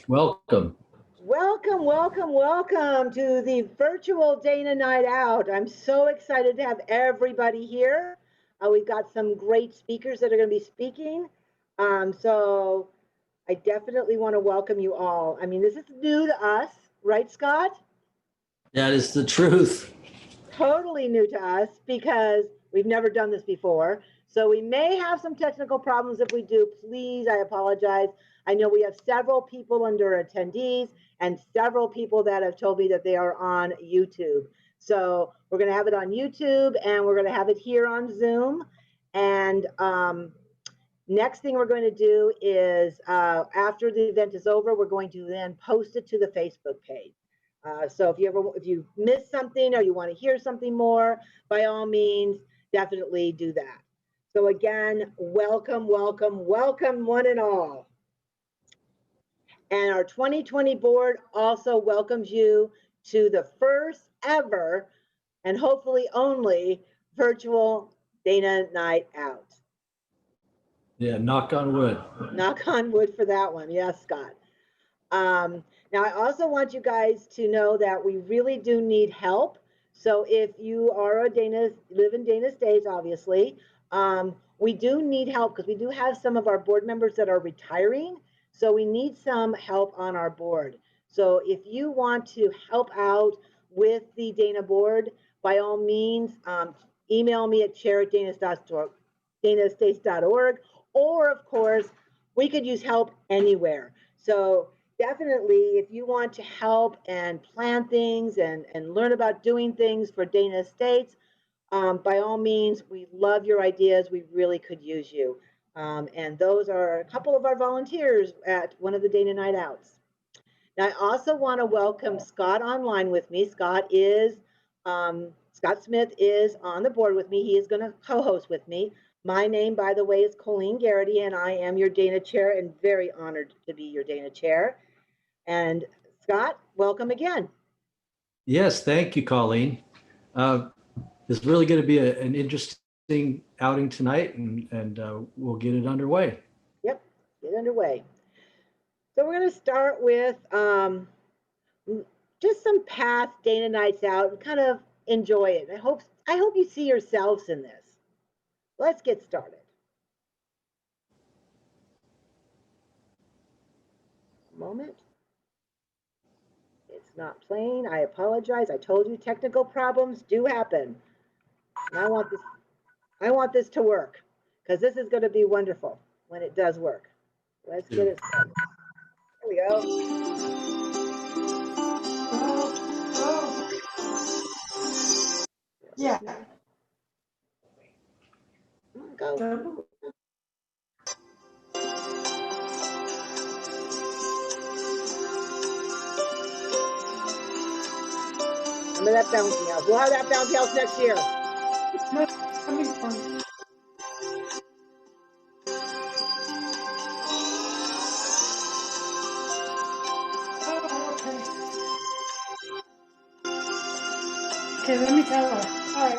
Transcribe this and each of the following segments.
Welcome. Welcome, welcome, welcome to the virtual Dana Night Out. I'm so excited to have everybody here. We've got some great speakers that are going to be speaking. So I definitely want to welcome you all. I mean, this is new to us, right, Scott? That is the truth. Totally new to us because we've never done this before. So we may have some technical problems. If we do, please, I apologize. I know we have several people under attendees and several people that have told me that they are on YouTube. So we're going to have it on YouTube and we're going to have it here on Zoom. And next thing we're going to do is after the event is over, we're going to then post it to the Facebook page. So if you miss something or you want to hear something more, by all means, definitely do that. So again, welcome, welcome, welcome one and all. And our 2020 board also welcomes you to the first ever and hopefully only virtual Dana Night Out. Yeah, knock on wood. Knock on wood for that one. Yes, Scott. Now, I also want you guys to know that we really do need help. So if you are live in Dana States, obviously, we do need help because we do have some of our board members that are retiring. So we need some help on our board. So if you want to help out with the Dana board, by all means, email me at chair@danastates.org, or of course, we could use help anywhere. So definitely, if you want to help and plan things and learn about doing things for Dana Estates, by all means, we love your ideas. We really could use you. And those are a couple of our volunteers at one of the Dana Night Outs. Now, I also want to welcome Scott online with me. Scott Smith is on the board with me. He is going to co-host with me. My name, by the way, is Colleen Garrity, and I am your Dana Chair and very honored to be your Dana Chair. And Scott, welcome again. Yes, thank you, Colleen. It's really going to be an interesting outing tonight, and we'll get it underway. Yep, get underway. So we're going to start with just some past Dana Nights Out and kind of enjoy it. I hope you see yourselves in this. Let's get started. A moment. It's not playing. I apologize. I told you technical problems do happen. And I want this to work because this is going to be wonderful when it does work. Let's get it started. There we go. Yeah. Go. Remember that bouncy house. We'll have that bouncy house next year. Okay, let me tell her. All right.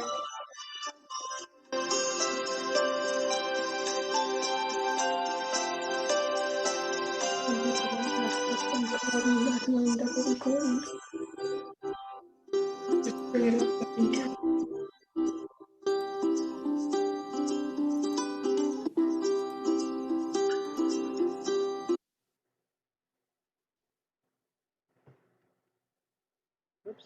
Oops.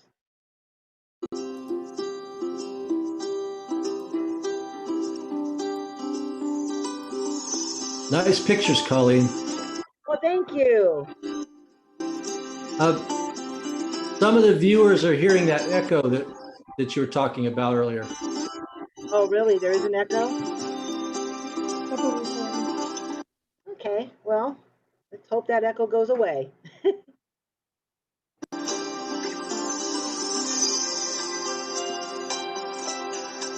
Nice pictures, Colleen. Well, thank you. Some of the viewers are hearing that echo that you were talking about earlier. Oh, really? There is an echo? Okay, well, let's hope that echo goes away.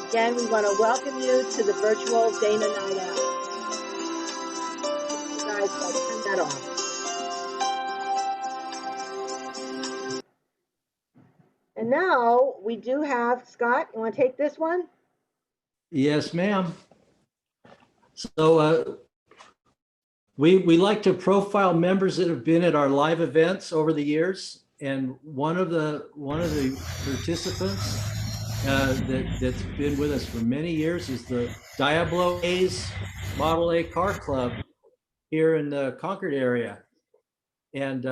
Again, we want to welcome you to the virtual Dana Night Out. You guys, turn that on. And now we do have, Scott, you want to take this one? Yes, ma'am. So We like to profile members that have been at our live events over the years, and one of the participants that's been with us for many years is the Diablo A's Model A Car Club here in the Concord area, and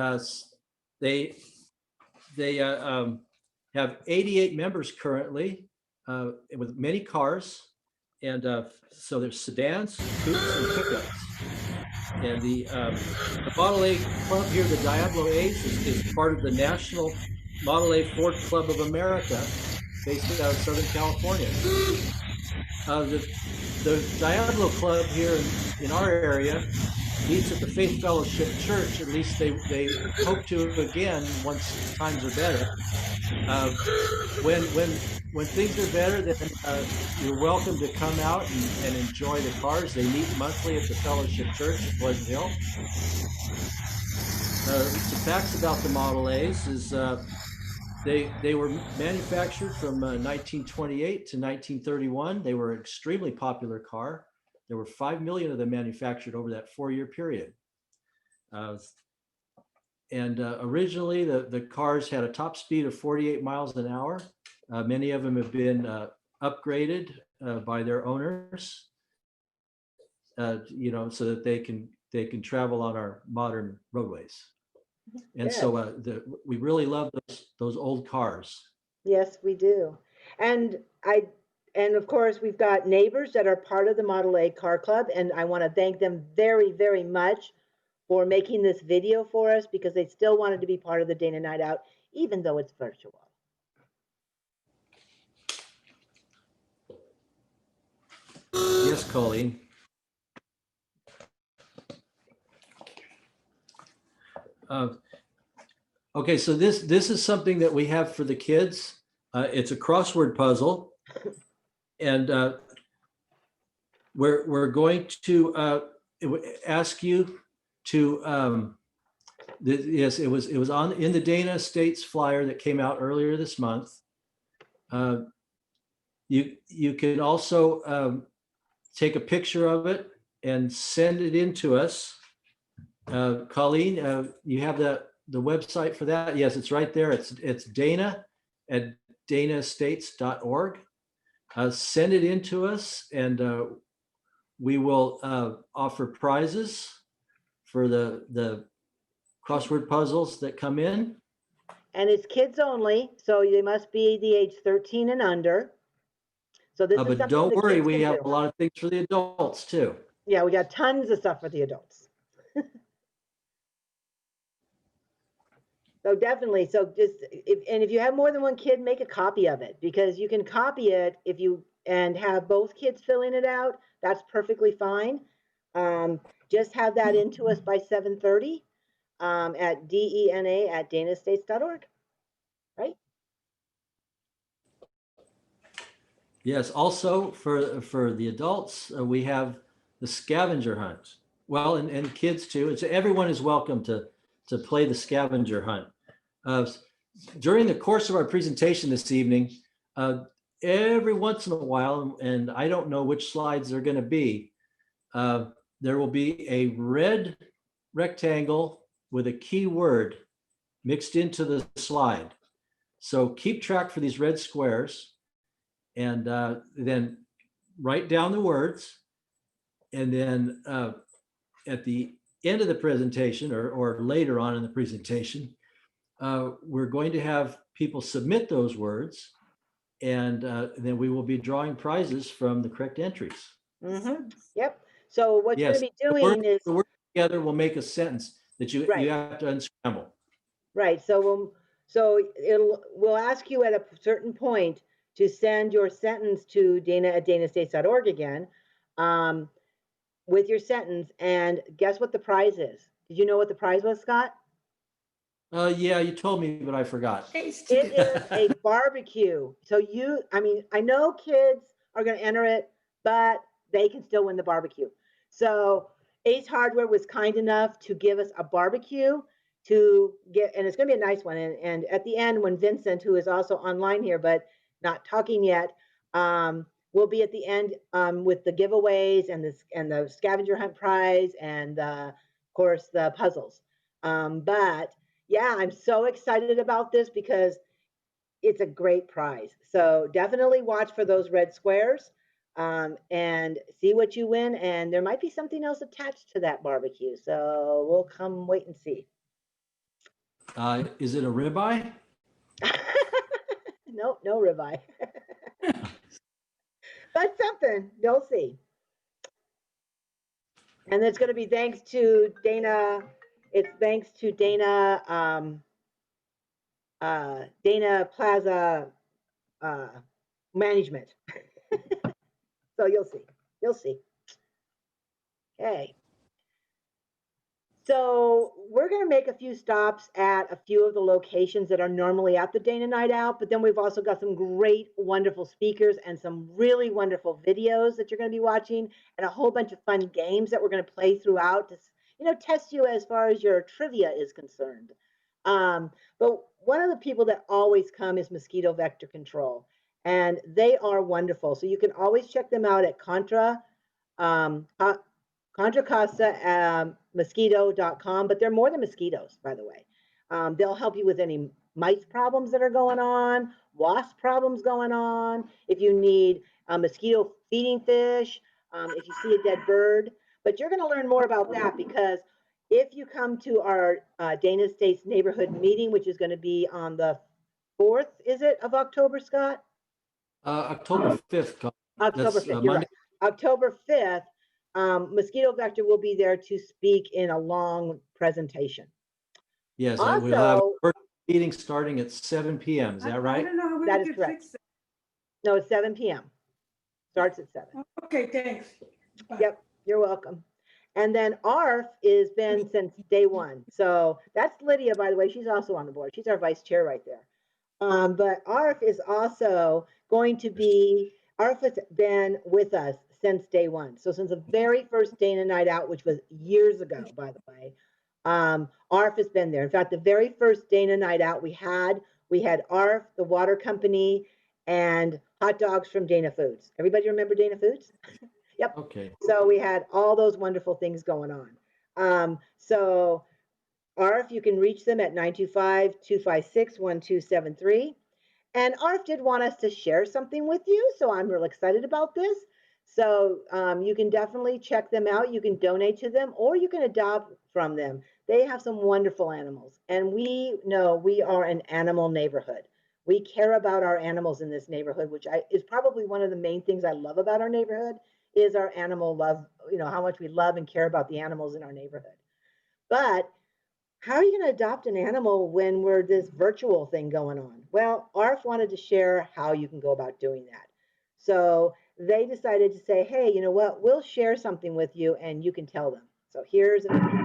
they have 88 members currently with many cars, and so there's sedans, coupes, and pickups. And the Model A Club here, the Diablo A's, is part of the National Model A Ford Club of America, based out of Southern California. The Diablo Club here in our area meets at the Faith Fellowship Church. At least they hope to again once times are better. When things are better, then you're welcome to come out and enjoy the cars. They meet monthly at the Fellowship Church at Pleasant Hill. Some facts about the Model A's is they were manufactured from 1928 to 1931. They were an extremely popular car. There were 5 million of them manufactured over that 4-year period. Originally, the cars had a top speed of 48 miles an hour. Many of them have been upgraded by their owners, so that they can travel on our modern roadways. And so we really love those old cars. Yes, we do. And of course, we've got neighbors that are part of the Model A Car Club, and I want to thank them very, very much for making this video for us, because they still wanted to be part of the Dana Night Out, even though it's virtual. Yes, Colleen. Okay, so this is something that we have for the kids. It's a crossword puzzle, and we're going to ask you to. Yes, it was in the Dana Estates flyer that came out earlier this month. You can also take a picture of it and send it in to us. Colleen, you have the website for that? Yes, it's right there. It's dana@danaestates.org. Send it in to us, and we will offer prizes for the crossword puzzles that come in. And it's kids only, so they must be the age 13 and under. So this is but something don't the worry, kids we can have do. a lot of things for the adults too. Yeah, we got tons of stuff for the adults. So definitely, so if you have more than one kid, make a copy of it, because you can copy it and have both kids filling it out. That's perfectly fine. Just have that into us by 7:30 at dena@danaestates.org, right? Yes, also for the adults, we have the scavenger hunt. Well, and kids too. Everyone is welcome to play the scavenger hunt. During the course of our presentation this evening, every once in a while, and I don't know which slides they're going to be, there will be a red rectangle with a keyword mixed into the slide. So keep track for these red squares, and then write down the words, and then at the end of the presentation or later on in the presentation, we're going to have people submit those words, and then we will be drawing prizes from the correct entries. Mm-hmm. Yep. So what you're Yes, going to be doing is the words together will make a sentence that you have to unscramble. right. So we'll ask you at a certain point to send your sentence to dana@danaestates.org again, with your sentence. And guess what the prize is? Did you know what the prize was, Scott? Yeah, you told me, but I forgot. It is a barbecue. So I know kids are going to enter it, but they can still win the barbecue. So Ace Hardware was kind enough to give us a barbecue to get, and it's going to be a nice one. And at the end, when Vincent, who is also online here, but not talking yet, will we'll be at the end with the giveaways and the scavenger hunt prize and of course the puzzles. But yeah, I'm so excited about this because it's a great prize. So definitely watch for those red squares and see what you win. And there might be something else attached to that barbecue. So we'll come wait and see. Is it a ribeye? Nope, no ribeye. But something, you'll see. And it's going to be thanks to Dana. It's thanks to Dana, Dana Plaza Management. So you'll see. You'll see. Okay. So we're going to make a few stops at a few of the locations that are normally at the Dana Night Out, but then we've also got some great, wonderful speakers and some really wonderful videos that you're going to be watching and a whole bunch of fun games that we're going to play throughout to, test you as far as your trivia is concerned. But one of the people that always come is Mosquito Vector Control, and they are wonderful. So you can always check them out at Contra Costa mosquito.com, but they're more than mosquitoes, by the way. They'll help you with any mice problems that are going on, wasp problems going on, if you need mosquito feeding fish, if you see a dead bird. But you're going to learn more about that because if you come to our Dana Estates neighborhood meeting, which is going to be on the 4th, is it, of October, Scott? October 5th. October 5th, you're right. October 5th, Mosquito Vector will be there to speak in a long presentation. Yes, Also, we'll have a first meeting starting at 7 p.m. Is that right? I don't know how we That is can correct. fix it. No, it's 7 p.m. Starts at 7. Okay, thanks. Bye. Yep, you're welcome. And then ARF has been since day one. So that's Lydia, by the way. She's also on the board. She's our vice chair right there. But ARF is also going to be, ARF has been with us since day one. So since the very first Dana Night Out, which was years ago, by the way, ARF has been there. In fact, the very first Dana Night Out we had ARF, the water company, and hot dogs from Dana Foods. Everybody remember Dana Foods? Yep. Okay. So we had all those wonderful things going on. So ARF, you can reach them at 925-256-1273. And ARF did want us to share something with you, so I'm real excited about this. So you can definitely check them out. You can donate to them or you can adopt from them. They have some wonderful animals. And we know we are an animal neighborhood. We care about our animals in this neighborhood, which is probably one of the main things I love about our neighborhood is our animal love, how much we love and care about the animals in our neighborhood. But how are you going to adopt an animal when we're this virtual thing going on? Well, ARF wanted to share how you can go about doing that. So they decided to say, hey, you know what? We'll share something with you and you can tell them. So here's an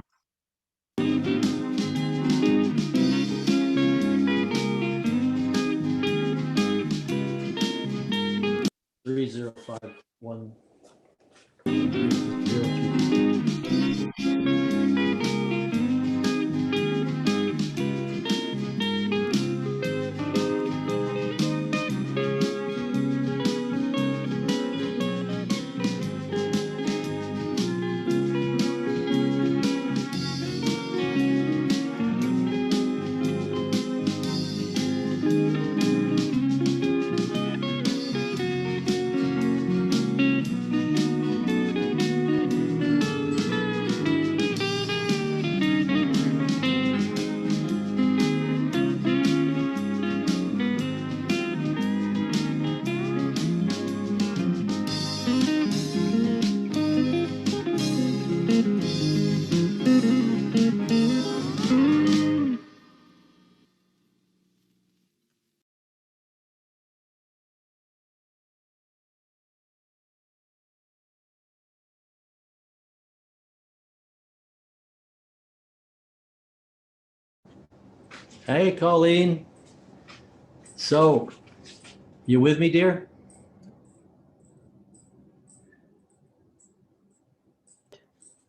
305-103. Hey, Colleen. So, you with me, dear?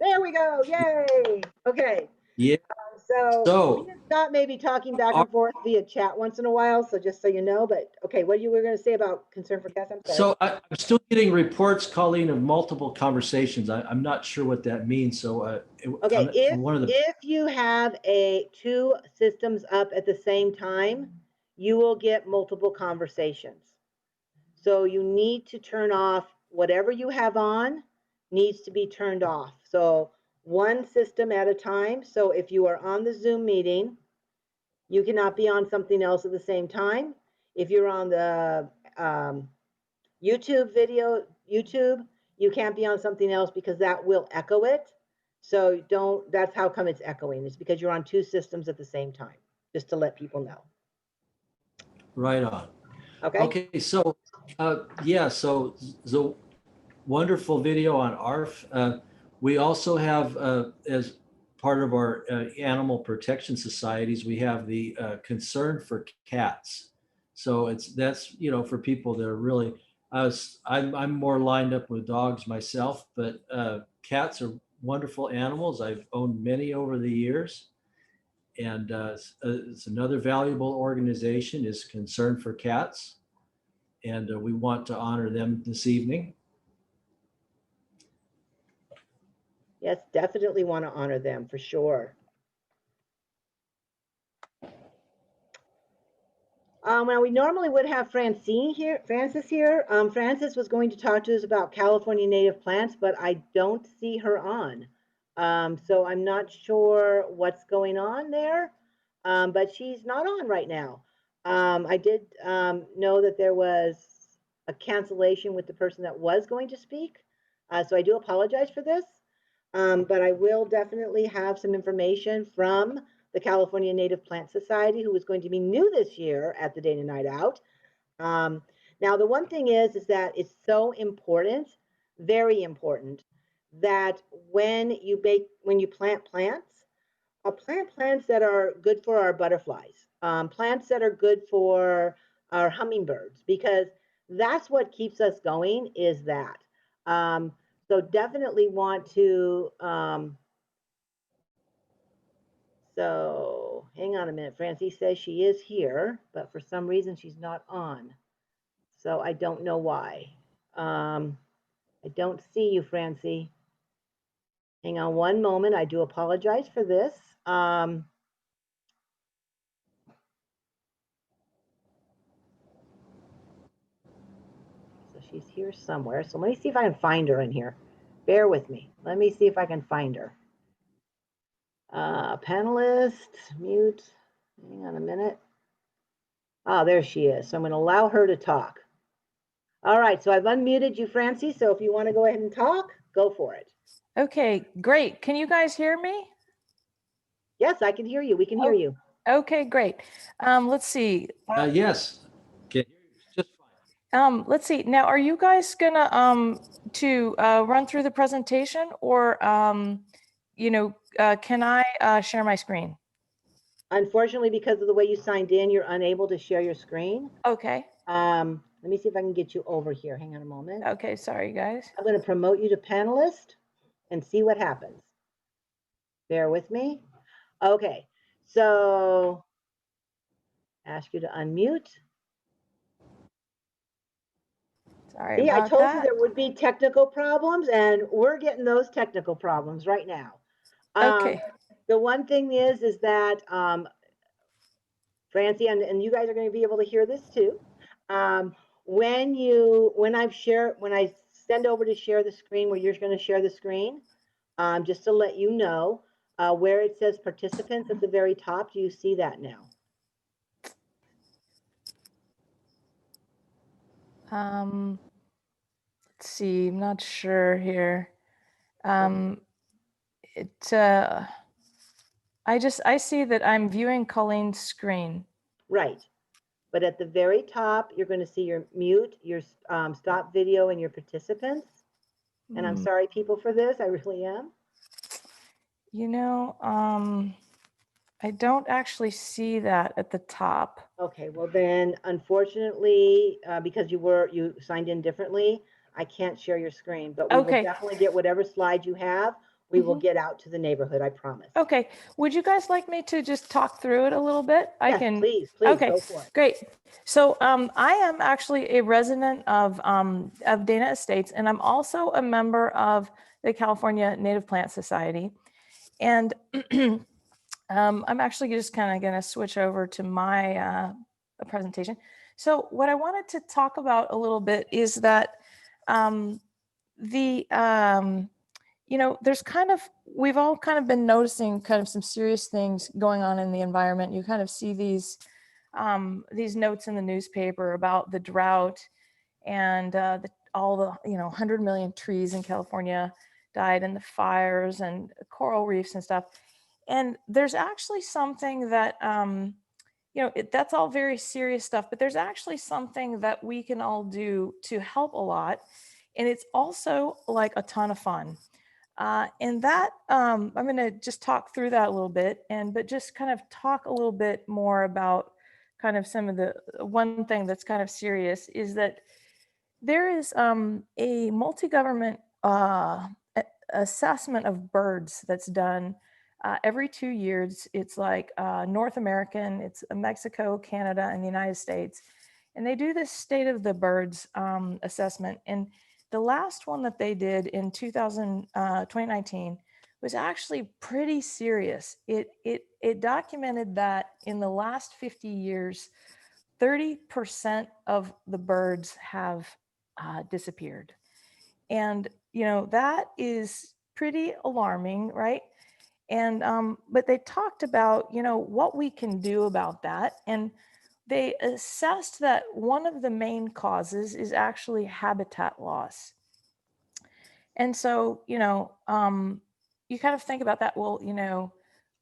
There we go. Yay. Okay. Yeah. So So- me and Scott may be talking back Our- and forth via chat once in a while, so just so you know, but okay, what you were gonna say about concern for cats? I'm sorry. So I'm still getting reports, Colleen, of multiple conversations. I'm not sure what that means. So Okay, one of the if you have two systems up at the same time, you will get multiple conversations. So you need to turn off whatever you have on needs to be turned off. So one system at a time. So if you are on the Zoom meeting, you cannot be on something else at the same time. If you're on the YouTube, you can't be on something else because that will echo it. So that's how come it's echoing. It's because you're on two systems at the same time, just to let people know. right on. Okay? Okay, so yeah, so the wonderful video on ARF. We also have, as part of our animal protection societies, we have the concern for cats. So that's for people that are really. I'm more lined up with dogs myself, but cats are wonderful animals. I've owned many over the years. And it's another valuable organization is Concern for Cats. And we want to honor them this evening. Yes, definitely want to honor them for sure. Well, we normally would have Francis here. Francis was going to talk to us about California native plants, but I don't see her on. So I'm not sure what's going on there, but she's not on right now. I did know that there was a cancellation with the person that was going to speak. So I do apologize for this, but I will definitely have some information from the California Native Plant Society, who is going to be new this year at the Dana Night Out. Now, the one thing is that it's so important, very important, that when you plant plants, plant plants that are good for our butterflies, plants that are good for our hummingbirds, because that's what keeps us going is that. So definitely want to, so hang on a minute. Francie says she is here, but for some reason she's not on. So I don't know why. I don't see you, Francie. Hang on one moment. I do apologize for this. So she's here somewhere. So let me see if I can find her in here. Bear with me. Let me see if I can find her. Panelist, mute. Hang on a minute. Oh, there she is. So I'm going to allow her to talk. All right, so I've unmuted you, Francie. So if you want to go ahead and talk, go for it. Okay, great. Can you guys hear me? Yes, I can hear you. We can hear you. Okay, great. Let's see. Yes. Okay. Just fine. Let's see. Now, are you guys gonna run through the presentation, or can I share my screen? Unfortunately, because of the way you signed in, you're unable to share your screen. Okay. Let me see if I can get you over here. Hang on a moment. Okay. Sorry, guys. I'm going to promote you to panelist and see what happens. Bear with me. Okay, so ask you to unmute. Sorry See, I about told you that. there would be technical problems, and we're getting those technical problems right now. Okay. The one thing is that Francie, and you guys are going to be able to hear this too. When I send over to share the screen, where you're going to share the screen, just to let you know, where it says participants at the very top, do you see that now? Let's see. I'm not sure here. I see that I'm viewing Colleen's screen. Right. But at the very top, you're going to see your mute, your stop video, and your participants. And I'm sorry, people, for this. I really am. I don't actually see that at the top. Okay, well then, unfortunately, because you signed in differently, I can't share your screen, but we will definitely get whatever slide you have. we will get out to the neighborhood, I promise. Okay, would you guys like me to just talk through it a little bit? I Yes, can. please, Okay, go for it. great. So I am actually a resident of Dana Estates, and I'm also a member of the California Native Plant Society. And I'm actually just kind of going to switch over to my presentation. So what I wanted to talk about a little bit is that there's we've all kind of been noticing kind of some serious things going on in the environment. You kind of see these notes in the newspaper about the drought and all the 100 million trees in California died in the fires and coral reefs and stuff. And there's actually something that that's all very serious stuff, but there's actually something that we can all do to help a lot, and it's also like a ton of fun. And that I'm going to just talk through that a little bit, but just kind of talk a little bit more about kind of some of the one thing that's kind of serious is that there is a multi-government assessment of birds that's done every 2 years. It's like North American, it's Mexico, Canada, and the United States. And they do this State of the Birds assessment. And the last one that they did in 2019 was actually pretty serious. It documented that in the last 50 years, 30% of the birds have disappeared. And, that is pretty alarming, right? And, but they talked about, what we can do about that. And they assessed that one of the main causes is actually habitat loss. And so, you kind of think about that. Well,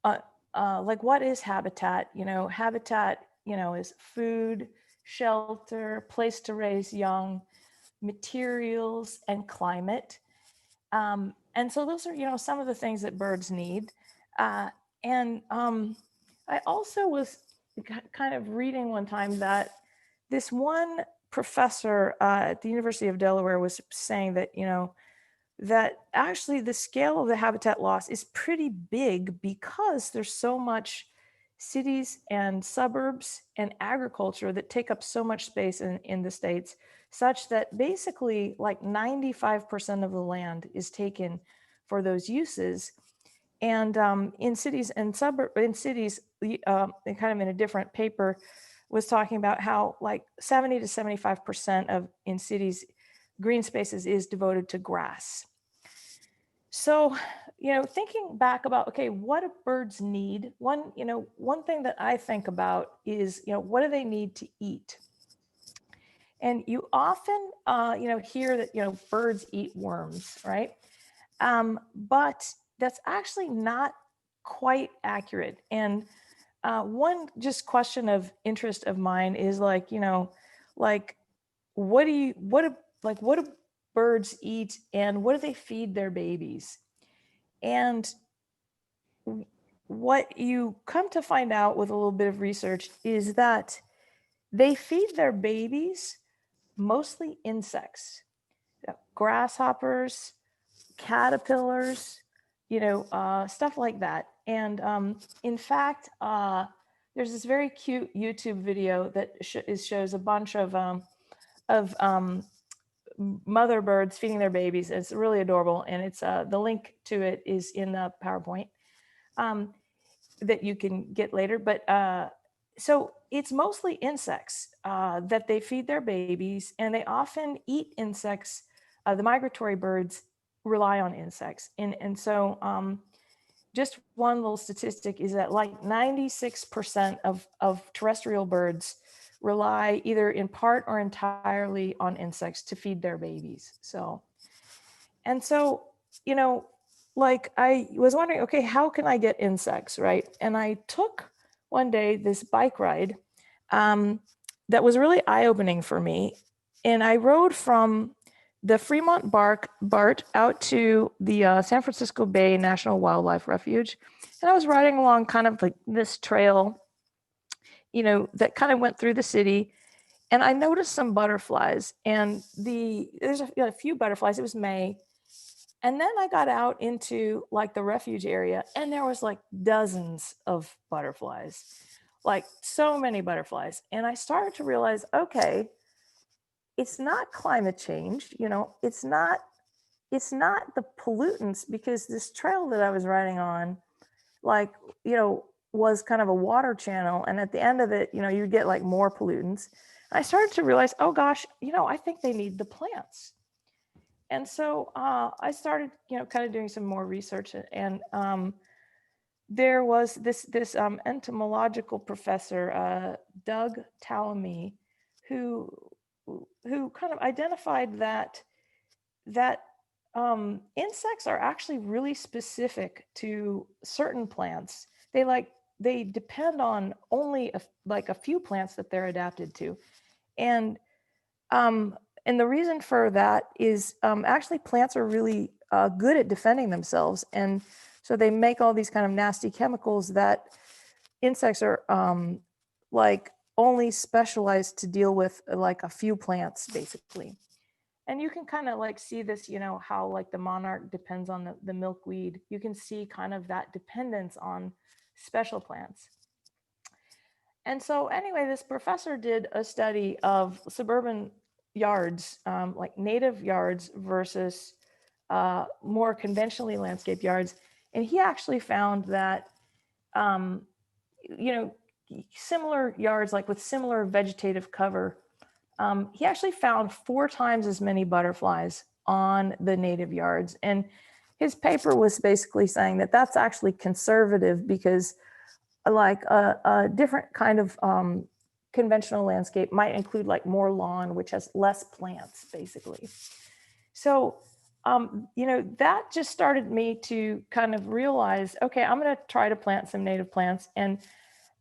like what is habitat? Habitat, is food, shelter, place to raise young, materials, and climate. And so those are, some of the things that birds need. And I also was kind of reading one time that this one professor at the University of Delaware was saying that, that actually the scale of the habitat loss is pretty big because there's so much cities and suburbs and agriculture that take up so much space in the States, such that basically like 95% of the land is taken for those uses. And in cities and kind of in a different paper, was talking about how like 70 to 75% of in cities, green spaces is devoted to grass. So, thinking back about, okay, what do birds need? One thing that I think about is, what do they need to eat? And you often, hear that, birds eat worms, right? But that's actually not quite accurate. And one just question of interest of mine is like, like what do birds eat and what do they feed their babies? And what you come to find out with a little bit of research is that they feed their babies mostly insects, grasshoppers, caterpillars, stuff like that. And in fact, there's this very cute YouTube video that shows a bunch of mother birds feeding their babies. It's really adorable, and it's the link to it is in the PowerPoint that you can get later. But so it's mostly insects that they feed their babies, and they often eat insects. The migratory birds rely on insects, and so just one little statistic is that like 96% of terrestrial birds rely either in part or entirely on insects to feed their babies. So, like I was wondering, okay, how can I get insects, right? And I took one day this bike ride that was really eye-opening for me. And I rode from the Fremont BART out to the San Francisco Bay National Wildlife Refuge. And I was riding along kind of like this trail, that kind of went through the city. And I noticed some butterflies, and there's a few butterflies. It was May. And then I got out into like the refuge area, and there was like dozens of butterflies, like so many butterflies. And I started to realize, okay, it's not climate change, it's not the pollutants, because this trail that I was riding on, like, was kind of a water channel. And at the end of it, you get like more pollutants. I started to realize, oh gosh, I think they need the plants. And so I started, kind of doing some more research, and there was this entomological professor, Doug Tallamy, who kind of identified that insects are actually really specific to certain plants. They depend on only like a few plants that they're adapted to, and and the reason for that is actually plants are really good at defending themselves, and so they make all these kind of nasty chemicals that insects are like only specialized to deal with, like a few plants basically. And you can kind of like see this, how like the monarch depends on the milkweed. You can see kind of that dependence on special plants. And so anyway, this professor did a study of suburban yards, like native yards versus more conventionally landscaped yards. And he actually found that, you know, similar yards, like with similar vegetative cover, he actually found 4 times as many butterflies on the native yards. And his paper was basically saying that that's actually conservative, because like a different kind of conventional landscape might include like more lawn, which has less plants basically. So, you know, that just started me to kind of realize, okay, I'm going to try to plant some native plants. And,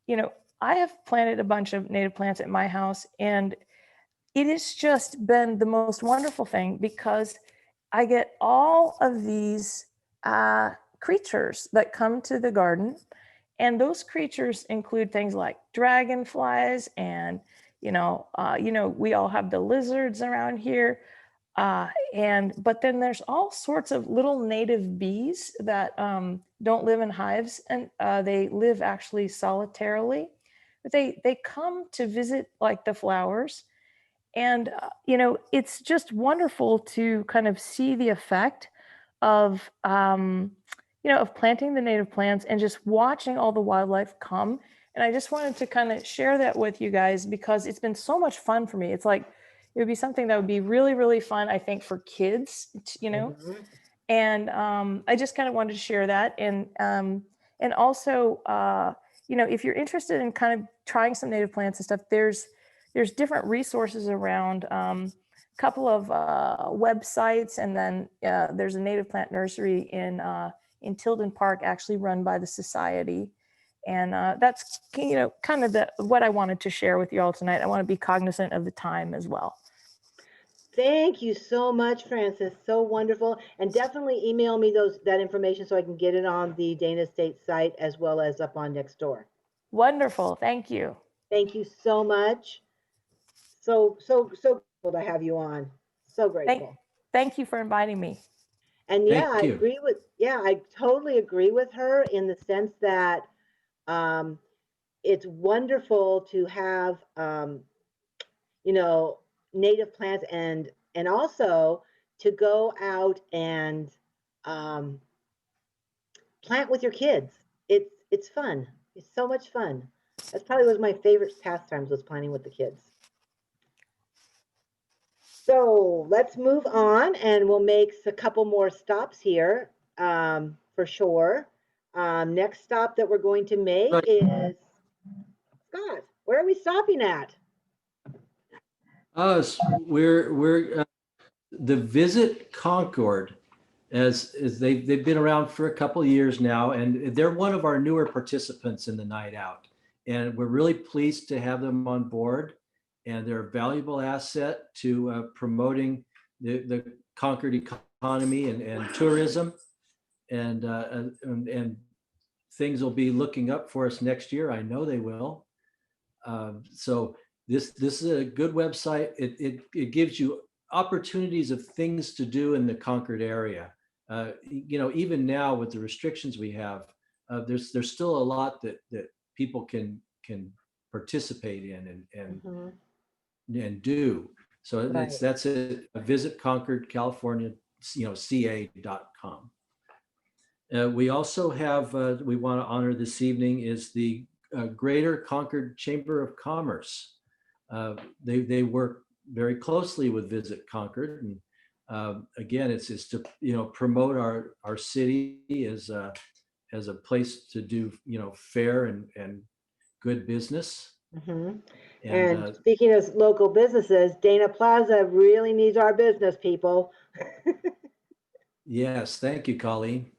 you know, I have planted a bunch of native plants at my house, and it has just been the most wonderful thing, because I get all of these creatures that come to the garden. And those creatures include things like dragonflies, and we all have the lizards around here, but then there's all sorts of little native bees that don't live in hives, and they live actually solitarily. But they come to visit like the flowers, and it's just wonderful to kind of see the effect of of planting the native plants and just watching all the wildlife come. And I just wanted to kind of share that with you guys, because it's been so much fun for me. It's like it would be something that would be really, really fun, I think, for kids, Mhm. and I just kind of wanted to share that. And also, if you're interested in kind of trying some native plants and stuff, there's different resources around. Couple of websites, and then there's a native plant nursery in Tilden Park, actually run by the society. And that's kind of what I wanted to share with you all tonight. I want to be cognizant of the time as well. Thank you so much, Francis. So wonderful. And definitely email me that information so I can get it on the Dana State site as well as up on Nextdoor. Wonderful. Thank you. Thank you so much. So grateful to have you on. So grateful. Thank you for inviting me. And yeah, Thank you. I totally agree with her in the sense that it's wonderful to have native plants, and also to go out and plant with your kids. It's fun. It's so much fun. That's probably was my favorite pastimes, was planting with the kids. So let's move on, and we'll make a couple more stops here for sure. Next stop that we're going to make is Scott. Where are we stopping at? Us, we're the Visit Concord, as they've been around for a couple of years now, and they're one of our newer participants in the night out, and we're really pleased to have them on board. And they're a valuable asset to promoting the Concord economy and tourism, and things will be looking up for us next year. I know they will. So this is a good website. It gives you opportunities of things to do in the Concord area. Even now with the restrictions we have, there's still a lot that people can participate in Mhm. and do. So Right. that's it. Visit Concord, California, ca.com. We also have, we want to honor this evening is the Greater Concord Chamber of Commerce. They work very closely with Visit Concord, and again, it's to promote our city as a place to do fair and good business. Mhm. And And speaking of local businesses, Dana Plaza really needs our business, people. yes, thank you, Colleen.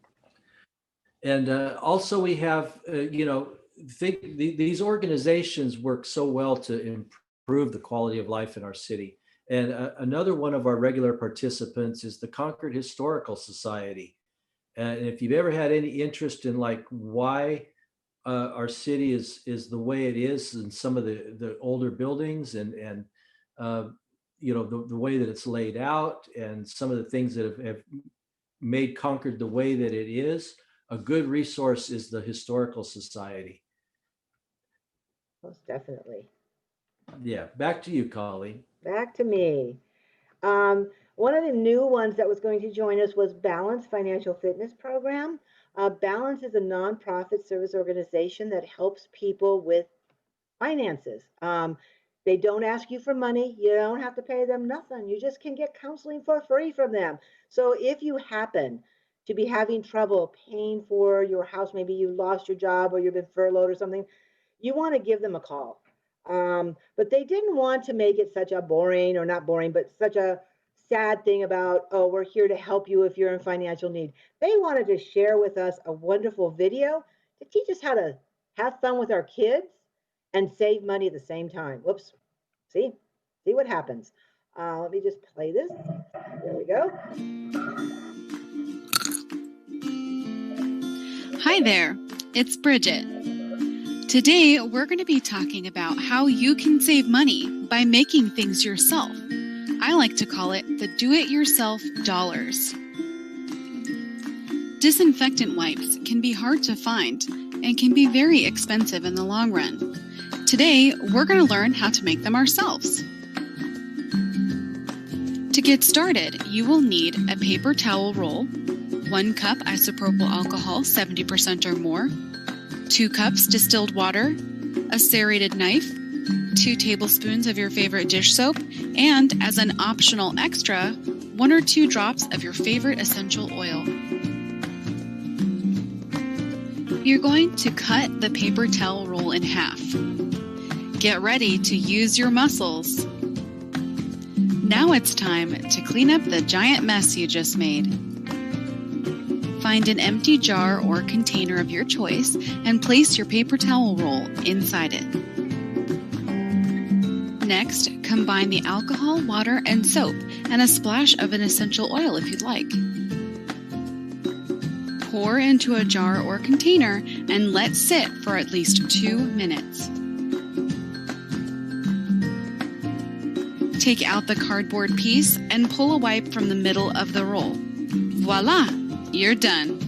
And also we have, these organizations work so well to improve the quality of life in our city. And another one of our regular participants is the Concord Historical Society. And if you've ever had any interest in like why our city is the way it is, and some of the older buildings and the way that it's laid out, and some of the things that have made Concord the way that it is, a good resource is the Historical Society. Most definitely. Yeah, back to you, Colleen. Back to me. One of the new ones that was going to join us was Balance Financial Fitness Program. Balance is a nonprofit service organization that helps people with finances. They don't ask you for money. You don't have to pay them nothing. You just can get counseling for free from them. So if you happen to be having trouble paying for your house, maybe you lost your job or you've been furloughed or something, you want to give them a call. But they didn't want to make it such a boring, or not boring, but such a sad thing about, oh, we're here to help you if you're in financial need. They wanted to share with us a wonderful video to teach us how to have fun with our kids and save money at the same time. Whoops. See what happens. Let me just play this. There we go. Hi there, it's Bridget. Today, we're going to be talking about how you can save money by making things yourself. I like to call it the do-it-yourself dollars. Disinfectant wipes can be hard to find and can be very expensive in the long run. Today, we're going to learn how to make them ourselves. To get started, you will need a paper towel roll, 1 cup isopropyl alcohol 70% or more, 2 cups distilled water, a serrated knife, 2 tablespoons of your favorite dish soap, and as an optional extra, 1 or 2 drops of your favorite essential oil. You're going to cut the paper towel roll in half. Get ready to use your muscles. Now it's time to clean up the giant mess you just made. Find an empty jar or container of your choice and place your paper towel roll inside it. Next, combine the alcohol, water, and soap, and a splash of an essential oil if you'd like. Pour into a jar or container and let sit for at least 2 minutes. Take out the cardboard piece and pull a wipe from the middle of the roll. Voila! You're done.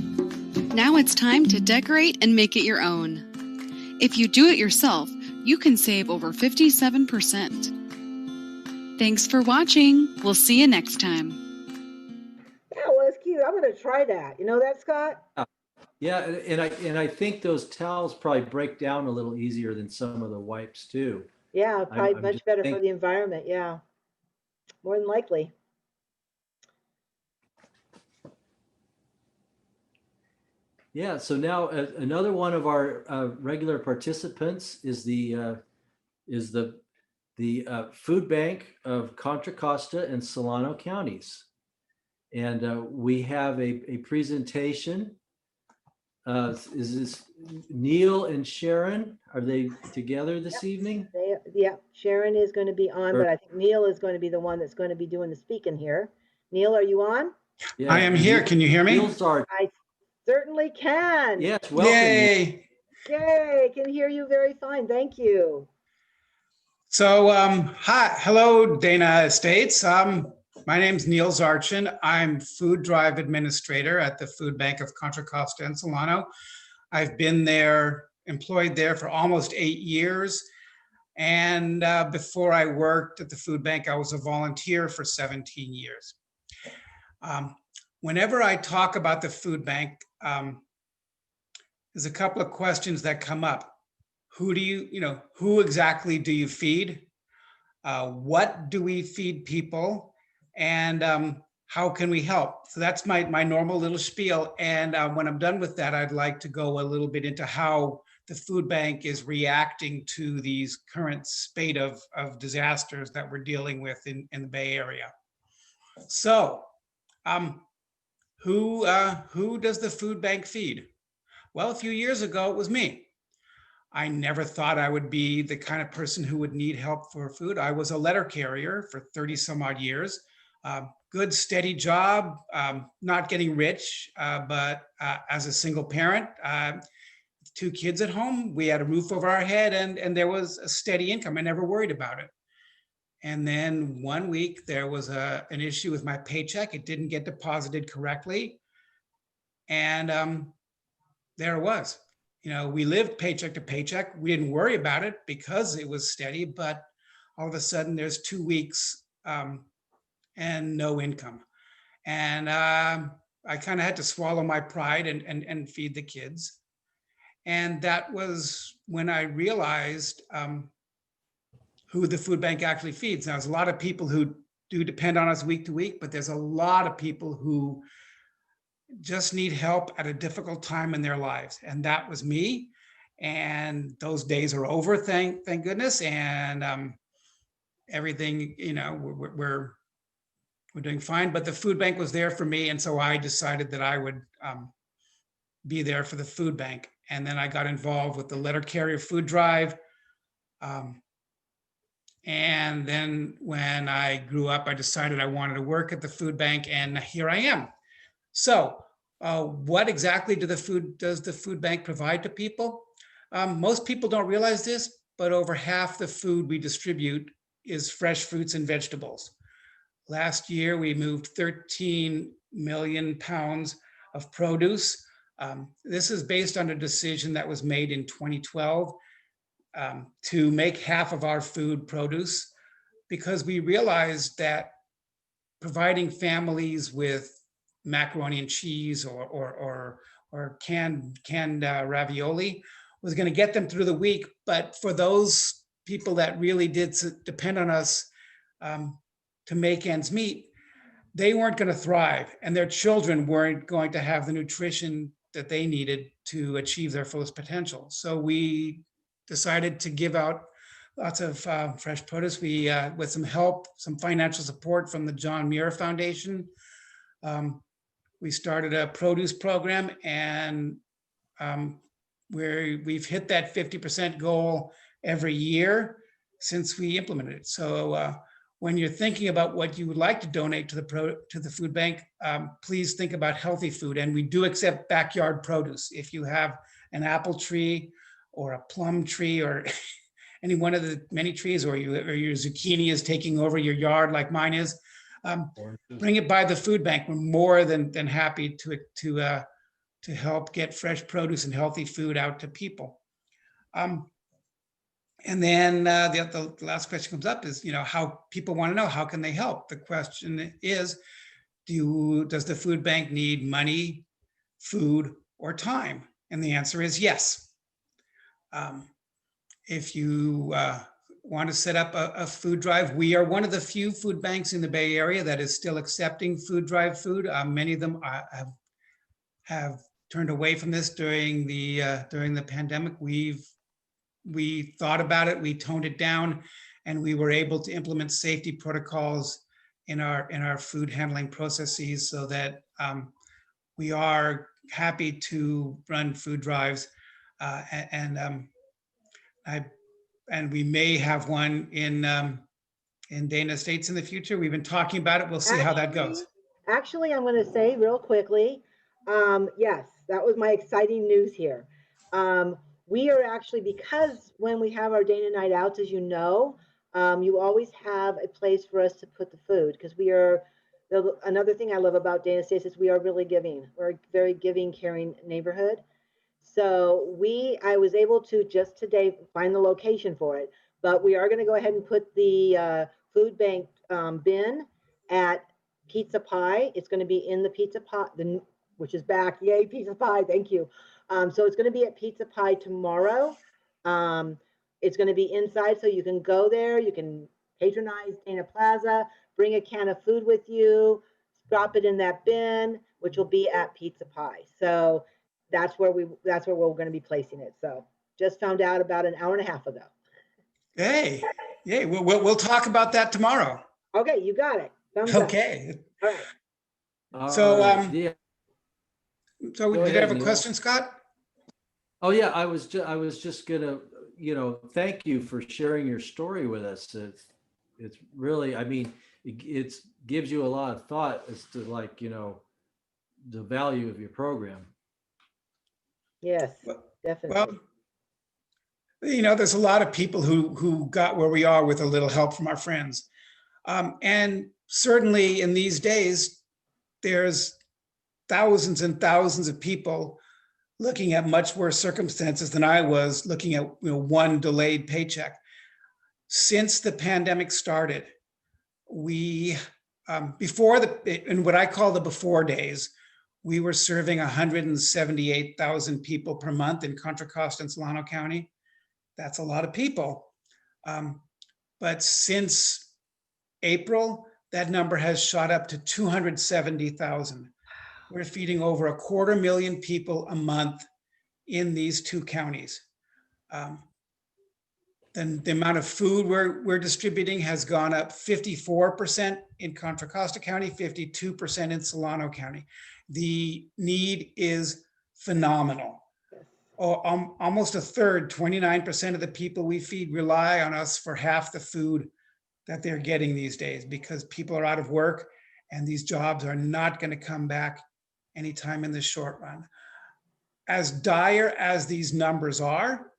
Now it's time to decorate and make it your own. If you do it yourself, you can save over 57%. Thanks for watching. We'll see you next time. That was cute. I'm going to try that. You know that, Scott? Yeah, and I think those towels probably break down a little easier than some of the wipes too. Yeah, probably I'm much just better for thinking. the environment. Yeah, more than likely. Yeah, so now another one of our regular participants is the food bank of Contra Costa and Solano counties. And we have a presentation. Is this Neil and Sharon? Are they together this evening? Yeah, Sharon is going to be on, but I think Neil is going to be the one that's going to be doing the speaking here. Neil, are you on? Yeah, I am here. Can you hear me? Neil's our, I certainly can. yes, welcome. Yay. Yay, can hear you very fine. Thank you. So, hi, hello, Dana Estates. My name's Neil Zarchin. I'm food drive administrator at the Food Bank of Contra Costa and Solano. I've been there, employed there for almost 8 years. And before I worked at the food bank, I was a volunteer for 17 years. Whenever I talk about the food bank, there's a couple of questions that come up. Who exactly do you feed? What do we feed people? And how can we help? So that's my normal little spiel. And when I'm done with that, I'd like to go a little bit into how the food bank is reacting to these current spate of disasters that we're dealing with in the Bay Area. So who does the food bank feed? Well, a few years ago, it was me. I never thought I would be the kind of person who would need help for food. I was a letter carrier for 30 some odd years. Good, steady job, not getting rich, but as a single parent, 2 kids at home, we had a roof over our head and there was a steady income. I never worried about it. And then one week there was an issue with my paycheck. It didn't get deposited correctly. And there it was. We lived paycheck to paycheck. We didn't worry about it because it was steady, but all of a sudden there's 2 weeks and no income. And I kind of had to swallow my pride and feed the kids. And that was when I realized who the food bank actually feeds. Now, there's a lot of people who do depend on us week to week, but there's a lot of people who just need help at a difficult time in their lives. And that was me. And those days are over, thank goodness. And everything, we're doing fine. But the food bank was there for me. And so I decided that I would be there for the food bank. And then I got involved with the letter carrier food drive. And then when I grew up, I decided I wanted to work at the food bank, and here I am. So what exactly does the food bank provide to people? Most people don't realize this, but over half the food we distribute is fresh fruits and vegetables. Last year, we moved 13 million pounds of produce. This is based on a decision that was made in 2012 to make half of our food produce, because we realized that providing families with macaroni and cheese or canned ravioli was going to get them through the week. But for those people that really did depend on us to make ends meet, they weren't going to thrive, and their children weren't going to have the nutrition that they needed to achieve their fullest potential. So we decided to give out lots of fresh produce. We, with some help, some financial support from the John Muir Foundation, we started a produce program, and we've hit that 50% goal every year since we implemented it. So when you're thinking about what you would like to donate to the food bank, please think about healthy food. And we do accept backyard produce. If you have an apple tree or a plum tree or any one of the many trees, or your zucchini is taking over your yard like mine is, bring it by the food bank. We're more than happy to help get fresh produce and healthy food out to people. And then the last question comes up is, how people want to know, how can they help? The question is, does the food bank need money, food, or time? And the answer is yes. If you want to set up a food drive, we are one of the few food banks in the Bay Area that is still accepting food drive food. Many of them have turned away from this during the pandemic. We thought about it, we toned it down, and we were able to implement safety protocols in our food handling processes, so that we are happy to run food drives, and we may have one in Dana Estates in the future. We've been talking about it. We'll see how that goes. Actually, I'm going to say real quickly, yes, that was my exciting news here. We are actually, because when we have our Dana night outs, as you know, you always have a place for us to put the food, because we are Another thing I love about Dana Stace is we are really giving. We're a very giving, caring neighborhood. So I was able to just today find the location for it, but we are going to go ahead and put the food bank bin at Pizza Pie. It's going to be in the Pizza Pie, which is back. Yay, Pizza Pie. Thank you. So it's going to be at Pizza Pie tomorrow. It's going to be inside, so you can go there. You can patronize Dana Plaza, bring a can of food with you, drop it in that bin, which will be at Pizza Pie. So that's where we're going to be placing it. So just found out about an hour and a half ago. Hey, yay. We'll talk about that tomorrow. Okay, you got it. Thumbs up. Okay. All right. So, All right, yeah. So Go did you have a ahead, Neil. question, Scott? Oh yeah, I was just gonna, thank you for sharing your story with us. It's really, I mean, it gives you a lot of thought as to the value of your program. Yes, Well, definitely. there's a lot of people who got where we are with a little help from our friends. And certainly in these days, there's thousands and thousands of people looking at much worse circumstances than I was looking at one delayed paycheck. Since the pandemic started, we, in what I call the before days, we were serving 178,000 people per month in Contra Costa and Solano County. That's a lot of people. But since April, that number has shot up to 270,000. We're feeding over 250,000 people a month in these two counties. Then the amount of food we're distributing has gone up 54% in Contra Costa County, 52% in Solano County. The need is phenomenal. Almost a third, 29% of the people we feed rely on us for half the food that they're getting these days, because people are out of work and these jobs are not going to come back anytime in the short run. As dire as these numbers are,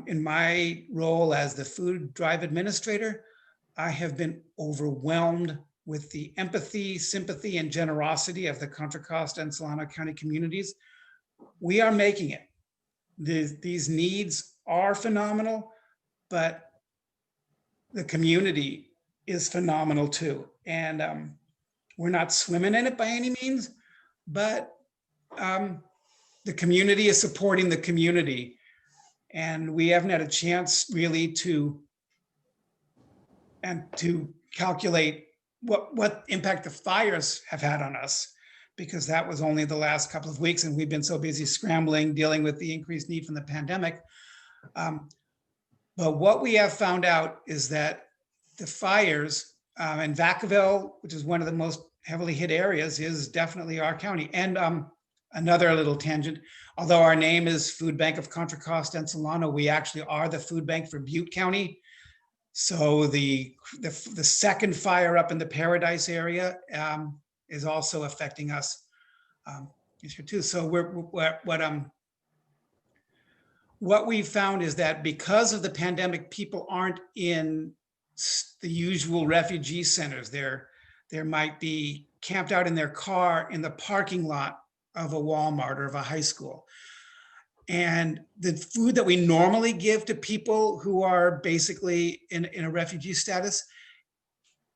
in my role as the food drive administrator, I have been overwhelmed with the empathy, sympathy, and generosity of the Contra Costa and Solano County communities. We are making it. These needs are phenomenal, but the community is phenomenal too. And we're not swimming in it by any means, but the community is supporting the community. And we haven't had a chance really to calculate what impact the fires have had on us, because that was only the last couple of weeks and we've been so busy scrambling, dealing with the increased need from the pandemic. But what we have found out is that the fires in Vacaville, which is one of the most heavily hit areas, is definitely our county. And another little tangent, although our name is Food Bank of Contra Costa and Solano, we actually are the food bank for Butte County. So the second fire up in the Paradise area is also affecting us here too. So what we've found is that because of the pandemic, people aren't in the usual refugee centers. There might be camped out in their car in the parking lot of a Walmart or of a high school. And the food that we normally give to people who are basically in a refugee status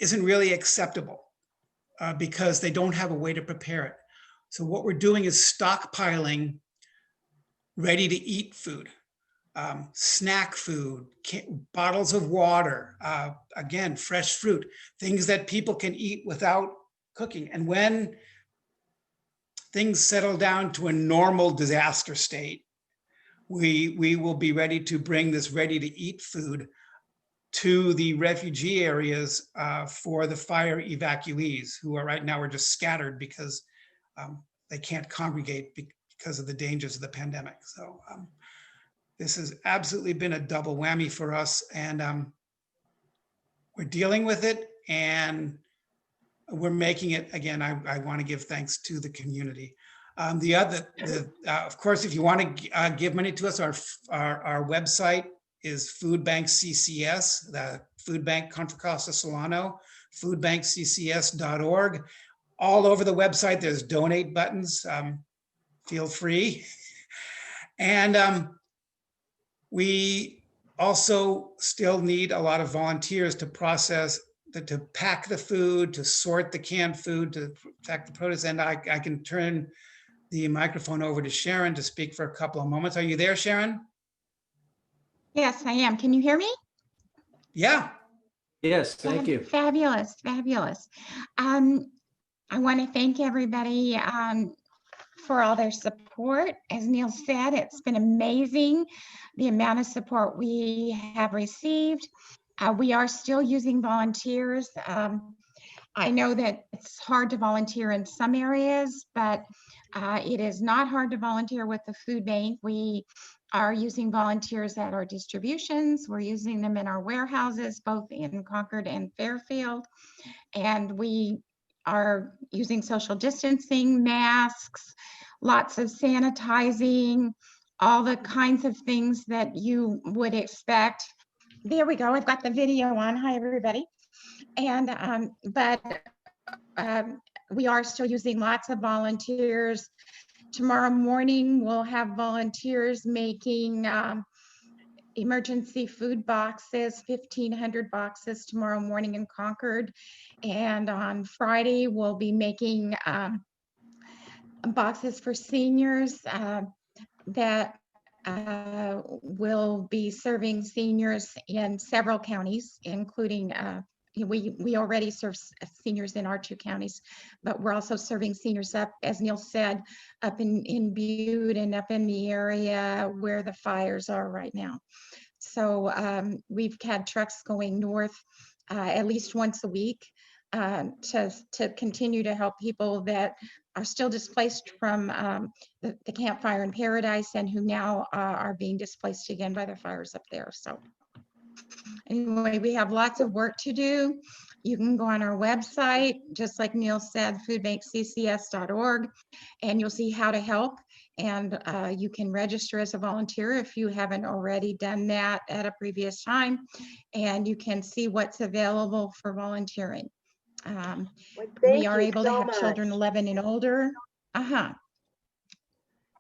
isn't really acceptable because they don't have a way to prepare it. So what we're doing is stockpiling ready to eat food, snack food, bottles of water, again, fresh fruit, things that people can eat without cooking. And when things settle down to a normal disaster state, we will be ready to bring this ready to eat food to the refugee areas for the fire evacuees who are right now are just scattered because they can't congregate because of the dangers of the pandemic. So this has absolutely been a double whammy for us, and we're dealing with it and we're making it. Again, I want to give thanks to the community. Of course, if you want to give money to us, our website is Food Bank CCS, the Food Bank Contra Costa Solano. foodbankccs.org. All over the website, there's donate buttons. Feel free. And we also still need a lot of volunteers to to pack the food, to sort the canned food, to pack the produce. And I can turn the microphone over to Sharon to speak for a couple of moments. Are you there, Sharon? Yes, I am. Can you hear me? Yeah. Yes, thank you. Fabulous, fabulous. I want to thank everybody for all their support. As Neil said, it's been amazing the amount of support we have received. We are still using volunteers. I know that it's hard to volunteer in some areas, but it is not hard to volunteer with the food bank. We are using volunteers at our distributions. We're using them in our warehouses, both in Concord and Fairfield. And we are using social distancing, masks, lots of sanitizing, all the kinds of things that you would expect. There we go. I've got the video on. Hi, everybody. And we are still using lots of volunteers. Tomorrow morning, we'll have volunteers making emergency food boxes, 1,500 boxes tomorrow morning in Concord. And on Friday, we'll be making boxes for seniors that will be serving seniors in several counties, including we already serve seniors in our 2 counties, but we're also serving seniors up, as Neil said, up in Butte and up in the area where the fires are right now. So we've had trucks going north at least once a week to continue to help people that are still displaced from the Camp Fire in Paradise and who now are being displaced again by the fires up there. So anyway, we have lots of work to do. You can go on our website, just like Neil said, foodbankccs.org, and you'll see how to help. And you can register as a volunteer if you haven't already done that at a previous time. And you can see what's available for volunteering. We are able to have children 11 and older.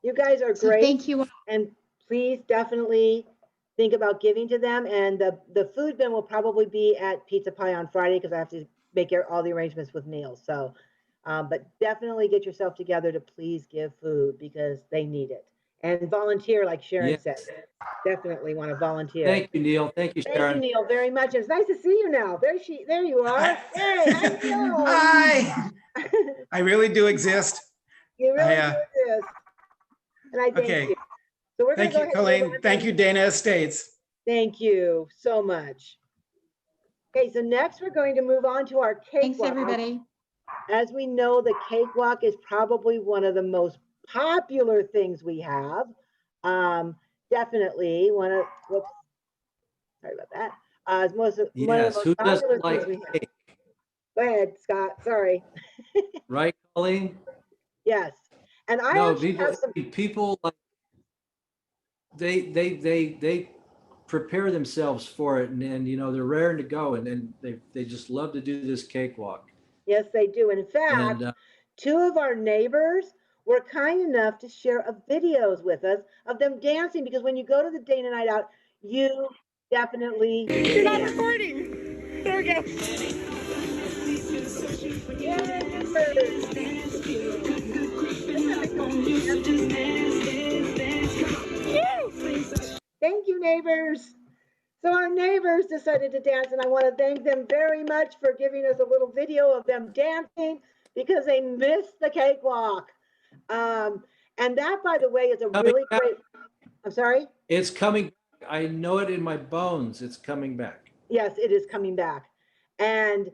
You guys are So great. thank you. And please definitely think about giving to them. And the food bin will probably be at Pizza Pie on Friday because I have to make all the arrangements with Neil. So, but definitely get yourself together to please give food because they need it. And volunteer, like Sharon said. Definitely want to volunteer. Thank you, Neil. Thank you, Sharon. Thank you, Neil, very much. It's nice to see you now. There you are. Hey, hi, Neil. Hi. I really do exist. You really do exist. And I thank you. So we're Thank you, Colleen. Thank you, Dana Estates. Thank you so much. Okay, so next we're going to move on to our cake Thanks, walk. everybody. As we know, the cake walk is probably one of the most popular things we have. Definitely one of, whoops, sorry about that. It's one of the Yes, most who popular doesn't like things we have. cake? Go ahead, Scott, sorry. Right, Colleen? Yes, and I No, actually have some, people like they prepare themselves for it, and you know they're raring to go, and then they just love to do this cakewalk. yes, they do. In fact, And 2 of our neighbors were kind enough to share videos with us of them dancing, because when you go to the Dana Night Out, you definitely You're not dance. recording. There we go. Thank you, neighbors. So our neighbors decided to dance, and I want to thank them very much for giving us a little video of them dancing because they missed the cakewalk. And that, by the way, is a really great, I'm sorry? it's coming. I know it in my bones. It's coming back. Yes, it is coming back. And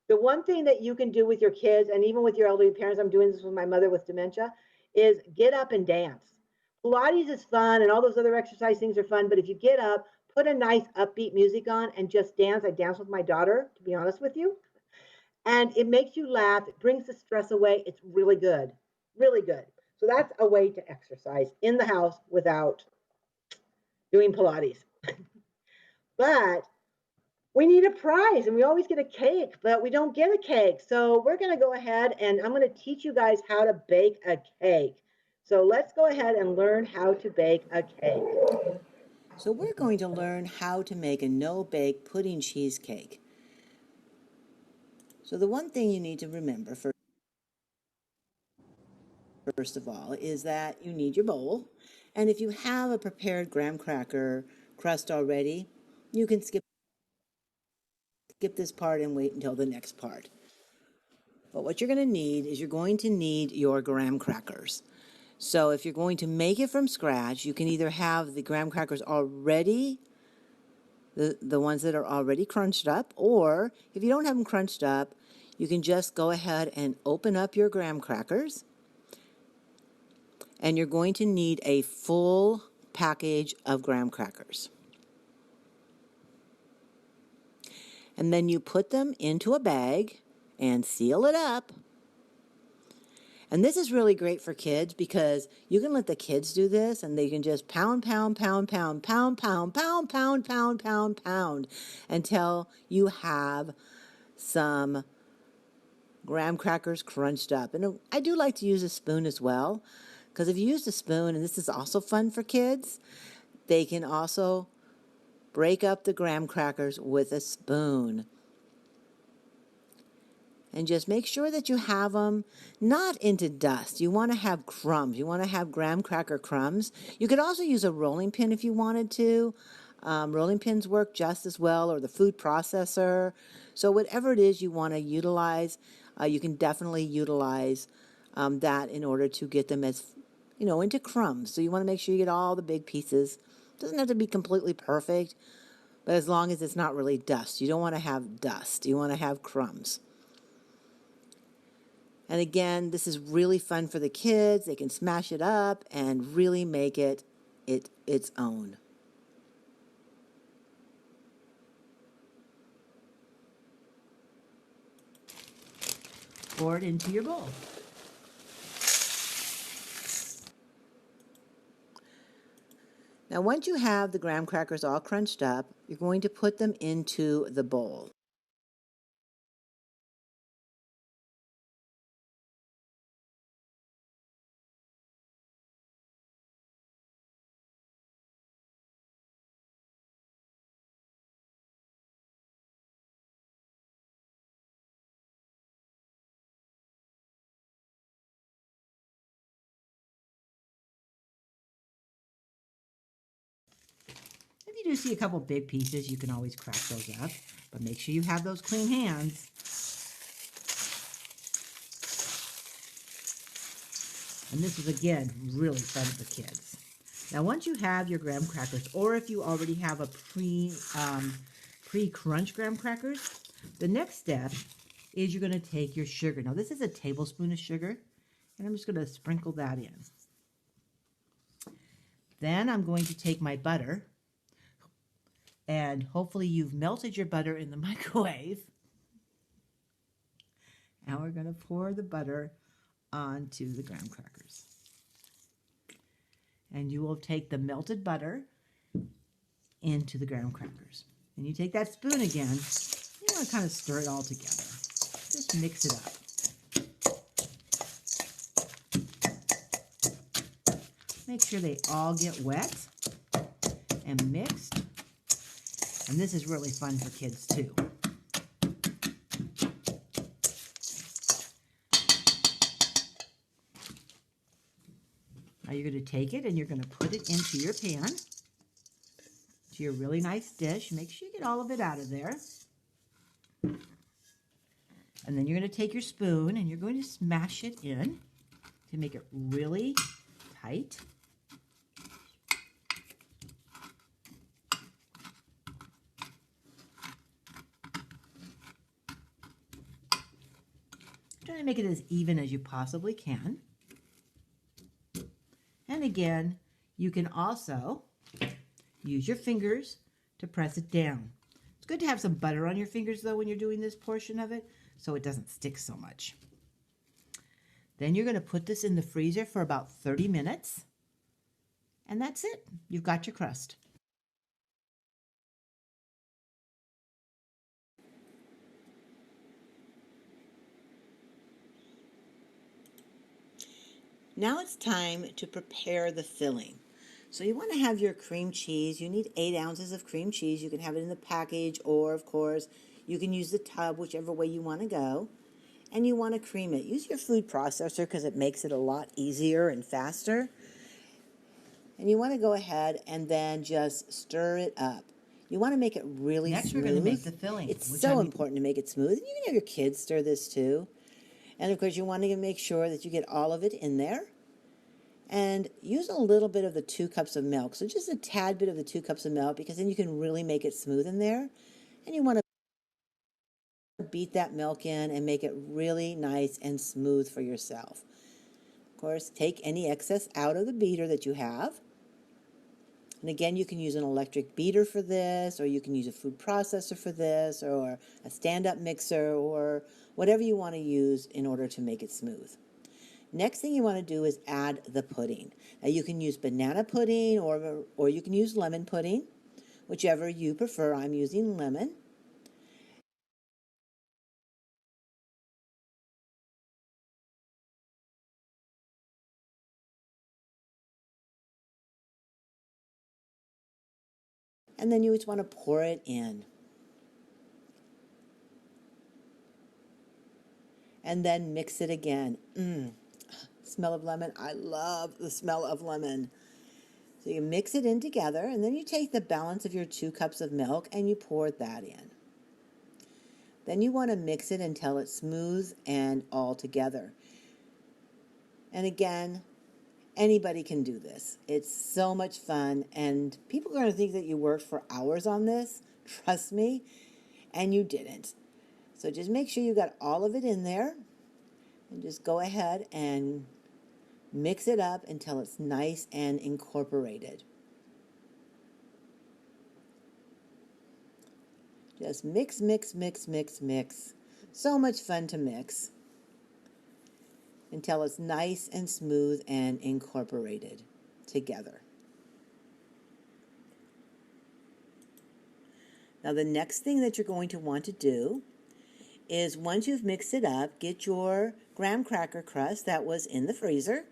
the one thing that you can do with your kids, and even with your elderly parents, I'm doing this with my mother with dementia, is get up and dance. Pilates is fun and all those other exercise things are fun, but if you get up, put a nice upbeat music on and just dance. I dance with my daughter, to be honest with you. And it makes you laugh. It brings the stress away. It's really good, really good. So that's a way to exercise in the house without doing Pilates. But we need a prize, and we always get a cake, but we don't get a cake. So we're going to go ahead and I'm going to teach you guys how to bake a cake. So let's go ahead and learn how to bake a cake. So we're going to learn how to make a no-bake pudding cheesecake. So the one thing you need to remember first of all is that you need your bowl. And if you have a prepared graham cracker crust already, you can skip this part and wait until the next part. But what you're going to need is you're going to need your graham crackers. So if you're going to make it from scratch, you can either have the graham crackers already, the ones that are already crunched up, or if you don't have them crunched up, you can just go ahead and open up your graham crackers. And you're going to need a full package of graham crackers. And then you put them into a bag and seal it up. And this is really great for kids because you can let the kids do this and they can just pound, pound, pound, pound, pound, pound, pound, pound, pound, pound, pound until you have some graham crackers crunched up. And I do like to use a spoon as well, because if you use a spoon, and this is also fun for kids, they can also break up the graham crackers with a spoon. And just make sure that you have them not into dust. You want to have crumbs. You want to have graham cracker crumbs. You could also use a rolling pin if you wanted to. Rolling pins work just as well, or the food processor. So whatever it is you want to utilize, you can definitely utilize that in order to get them as, into crumbs. So you want to make sure you get all the big pieces. It doesn't have to be completely perfect, but as long as it's not really dust. You don't want to have dust. You want to have crumbs. And again, this is really fun for the kids. They can smash it up and really make it its own. Pour it into your bowl. Now, once you have the graham crackers all crunched up, you're going to put them into the bowl. If you do see a couple big pieces, you can always crack those up, but make sure you have those clean hands. And this is, again, really fun for kids. Now, once you have your graham crackers, or if you already have a pre-crunch graham crackers, the next step is you're going to take your sugar. Now, this is a tablespoon of sugar, and I'm just going to sprinkle that in. Then I'm going to take my butter, and hopefully you've melted your butter in the microwave. Now we're going to pour the butter onto the graham crackers. And you will take the melted butter into the graham crackers. And you take that spoon again. You want to kind of stir it all together. Just mix it up. Make sure they all get wet and mixed. And this is really fun for kids too. Now you're going to take it and you're going to put it into your pan, to your really nice dish. Make sure you get all of it out of there. And then you're going to take your spoon and you're going to smash it in to make it really tight. Try to make it as even as you possibly can. And again, you can also use your fingers to press it down. It's good to have some butter on your fingers though when you're doing this portion of it so it doesn't stick so much. Then you're going to put this in the freezer for about 30 minutes. And that's it. You've got your crust. Now it's time to prepare the filling. So you want to have your cream cheese. You need 8 ounces of cream cheese. You can have it in the package, or of course, you can use the tub, whichever way you want to go. And you want to cream it. Use your food processor because it makes it a lot easier and faster. And you want to go ahead and then just stir it up. You want to make it really Next, smooth. we're going to make the filling. It's which so I'm- important to make it smooth. And you can have your kids stir this too. And of course, you want to make sure that you get all of it in there. And use a little bit of the 2 cups of milk. So just a tad bit of the 2 cups of milk, because then you can really make it smooth in there. And you want to beat that milk in and make it really nice and smooth for yourself. Of course, take any excess out of the beater that you have. And again, you can use an electric beater for this, or you can use a food processor for this, or a stand-up mixer, or whatever you want to use in order to make it smooth. Next thing you want to do is add the pudding. Now you can use banana pudding or you can use lemon pudding, whichever you prefer. I'm using lemon. And then you just want to pour it in. And then mix it again. Smell of lemon. I love the smell of lemon. So you mix it in together, and then you take the balance of your 2 cups of milk and you pour that in. Then you want to mix it until it's smooth and all together. And again, anybody can do this. It's so much fun, and people are going to think that you worked for hours on this. Trust me, and you didn't. So just make sure you got all of it in there, and just go ahead and mix it up until it's nice and incorporated. Just mix, mix, mix, mix, mix. So much fun to mix until it's nice and smooth and incorporated together. Now the next thing that you're going to want to do is, once you've mixed it up, get your graham cracker crust that was in the freezer,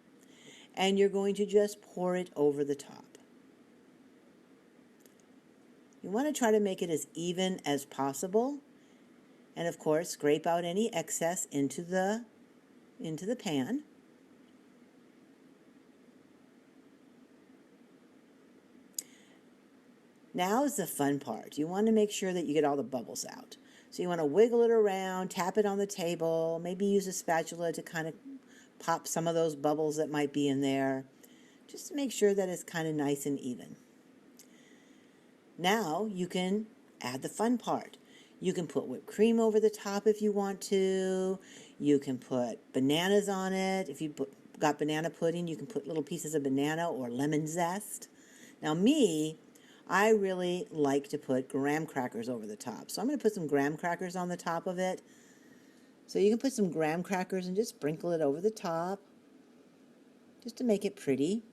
and you're going to just pour it over the top. You want to try to make it as even as possible, and of course scrape out any excess into the pan. Now is the fun part. You want to make sure that you get all the bubbles out. So you want to wiggle it around, tap it on the table, maybe use a spatula to kind of pop some of those bubbles that might be in there, just to make sure that it's kind of nice and even. Now you can add the fun part. You can put whipped cream over the top if you want to. You can put bananas on it. If you got banana pudding, you can put little pieces of banana or lemon zest. Now I really like to put graham crackers over the top. So I'm going to put some graham crackers on the top of it. So you can put some graham crackers and just sprinkle it over the top, just to make it pretty.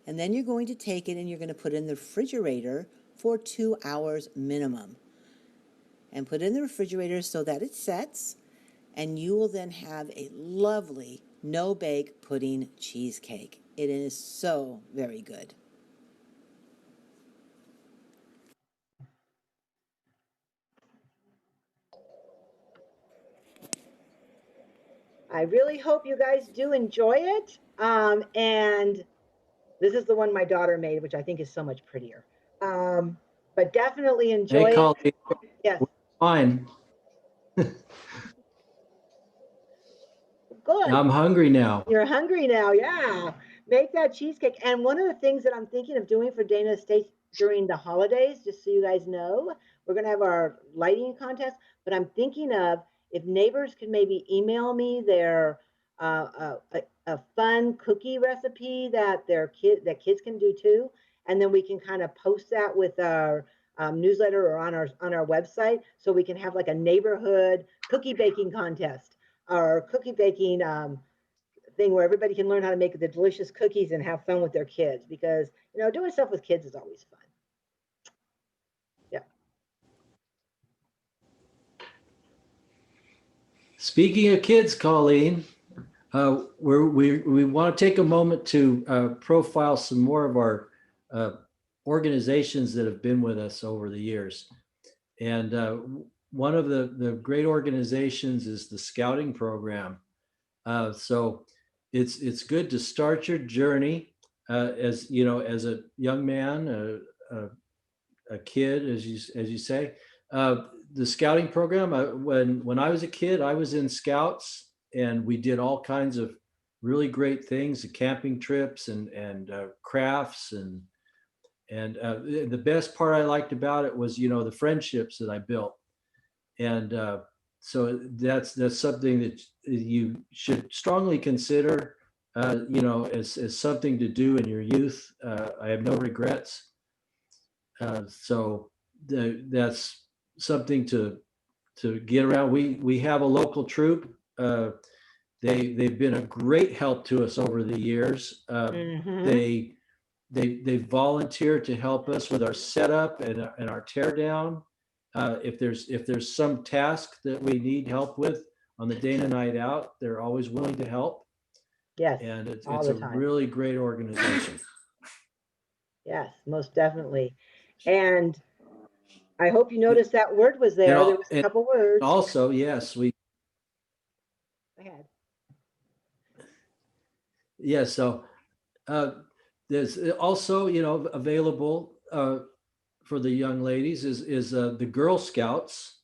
And then you're going to take it and you're going to put it in the refrigerator for 2 hours minimum. And put it in the refrigerator so that it sets, and you will then have a lovely no-bake pudding cheesecake. It is so very good. I really hope you guys do enjoy it. And this is the one my daughter made, which I think is so much prettier. But definitely enjoy Hey, it. Colleen, Yes, fine. good. I'm hungry now. You're hungry now, yeah. Make that cheesecake. And one of the things that I'm thinking of doing for Dana Estates during the holidays, just so you guys know, we're going to have our lighting contest, but I'm thinking of if neighbors could maybe email me their a fun cookie recipe that kids can do too, and then we can kind of post that with our newsletter or on our website, so we can have like a neighborhood cookie baking contest or cookie baking thing where everybody can learn how to make the delicious cookies and have fun with their kids, because doing stuff with kids is always fun. Speaking of kids, Colleen, we want to take a moment to profile some more of our organizations that have been with us over the years. And one of the great organizations is the Scouting Program. So it's good to start your journey as you know, as a young man, a kid, as you say. The Scouting Program. When I was a kid, I was in Scouts, and we did all kinds of really great things, camping trips and crafts and the best part I liked about it was, you know, the friendships that I built. And so that's something that you should strongly consider, you know, as something to do in your youth. I have no regrets. So that's something to get around. We have a local troop. They've been a great help to us over the years. Mhm. They volunteer to help us with our setup and our tear down. If there's some task that we need help with on the Dana Night Out, they're always willing to help. Yes, And it's all a the time. really great organization. Yes, most definitely. And I hope you And, noticed that word was there. There was a and couple words. also, yes, Go ahead. so there's also, you know, available for the young ladies is the Girl Scouts.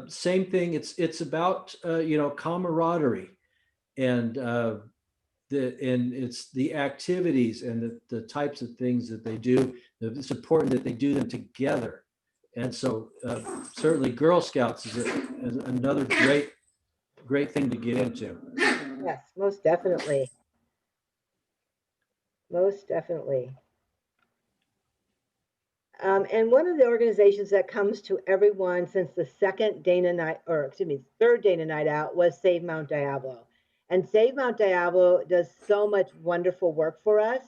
Same thing. It's about you know, camaraderie and it's the activities and the types of things that they do. It's important that they do them together. And so certainly Girl Scouts is another great thing to get into. Yes, most definitely. Most definitely. And one of the organizations that comes to everyone since the second Dana night, or excuse me, third Dana night out was Save Mount Diablo. And Save Mount Diablo does so much wonderful work for us.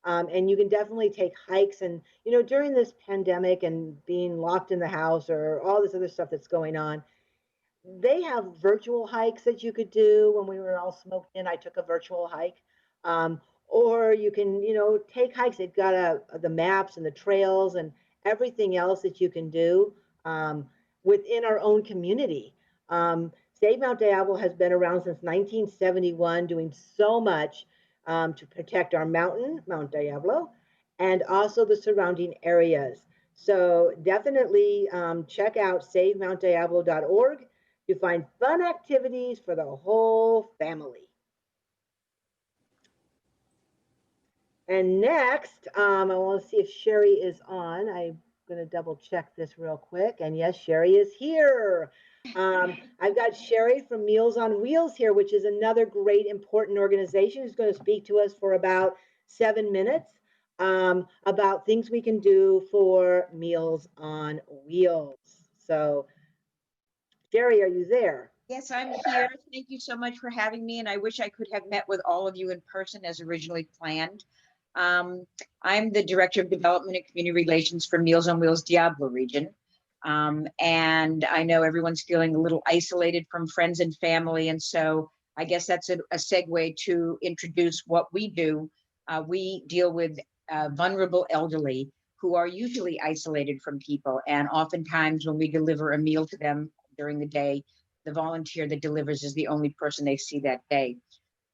And you can definitely take hikes. And, you know, during this pandemic and being locked in the house or all this other stuff that's going on, they have virtual hikes that you could do. When we were all smoked in, I took a virtual hike. Um, or you can, you know, take hikes. They've got the maps and the trails and everything else that you can do within our own community. Save Mount Diablo has been around since 1971, doing so much to protect our mountain, Mount Diablo, and also the surrounding areas. So definitely check out savemountdiablo.org. You find fun activities for the whole family. And next, I want to see if Sherry is on. I'm going to double check this real quick. And yes, Sherry is here. I've got Sherry from Meals on Wheels here, which is another great, important organization who's going to speak to us for about 7 minutes about things we can do for Meals on Wheels. So, Sherry, are you there? Yes, I'm here. Thank you so much for having me. And I wish I could have met with all of you in person as originally planned. I'm the Director of Development and Community Relations for Meals on Wheels Diablo region. And I know everyone's feeling a little isolated from friends and family. And so I guess that's a segue to introduce what we do. We deal with vulnerable elderly who are usually isolated from people. And oftentimes when we deliver a meal to them during the day, the volunteer that delivers is the only person they see that day.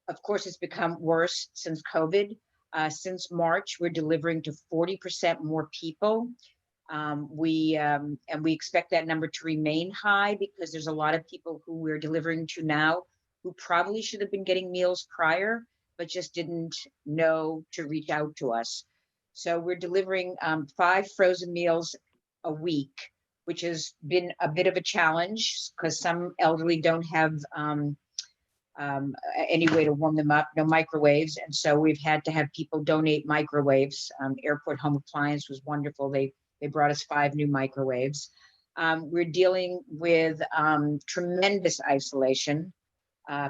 Of course, it's become worse since COVID. Since March, we're delivering to 40% more people. And we expect that number to remain high because there's a lot of people who we're delivering to now who probably should have been getting meals prior, but just didn't know to reach out to us. So we're delivering 5 frozen meals a week, which has been a bit of a challenge because some elderly don't have any way to warm them up, no microwaves. And so we've had to have people donate microwaves. Airport Home Appliance was wonderful. They brought us 5 new microwaves. We're dealing with tremendous isolation,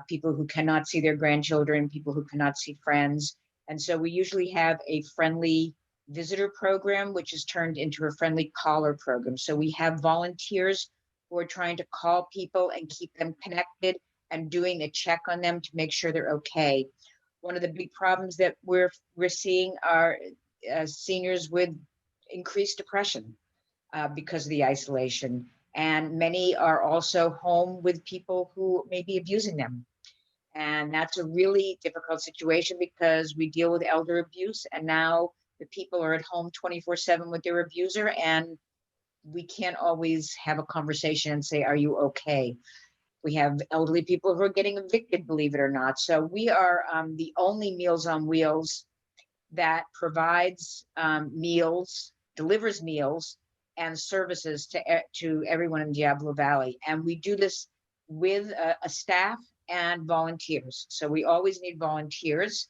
people who cannot see their grandchildren, people who cannot see friends. And so we usually have a friendly visitor program, which is turned into a friendly caller program. So we have volunteers who are trying to call people and keep them connected and doing a check on them to make sure they're okay. One of the big problems that we're seeing are seniors with increased depression because of the isolation. And many are also home with people who may be abusing them. And that's a really difficult situation because we deal with elder abuse, and now the people are at home 24/7 with their abuser, and we can't always have a conversation and say, are you okay? We have elderly people who are getting evicted, believe it or not. So we are the only Meals on Wheels that provides meals, delivers meals and services to everyone in Diablo Valley. And we do this with a staff and volunteers. So we always need volunteers.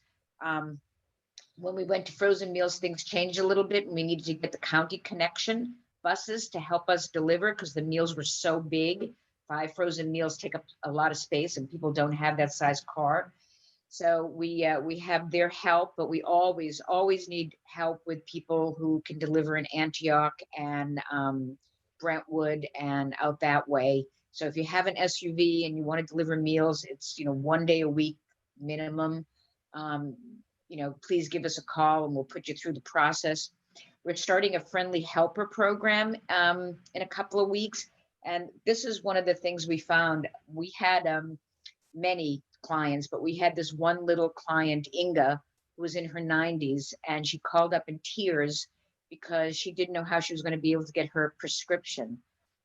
When we went to frozen meals, things changed a little bit, and we needed to get the county connection buses to help us deliver because the meals were so big. 5 frozen meals take up a lot of space, and people don't have that size car. So we have their help, but we always need help with people who can deliver in Antioch and Brentwood and out that way. So if you have an SUV and you want to deliver meals, it's 1 day a week minimum. Please give us a call and we'll put you through the process. We're starting a friendly helper program in a couple of weeks. And this is one of the things we found. We had many clients, but we had this one little client, Inga, who was in her 90s, and she called up in tears because she didn't know how she was going to be able to get her prescription.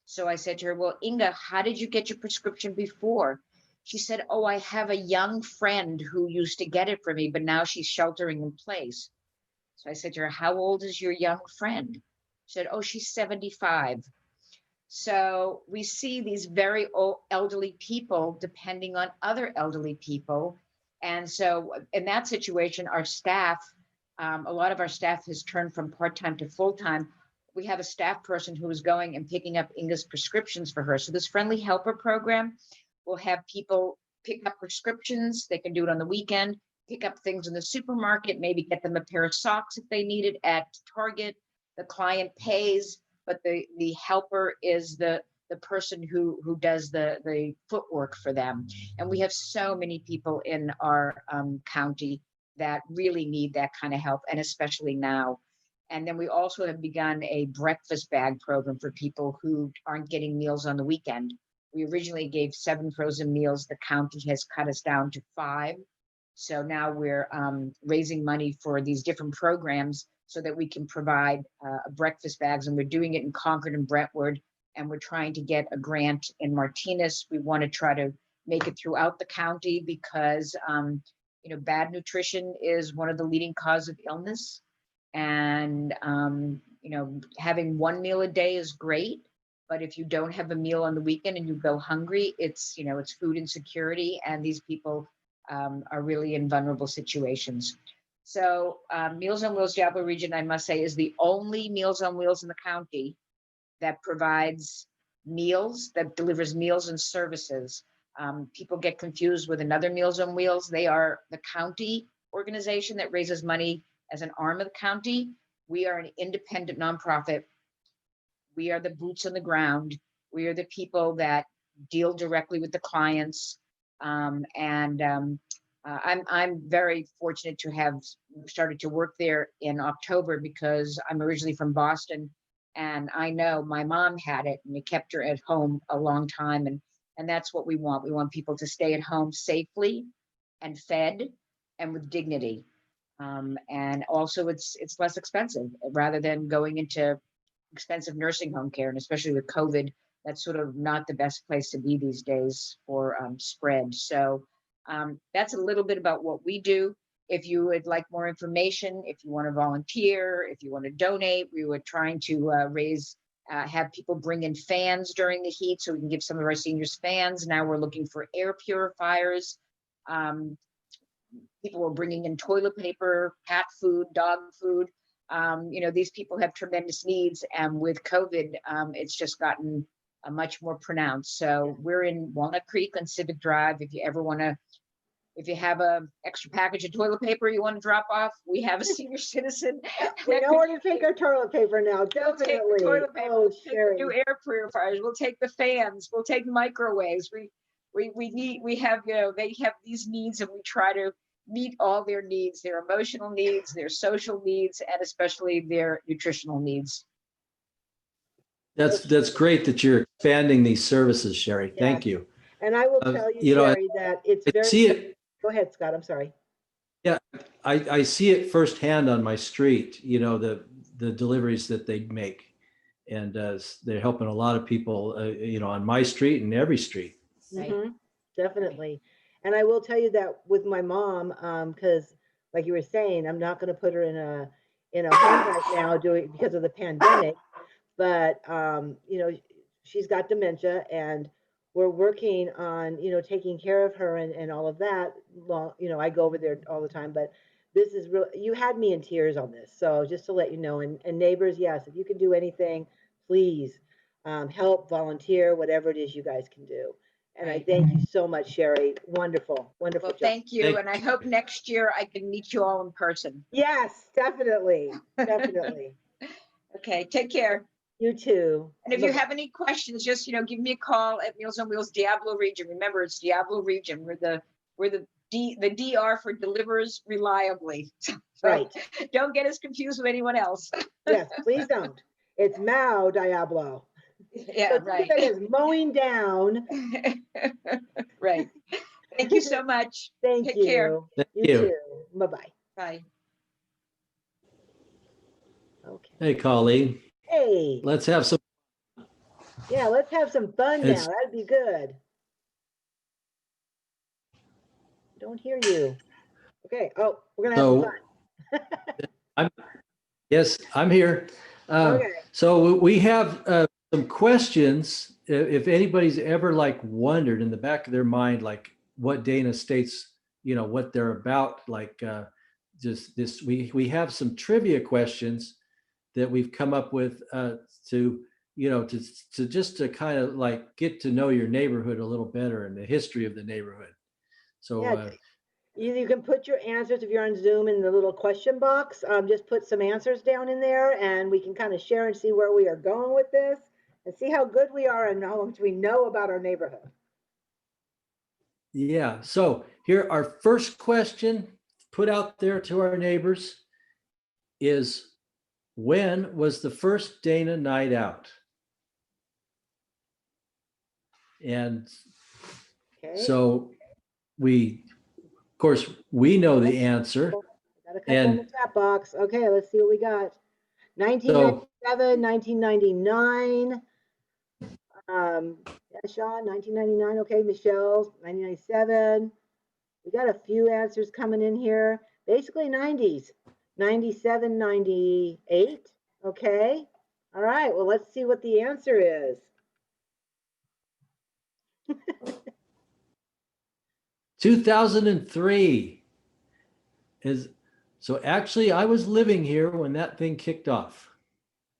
So I said to her, well, Inga, how did you get your prescription before? She said, oh, I have a young friend who used to get it for me, but now she's sheltering in place. So I said to her, how old is your young friend? She said, oh, she's 75. So we see these very old elderly people depending on other elderly people. And so in that situation, our staff, a lot of our staff has turned from part-time to full-time. We have a staff person who is going and picking up Inga's prescriptions for her. So this friendly helper program will have people pick up prescriptions. They can do it on the weekend, pick up things in the supermarket, maybe get them a pair of socks if they need it at Target. The client pays, but the helper is the person who does the footwork for them. And we have so many people in our county that really need that kind of help, and especially now. And then we also have begun a breakfast bag program for people who aren't getting meals on the weekend. We originally gave 7 frozen meals. The county has cut us down to 5. So now we're raising money for these different programs so that we can provide breakfast bags. And we're doing it in Concord and Brentwood. And we're trying to get a grant in Martinez. We want to try to make it throughout the county because, bad nutrition is one of the leading causes of illness. And, having 1 meal a day is great. But if you don't have a meal on the weekend and you go hungry, it's food insecurity. And these people are really in vulnerable situations. So Meals on Wheels Diablo Region, I must say, is the only Meals on Wheels in the county that provides meals, that delivers meals and services. People get confused with another Meals on Wheels. They are the county organization that raises money as an arm of the county. We are an independent nonprofit. We are the boots on the ground. We are the people that deal directly with the clients. I'm very fortunate to have started to work there in October because I'm originally from Boston, and I know my mom had it and it kept her at home a long time. And that's what we want. We want people to stay at home safely and fed and with dignity. And also it's less expensive rather than going into expensive nursing home care. And especially with COVID, that's sort of not the best place to be these days for spread. So that's a little bit about what we do. If you would like more information, if you want to volunteer, if you want to donate, we were trying to have people bring in fans during the heat so we can give some of our seniors fans. Now we're looking for air purifiers. People were bringing in toilet paper, cat food, dog food. These people have tremendous needs. And with COVID, it's just gotten much more pronounced. So we're in Walnut Creek on Civic Drive. If you have a extra package of toilet paper you want to drop off, we have a senior citizen. We know where to take our toilet paper now, definitely. We'll take the toilet paper, Oh, we'll take Sherry. the new air purifiers, we'll take the fans, we'll take microwaves. we have, they have these needs and we try to meet all their needs, their emotional needs, their social needs, and especially their nutritional needs. That's great that you're expanding these services, Sherry. Thank Yes. you. And I will tell you, You know, Sherry, that it's I very. see it. Go ahead, Scott, I'm sorry. Yeah, I see it firsthand on my street, the deliveries that they make. And they're helping a lot of people, on my street and every street. Right. Definitely. And I will tell you that with my mom, because like you were saying, I'm not going to put her in a home right now because of the pandemic. But she's got dementia, and we're working on taking care of her and all of that. I go over there all the time, but this is real. You had me in tears on this, so just to let you know. And neighbors, yes, if you can do anything, please help, volunteer, whatever it is you guys can do. And I Right. thank you so much, Sherry. Wonderful, wonderful Well, job. thank you. Thank And I hope next year I can meet you all in person. Yes, definitely, definitely. Okay, take care. You too. And if you Bye-bye. have any questions, just, give me a call at Meals on Wheels Diablo region. Remember, it's Diablo region. We're the DR for delivers reliably. So Right. don't get us confused with anyone else. Yes, please don't. It's Mao Diablo. Yeah, So right. think of it as mowing down. Right. Thank you so much. Thank Take you. care. Thank You you. too. Bye-bye. Bye. Okay. Hey, Colleen, Hey, let's have some. yeah, let's have some fun now. It's- That'd be good. Don't hear you. Okay. Oh, we're gonna have some So fun. yes, I'm here. Okay. So we have some questions. If anybody's ever wondered in the back of their mind, what Dana Estates, what they're about, just this, we have some trivia questions that we've come up with to just to kind of get to know your neighborhood a little better and the history of the neighborhood. So Yeah, you can put your answers if you're on Zoom in the little question box. Just put some answers down in there, and we can kind of share and see where we are going with this, and see how good we are and how much we know about our neighborhood. yeah, so here our first question put out there to our neighbors is, when was the first Dana night out? And Okay. so of course, we know the answer. Got a couple in the And chat box. Okay, let's see what we got. 1997, 1999. Yeah, Sean, 1999. Okay, Michelle, 1997. We got a few answers coming in here. Basically 90s, 97, 98. Okay. All right. Well, let's see what the answer is. 2003 is, so actually I was living here when that thing kicked off.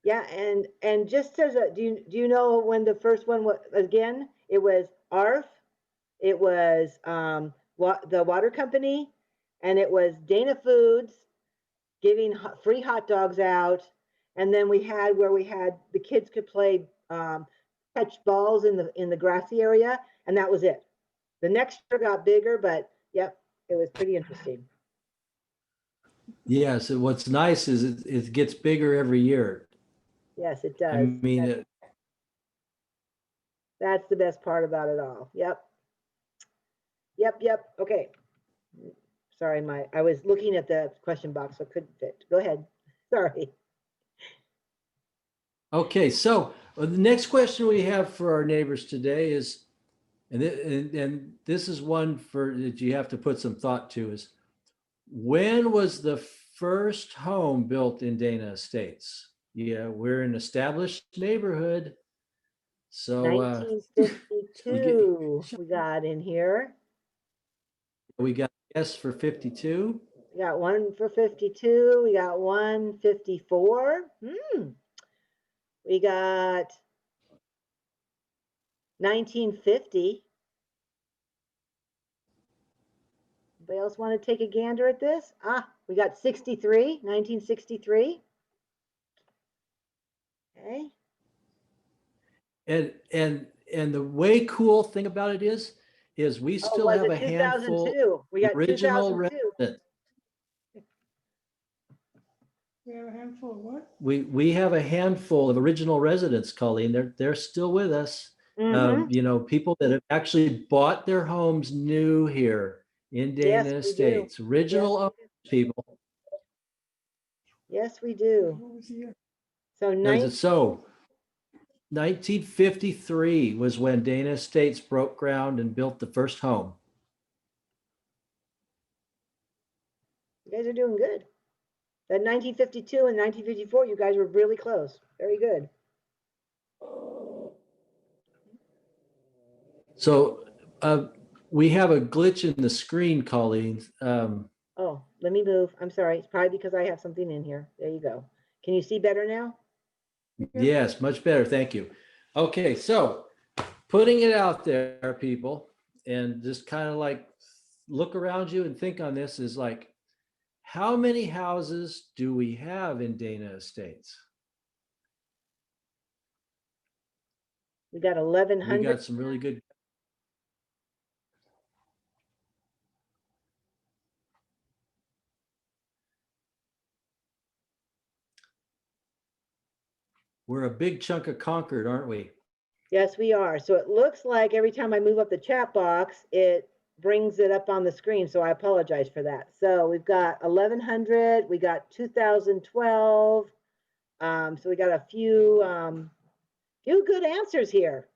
Yeah, and just as a, do you know when the first one was? Again, it was ARF, it was the water company, and it was Dana Foods giving free hot dogs out, and then we had the kids could play catch balls in the grassy area, and that was it. The next year got bigger, but yep, it was pretty interesting. Yes, and what's nice is it gets bigger every year. Yes, it I does. mean, That's the best part about it all. Yep. Yep. Okay. Sorry, I was looking at the question box, so I couldn't fit. Go ahead. Sorry. okay, so the next question we have for our neighbors today is, and this is one that you have to put some thought to, is, when was the first home built in Dana Estates? Yeah, we're an established neighborhood. So 1952 we got in here. we got yes for 52. We got one for 52. We got 154. We got 1950. Anybody else want to take a gander at this? We got 63, 1963. Okay. And the way cool thing about it is is we Oh, still was have it a handful 2002? We got original 2002. residents. We have a handful of what? We have a handful of original residents, Colleen. They're still with us. Mhm. You know, people that have actually bought their homes new here in Yes, Dana we do. Estates, original Yes, owners, people. Yes, we do. What was the year? So So 1953 was when Dana Estates broke ground and built the first home. you guys are doing good. That 1952 and 1954, you guys were really close. Very good. So we have a glitch in the screen, Colleen. Oh, let me move. I'm sorry. It's probably because I have something in here. There you go. Can you see better now? Yes, much better. Thank you. Okay, so putting it out there, people, and just kind of like look around you and think on this is like, how many houses do we have in Dana Estates? We got We 1,100. got some really good. We're a big chunk of Concord, aren't we? Yes, we are. So it looks like every time I move up the chat box, it brings it up on the screen. So I apologize for that. So we've got 1,100. We got 2012. So we got a few good answers here.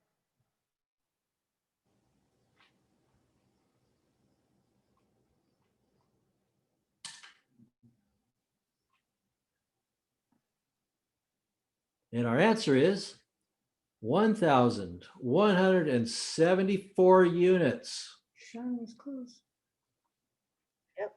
And our answer is 1,174 units. Sean was close. Yep.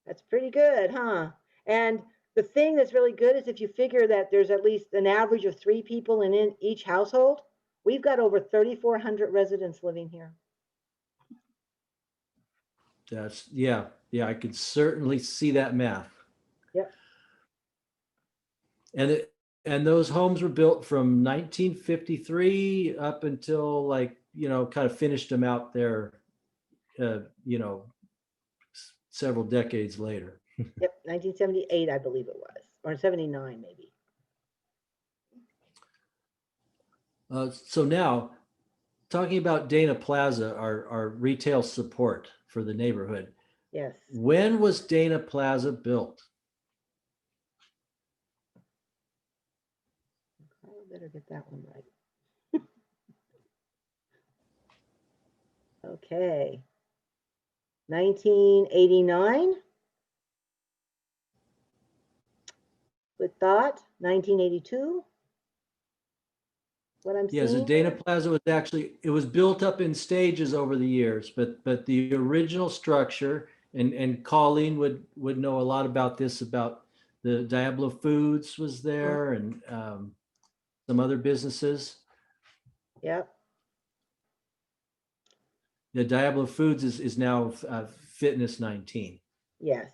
That's pretty good, huh? And the thing that's really good is if you figure that there's at least an average of 3 people in each household, we've got over 3,400 residents living here. That's, yeah, I could certainly see that math. Yep. And those homes were built from 1953 up until like, kind of finished them out there, several decades later. Yep, 1978, I believe it was, or 79 maybe. So now, talking about Dana Plaza, our retail support for the neighborhood. Yes. When was Dana Plaza built? I better get that one right. Okay. 1989. Good thought. 1982. What I'm Yeah, so seeing. Dana Plaza was actually, it was built up in stages over the years, but the original structure, and Colleen would know a lot about this, about the Diablo Foods was there and some other businesses. Yep. The Diablo Foods is now Fitness 19. Yes.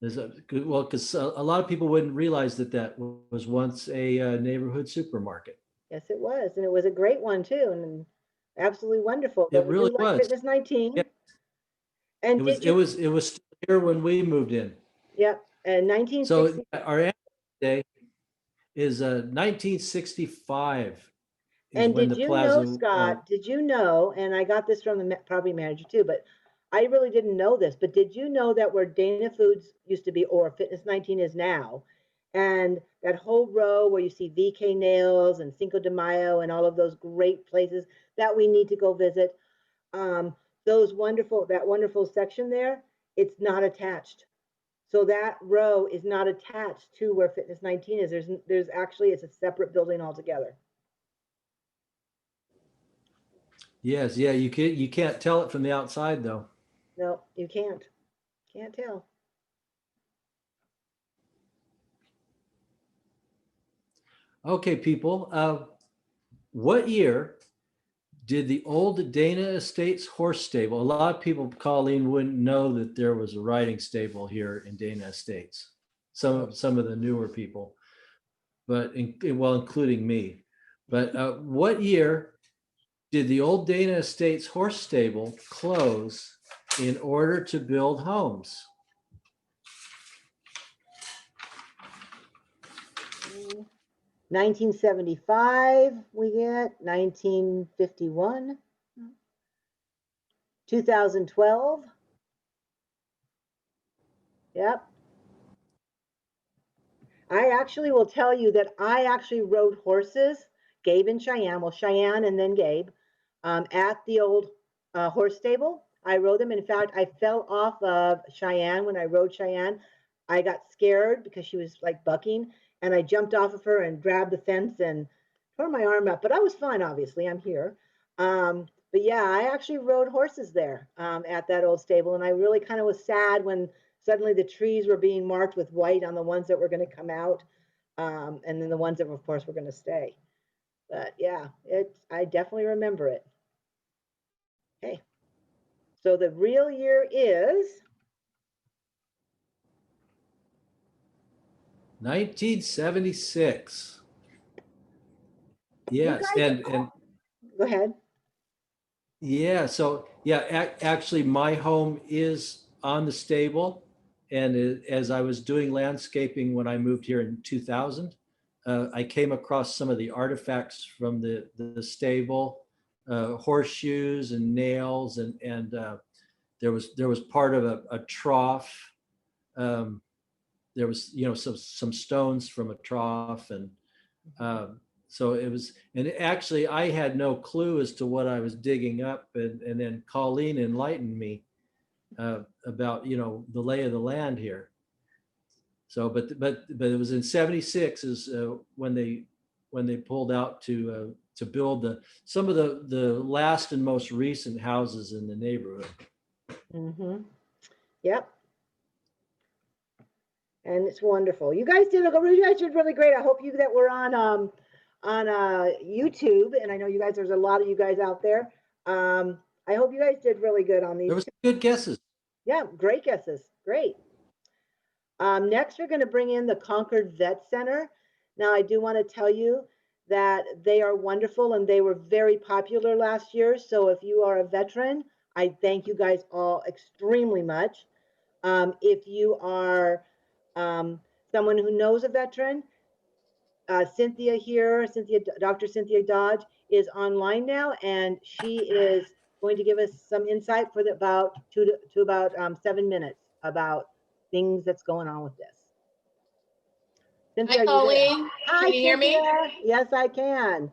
Well, because a lot of people wouldn't realize that was once a neighborhood supermarket. Yes, it was, and it was a great one too, and absolutely wonderful. It really was. Fitness 19. Yeah. And It was still here when we moved in. Yep, and 1960. So our answer today is 1965. And did you know, Scott, did you know, and I got this from the property manager too, but I really didn't know this, but did you know that where Dana Foods used to be, or Fitness 19 is now, and that whole row where you see VK Nails and Cinco de Mayo and all of those great places that we need to go visit, that wonderful section there, it's not attached. So that row is not attached to where Fitness 19 is. There's actually, it's a separate building altogether. Yes, yeah, you can't tell it from the outside though. No, you can't. Can't tell. Okay, people. What year did the old Dana Estates horse stable? A lot of people, Colleen, wouldn't know that there was a riding stable here in Dana Estates. Some of the newer people, but including me. But what year Did the old Dana Estates horse stable close in order to build homes? 1975, we get 1951, 2012. Yep. I actually will tell you that I actually rode horses, Gabe and Cheyenne, well, Cheyenne and then Gabe, at the old horse stable. I rode them. In fact, I fell off of Cheyenne when I rode Cheyenne. I got scared because she was like bucking, and I jumped off of her and grabbed the fence and tore my arm up. But I was fine, obviously. I'm here. But yeah, I actually rode horses there at that old stable, and I really kind of was sad when suddenly the trees were being marked with white on the ones that were going to come out, and then the ones that, of course, were going to stay. But yeah, I definitely remember it. Okay, so the real year is 1976. Yes, and go ahead. yeah, so yeah, actually, my home is on the stable, and as I was doing landscaping when I moved here in 2000, I came across some of the artifacts from the stable, horseshoes and nails, and there was part of a trough. There was some stones from a trough, and so it was, and actually I had no clue as to what I was digging up, and then Colleen enlightened me about the lay of the land here. So, but it was in '76 is when they pulled out to build some of the last and most recent houses in the neighborhood. Mm-hmm. Yep. And it's wonderful. You guys did really great. I hope you that were on YouTube, and I know you guys, there's a lot of you guys out there. I hope you guys did really good on these. There was good guesses. Yeah, great guesses. Great. Next, we're going to bring in the Concord Vet Center. Now, I do want to tell you that they are wonderful and they were very popular last year. So if you are a veteran, I thank you guys all extremely much. If you are someone who knows a veteran, Cynthia here, Dr. Cynthia Dodge is online now, and she is going to give us some insight for about 7 minutes about things that's going on with this. Cynthia, Hi, Colleen. Hi, Can you hear me? Yes, I can.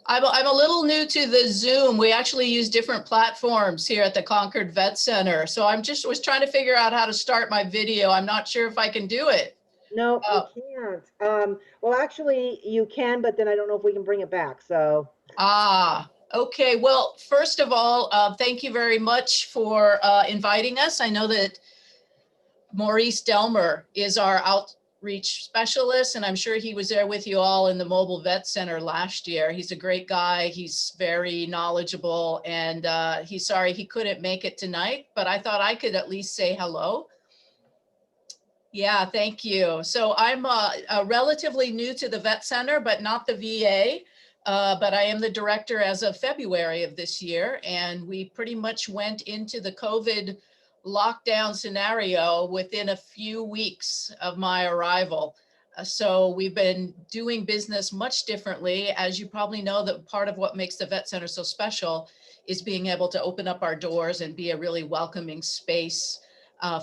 I'm a little new to the Zoom. We actually use different platforms here at the Concord Vet Center. So was trying to figure out how to start my video. I'm not sure if I can do it. No, you can't. Well, actually, you can, but then I don't know if we can bring it back. So. Okay. Well, first of all, thank you very much for inviting us. I know that Maurice Delmer is our outreach specialist, and I'm sure he was there with you all in the Mobile Vet Center last year. He's a great guy. He's very knowledgeable, and he's sorry he couldn't make it tonight, but I thought I could at least say hello. Yeah, thank you. So I'm relatively new to the Vet Center, but not the VA. But I am the director as of February of this year, and we pretty much went into the COVID lockdown scenario within a few weeks of my arrival. So we've been doing business much differently. As you probably know, that part of what makes the Vet Center so special is being able to open up our doors and be a really welcoming space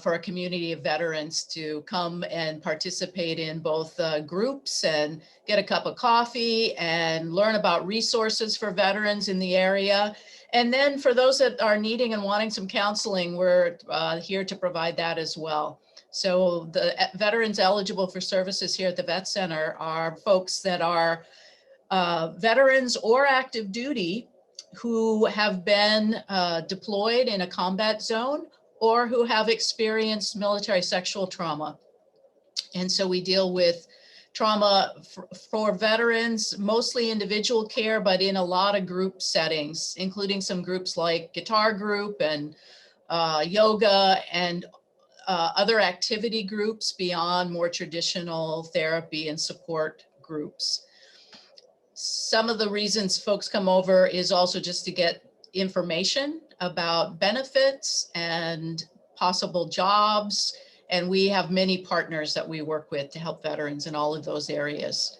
for a community of veterans to come and participate in both groups and get a cup of coffee and learn about resources for veterans in the area. And then for those that are needing and wanting some counseling, we're here to provide that as well. So the veterans eligible for services here at the Vet Center are folks that are veterans or active duty who have been deployed in a combat zone or who have experienced military sexual trauma. And so we deal with trauma for veterans, mostly individual care, but in a lot of group settings, including some groups like Guitar Group and yoga and other activity groups beyond more traditional therapy and support groups. some of the reasons folks come over is also just to get information about benefits and possible jobs. And we have many partners that we work with to help veterans in all of those areas.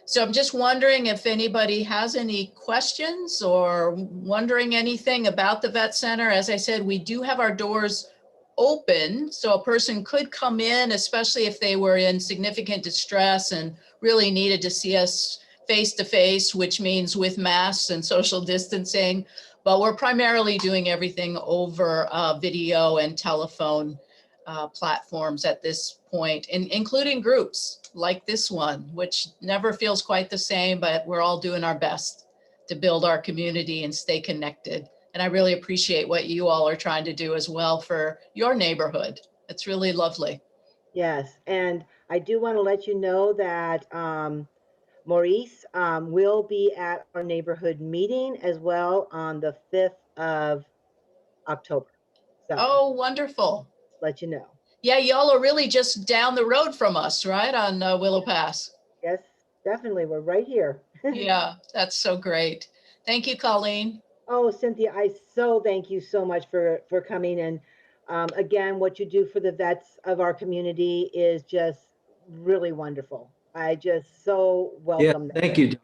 So I'm just wondering if anybody has any questions or wondering anything about the Vet Center. As I said, we do have our doors open, so a person could come in, especially if they were in significant distress and really needed to see us face to face, which means with masks and social distancing. But we're primarily doing everything over video and telephone platforms at this point, including groups like this one, which never feels quite the same, but we're all doing our best to build our community and stay connected. And I really appreciate what you all are trying to do as well for your neighborhood. It's really lovely. Yes, and I do want to let you know that Maurice will be at our neighborhood meeting as well on the 5th of October. So Oh, wonderful. let you know. Yeah, y'all are really just down the road from us, right, on Willow Pass? Yes, definitely. We're right here. Yeah, that's so great. Thank you, Colleen. Oh, Cynthia, I so thank you so much for coming. And again, what you do for the vets of our community is just really wonderful. I just so Yeah, welcome that. thank you.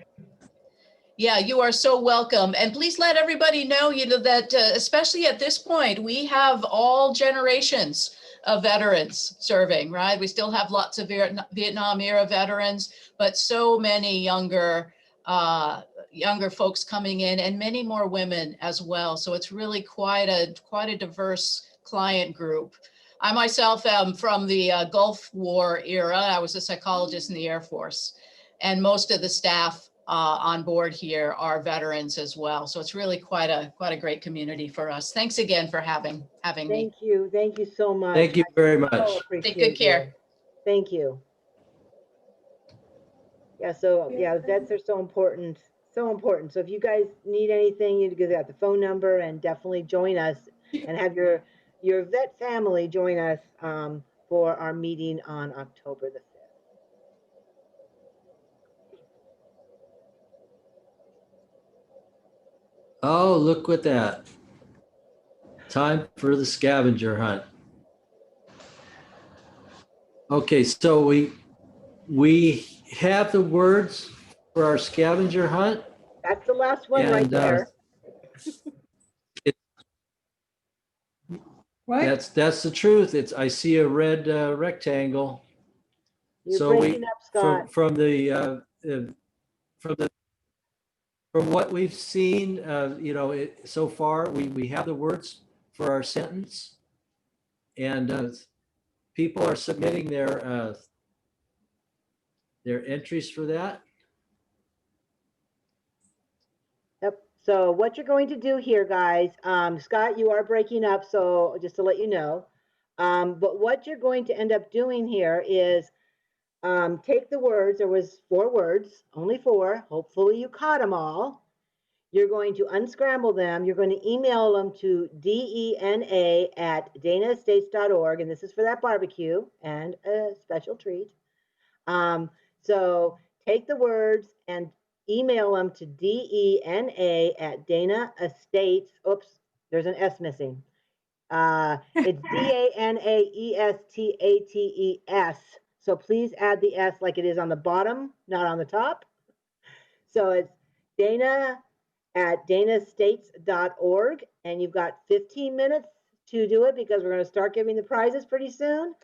Yeah, you are so welcome. And please let everybody know, that especially at this point, we have all generations of veterans serving, right? We still have lots of Vietnam era veterans, but so many younger folks coming in, and many more women as well. So it's really quite a diverse client group. I myself am from the Gulf War era. I was a psychologist in the Air Force, and most of the staff on board here are veterans as well. So it's really quite a great community for us. Thanks again for having me. Thank you so much. Thank you very I much. so appreciate Take good care. you. Thank you. Yeah, so yeah, vets are so important, so important. So if you guys need anything, you give that the phone number, and definitely join us and have your vet family join us for our meeting on October the 5th. Oh, look at that. Time for the scavenger hunt. Okay, so we have the words for our scavenger hunt. That's the last one right And there. What? that's the truth. I see a red rectangle. You're So breaking up, Scott. from what we've seen, so far, we have the words for our sentence, and people are submitting their entries for that. Yep. So what you're going to do here, guys, Scott, you are breaking up, so just to let you know. But what you're going to end up doing here is take the words. There was 4 words, only 4. Hopefully you caught them all. You're going to unscramble them. You're going to email them to dena@danaestates.org, and this is for that barbecue and a special treat. So take the words and email them to dena@danaestates. Oops, there's an S missing. It's DANAESTATES. So please add the S like it is on the bottom, not on the top. So it's dana@danaestates.org, and you've got 15 minutes to do it because we're going to start giving the prizes pretty soon.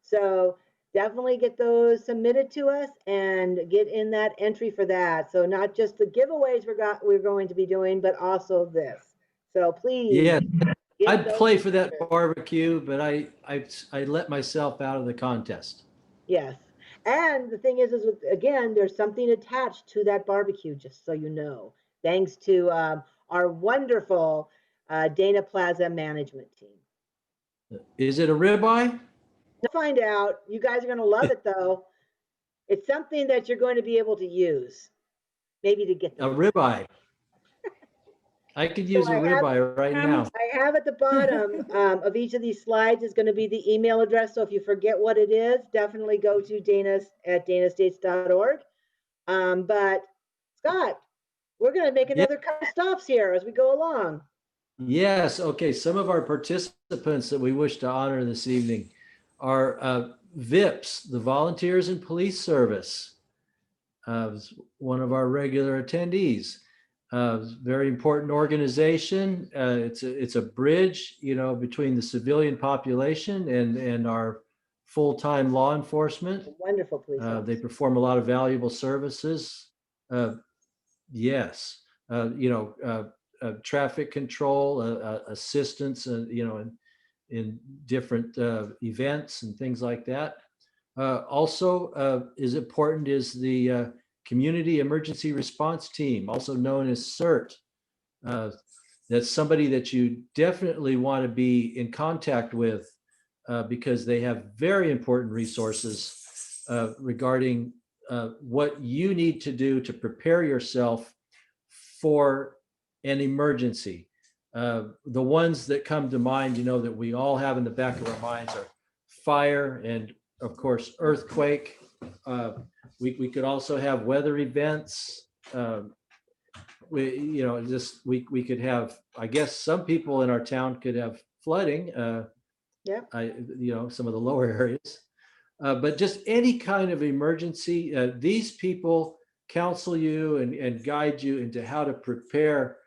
So definitely get those submitted to us and get in that entry for that. So not just the giveaways we're going to be doing, but also this. So please. Yeah, get I'd those play for that submitted. barbecue, but I let myself out of the contest. Yes. And the thing is again, there's something attached to that barbecue, just so you know, thanks to our wonderful Dana Plaza management team. Is it a ribeye? To find out, you guys are going to love it though. It's something that you're going to be able to use, maybe to get A them. ribeye. I could use a ribeye right now. I have at the bottom of each of these slides is going to be the email address. So if you forget what it is, definitely go to dana@danaestates.org. But Scott, we're going to make Yeah. another couple stops here as we go along. Yes, okay. Some of our participants that we wish to honor this evening are VIPS, the Volunteers in Police Service, one of our regular attendees. Very important organization. It's a bridge, between the civilian population and our full-time law enforcement. Wonderful police They officer. perform a lot of valuable services. Yes, traffic control, assistance, in different events and things like that. Also, is important is the Community Emergency Response Team, also known as CERT. That's somebody that you definitely want to be in contact with because they have very important resources regarding what you need to do to prepare yourself for an emergency. The ones that come to mind, that we all have in the back of our minds are fire and, of course, earthquake. We could also have weather events. We could have, I guess some people in our town could have flooding. Yeah. Some of the lower areas. But just any kind of emergency, these people counsel you and guide you into how to prepare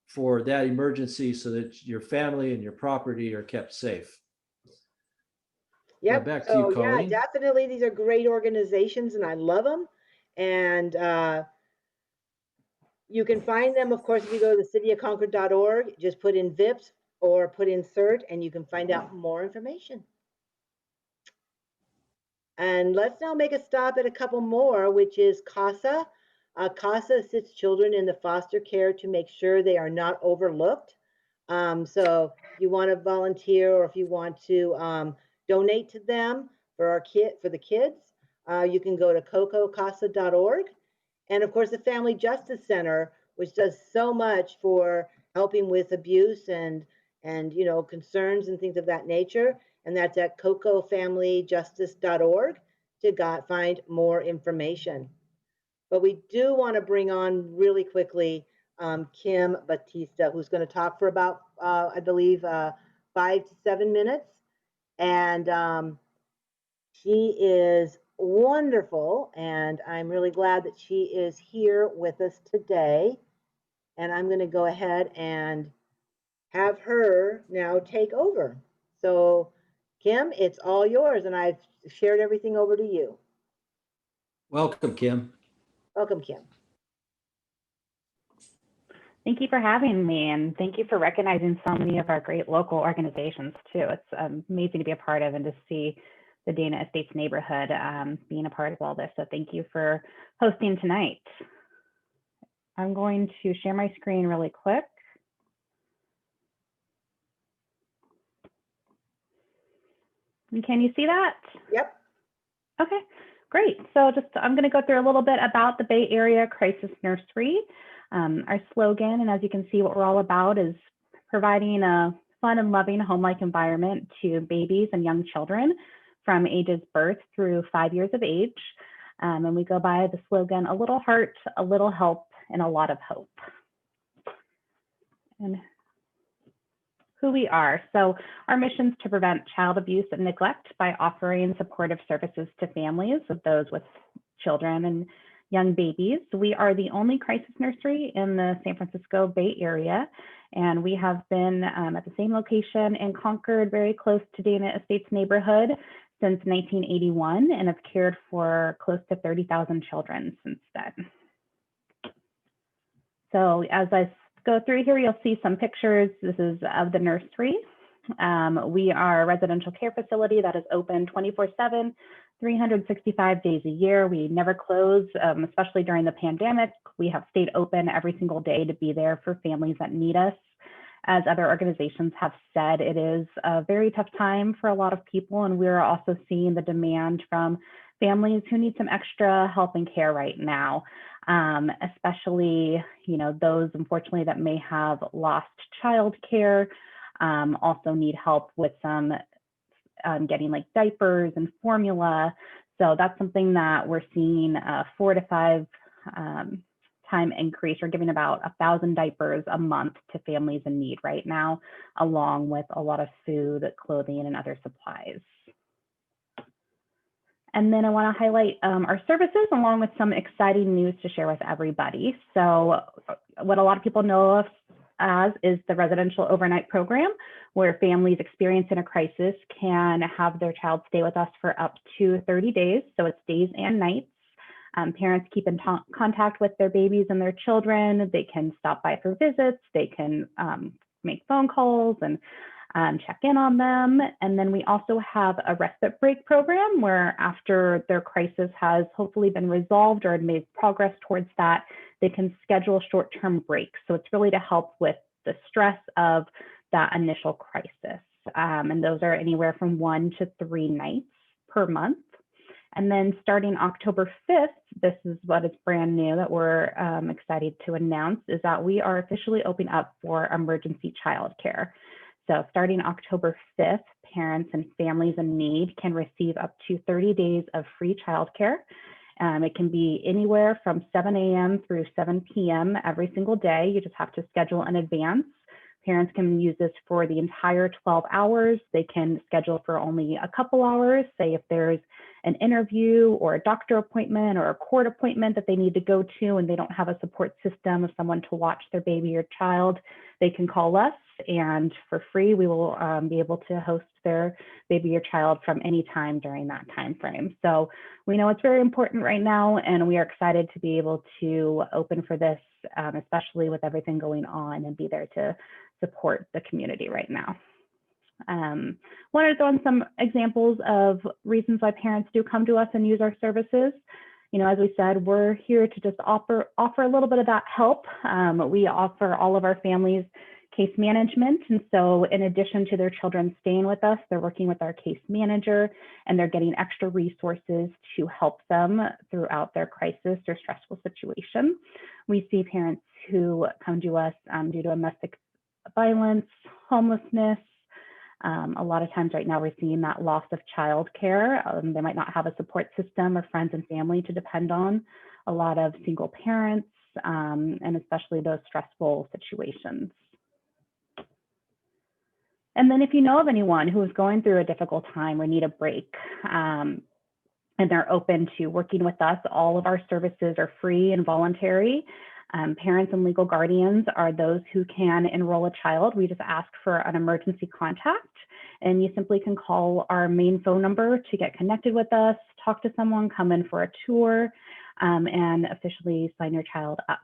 for that emergency so that your family and your property are kept safe. Yep. Back to you, Yeah, Colleen. definitely. These are great organizations and I love them. And you can find them, of course, if you go to thecityofconcord.org, just put in VIPS or put in CERT and you can find out more information. And let's now make a stop at a couple more, which is CASA. CASA assists children in the foster care to make sure they are not overlooked. So if you want to volunteer or if you want to donate to them for the kids, you can go to cococasa.org. And of course, the Family Justice Center, which does so much for helping with abuse and concerns and things of that nature. And that's at cocofamilyjustice.org to find more information. But we do want to bring on really quickly Kim Batista, who's going to talk for about, I believe, 5 to 7 minutes. And she is wonderful. And I'm really glad that she is here with us today. And I'm going to go ahead and have her now take over. So Kim, it's all yours. And I've shared everything over to you. Welcome, Kim. Welcome, Kim. Thank you for having me, and thank you for recognizing so many of our great local organizations too. It's amazing to be a part of and to see the Dana Estates neighborhood being a part of all this. So thank you for hosting tonight. I'm going to share my screen really quick. And can you see that? Yep. Okay, great. So I'm going to go through a little bit about the Bay Area Crisis Nursery. Our slogan, and as you can see, what we're all about is providing a fun and loving home-like environment to babies and young children from ages birth through 5 years of age. And we go by the slogan, a little heart, a little help, and a lot of hope. And who we are. So our mission is to prevent child abuse and neglect by offering supportive services to families of those with children and young babies. We are the only crisis nursery in the San Francisco Bay Area, and we have been at the same location in Concord, very close to Dana Estates neighborhood, since 1981, and have cared for close to 30,000 children since then. So as I go through here, you'll see some pictures. This is of the nursery. We are a residential care facility that is open 24/7, 365 days a year. We never close, especially during the pandemic. We have stayed open every single day to be there for families that need us. As other organizations have said, it is a very tough time for a lot of people, and we're also seeing the demand from families who need some extra help and care right now, especially those, unfortunately, that may have lost childcare, also need help with some getting like diapers and formula. So that's something that we're seeing 4 to 5 time increase. We're giving about 1,000 diapers a month to families in need right now, along with a lot of food, clothing, and other supplies. And then I want to highlight our services along with some exciting news to share with everybody. So what a lot of people know us as is the residential overnight program, where families experiencing a crisis can have their child stay with us for up to 30 days. So it's days and nights. Parents keep in contact with their babies and their children. They can stop by for visits. They can make phone calls and check in on them. And then we also have a respite break program where after their crisis has hopefully been resolved or made progress towards that, they can schedule short-term breaks. So it's really to help with the stress of that initial crisis. And those are anywhere from 1 to 3 nights per month. And then starting October 5th, this is what is brand new that we're excited to announce, is that we are officially opening up for emergency childcare. So starting October 5th, parents and families in need can receive up to 30 days of free childcare. It can be anywhere from 7 a.m. through 7 p.m. every single day. You just have to schedule in advance. Parents can use this for the entire 12 hours. They can schedule for only a couple hours. Say if there's an interview or a doctor appointment or a court appointment that they need to go to and they don't have a support system of someone to watch their baby or child, they can call us, and for free, we will be able to host their baby or child from any time during that time frame. So we know it's very important right now, and we are excited to be able to open for this, especially with everything going on, and be there to support the community right now. Wanted to throw in some examples of reasons why parents do come to us and use our services. You know, as we said, we're here to just offer a little bit of that help. We offer all of our families case management. And so in addition to their children staying with us, they're working with our case manager, and they're getting extra resources to help them throughout their crisis or stressful situation. We see parents who come to us due to domestic violence, homelessness. A lot of times right now we're seeing that loss of childcare. They might not have a support system or friends and family to depend on. A lot of single parents, and especially those stressful situations. And then if you know of anyone who is going through a difficult time or need a break, and they're open to working with us, all of our services are free and voluntary. Parents and legal guardians are those who can enroll a child. We just ask for an emergency contact, and you simply can call our main phone number to get connected with us, talk to someone, come in for a tour, and officially sign your child up.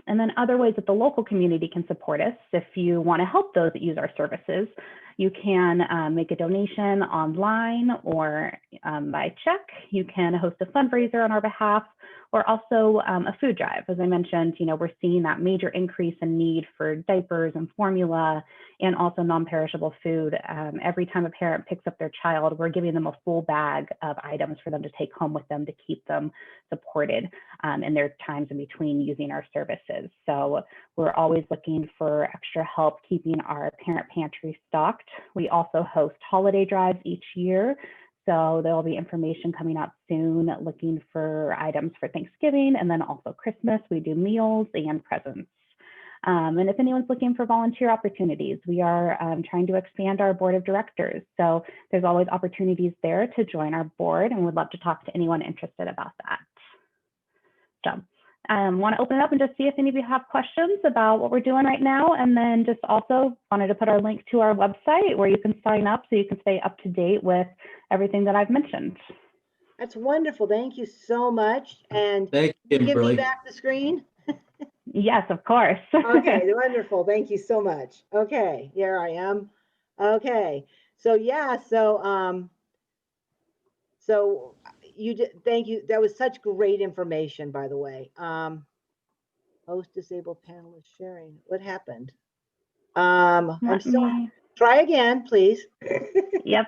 And then other ways that the local community can support us, if you want to help those that use our services, you can make a donation online or by check. You can host a fundraiser on our behalf, or also a food drive. As I mentioned, you know, we're seeing that major increase in need for diapers and formula, and also non-perishable food. Every time a parent picks up their child, we're giving them a full bag of items for them to take home with them to keep them supported in their times in between using our services. So we're always looking for extra help keeping our parent pantry stocked. We also host holiday drives each year. So there will be information coming out soon looking for items for Thanksgiving, and then also Christmas. We do meals and presents. And if anyone's looking for volunteer opportunities, we are trying to expand our board of directors. So there's always opportunities there to join our board, and would love to talk to anyone interested about that. So want to open it up and just see if any of you have questions about what we're doing right now. And then just also wanted to put our link to our website where you can sign up so you can stay up to date with everything that I've mentioned. That's wonderful. Thank you so much. And Thank you, give me Kimberly. back the screen. Yes, of course. Okay, wonderful. Thank you so much. Okay, here I am. Okay, so yeah, so you did, thank you. That was such great information, by the way. Host disabled panelist sharing. What happened? I'm sorry. Try again, please. Yep.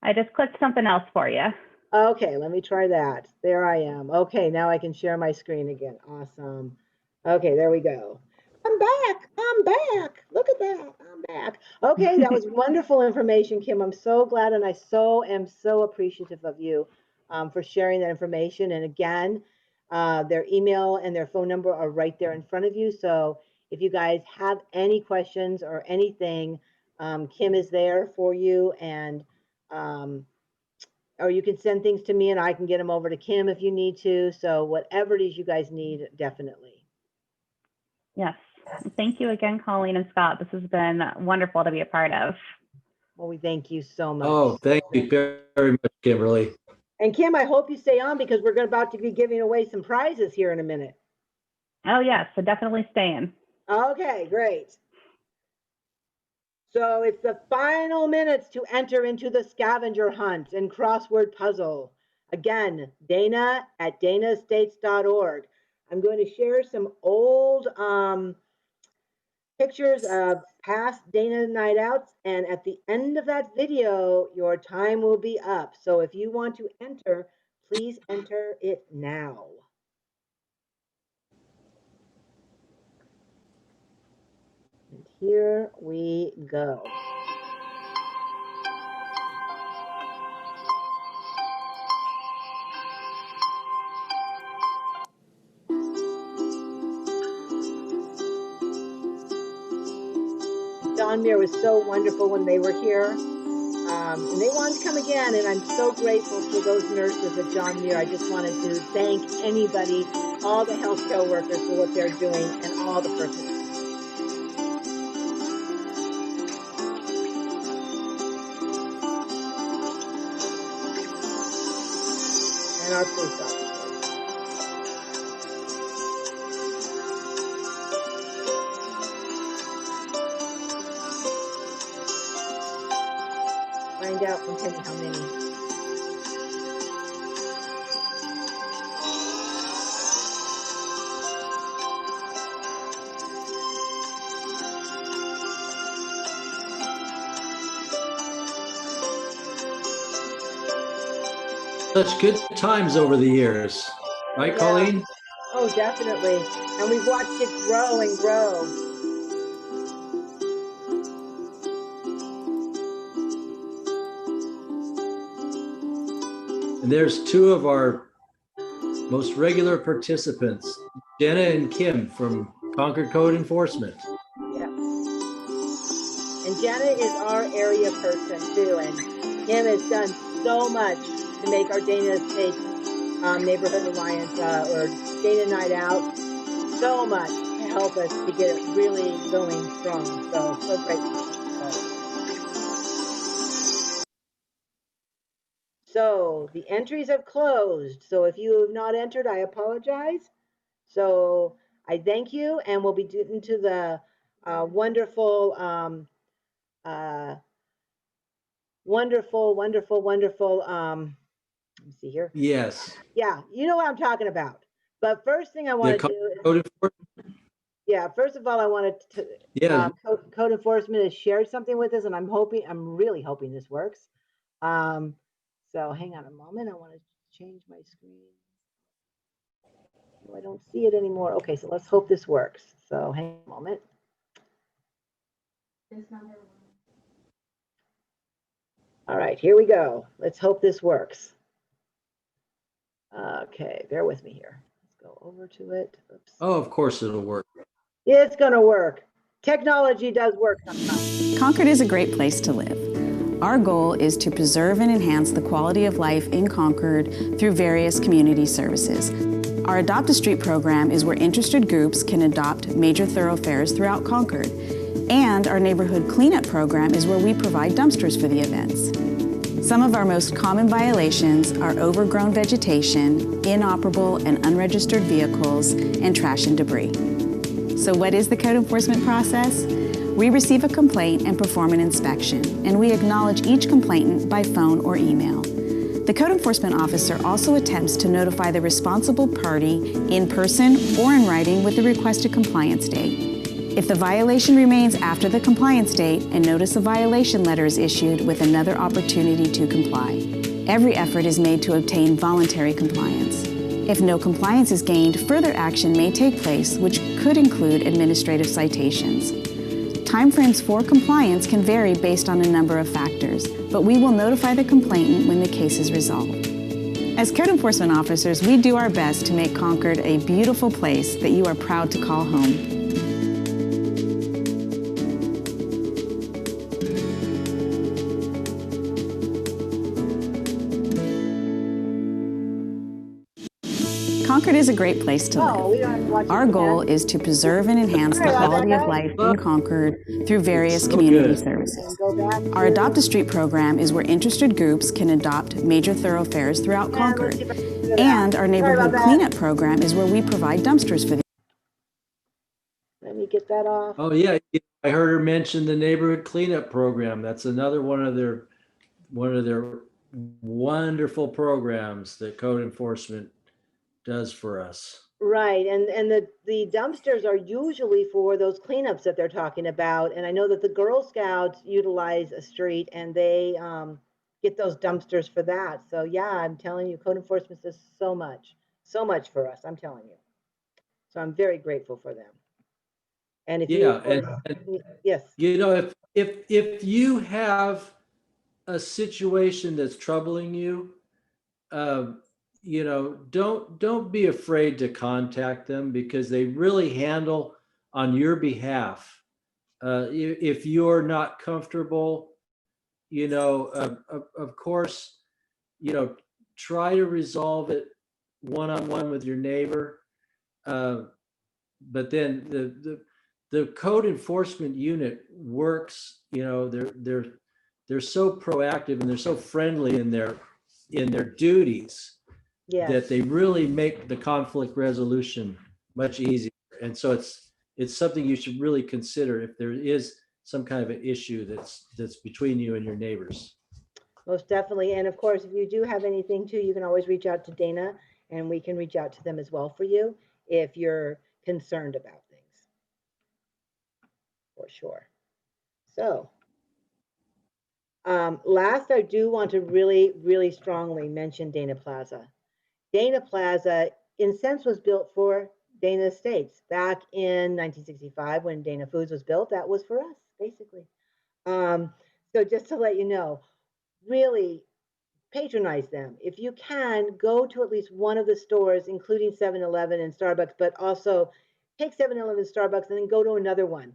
I just clicked something else for you. Okay, let me try that. There I am. Okay, now I can share my screen again. Awesome. Okay, there we go. I'm back. I'm back. Look at that. I'm back. Okay, that was wonderful information, Kim. I'm so glad, and I am so appreciative of you for sharing that information. And again, their email and their phone number are right there in front of you. So if you guys have any questions or anything, Kim is there for you, and or you can send things to me and I can get them over to Kim if you need to. So whatever it is you guys need, definitely. Yes. Thank you again, Colleen and Scott. This has been wonderful to be a part of. Well, we thank you so much. Oh, thank you very much, Kimberly. And Kim, I hope you stay on because we're about to be giving away some prizes here in a minute. Oh, yes. So definitely stay in. Okay, great. So it's the final minutes to enter into the scavenger hunt and crossword puzzle. Again, dana@danaestates.org. I'm going to share some old pictures of past Dana Night Outs, and at the end of that video, your time will be up. So if you want to enter, please enter it now. And here we go. John Muir was so wonderful when they were here, and they wanted to come again, and I'm so grateful for those nurses at John Muir. I just wanted to thank anybody, all the healthcare workers for what they're doing, and all the participants. And our police officers. Find out from Penny how many. Such good times over the years, right, Yeah. Colleen? Oh, definitely. And we've watched it grow and grow. And there's two of our most regular participants, Jenna and Kim from Concord Code Enforcement. Yeah. And Jenna is our area person too, and Kim has done so much to make our Dana Estates Neighborhood Alliance or Dana Night Out so much to help us to get it really going strong. So grateful. So the entries have closed. So if you have not entered, I apologize. So I thank you, and we'll be getting to the wonderful, wonderful. Let me see here. Yes. Yeah, you know what I'm talking about. But first thing I want to do is, Code Enforcement. yeah, first of all, I wanted to, Yeah. Code Enforcement has shared something with us, and I'm really hoping this works. So hang on a moment. I want to change my screen. Oh, I don't see it anymore. Okay, so let's hope this works. So hang on a moment. All right, here we go. Let's hope this works. Okay, bear with me here. Let's go over to it. Oops. Oh, of course it'll work. It's gonna work. Technology does work sometimes. Concord is a great place to live. Our goal is to preserve and enhance the quality of life in Concord through various community services. Our Adopt a Street program is where interested groups can adopt major thoroughfares throughout Concord. And our neighborhood cleanup program is where we provide dumpsters for the events. Some of our most common violations are overgrown vegetation, inoperable and unregistered vehicles, and trash and debris. So what is the code enforcement process? We receive a complaint and perform an inspection, and we acknowledge each complainant by phone or email. The code enforcement officer also attempts to notify the responsible party in person or in writing with the requested compliance date. If the violation remains after the compliance date, a notice of violation letter is issued with another opportunity to comply. Every effort is made to obtain voluntary compliance. If no compliance is gained, further action may take place, which could include administrative citations. Timeframes for compliance can vary based on a number of factors, but we will notify the complainant when the case is resolved. As code enforcement officers, we do our best to make Concord a beautiful place that you are proud to call home. Concord is a great place to Oh, we live. don't have to watch Our it goal again. is to preserve and enhance the Sorry about quality that, of guys. life in Concord through various so community good. services. And go back Our to- Adopt a Street program is where interested groups can adopt major thoroughfares throughout And let's Concord. see if I can figure that And out. our Sorry about neighborhood that. cleanup program is where we provide dumpsters for the Let me get that off. Oh, yeah. I heard her mention the neighborhood cleanup program. That's another one of their wonderful programs that code enforcement does for us. Right, and the dumpsters are usually for those cleanups that they're talking about. And I know that the Girl Scouts utilize a street and they get those dumpsters for that. So yeah, I'm telling you, code enforcement does so much for us, I'm telling you. So I'm very grateful for them. And if you, Yeah, of course, yes, You know, if you have a situation that's troubling you, you know, don't be afraid to contact them because they really handle on your behalf. If you're not comfortable, you know, of course, you know, try to resolve it one-on-one with your neighbor. But then the code enforcement unit works, you know, they're so proactive and they're so friendly in their duties that yes. they really make the conflict resolution much easier. And so it's something you should really consider if there is some kind of an issue that's between you and your neighbors. Most definitely. And of course, if you do have anything too, you can always reach out to Dana and we can reach out to them as well for you if you're concerned about things. For sure. So, last, I do want to really, really strongly mention Dana Plaza. Dana Plaza, in a sense, was built for Dana Estates. Back in 1965, when Dana Foods was built, that was for us, basically. So just to let you know, really patronize them. If you can, go to at least one of the stores, including 7-Eleven and Starbucks, but also take 7-Eleven, Starbucks, and then go to another one.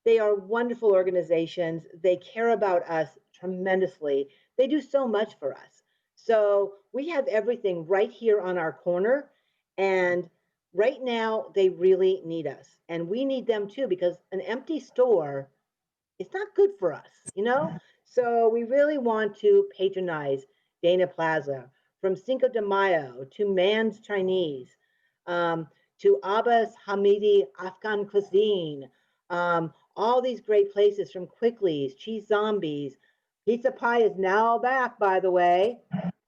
They are wonderful organizations. They care about us tremendously. They do so much for us. So we have everything right here on our corner. And right now, they really need us. And we need them too, because an empty store is not good for us, you know? So we really want to patronize Dana Plaza, from Cinco de Mayo to Man's Chinese, to Abbas Hamidi Afghan cuisine, all these great places, from Quickly's, Cheese Zombies. Pizza Pie is now back, by the way,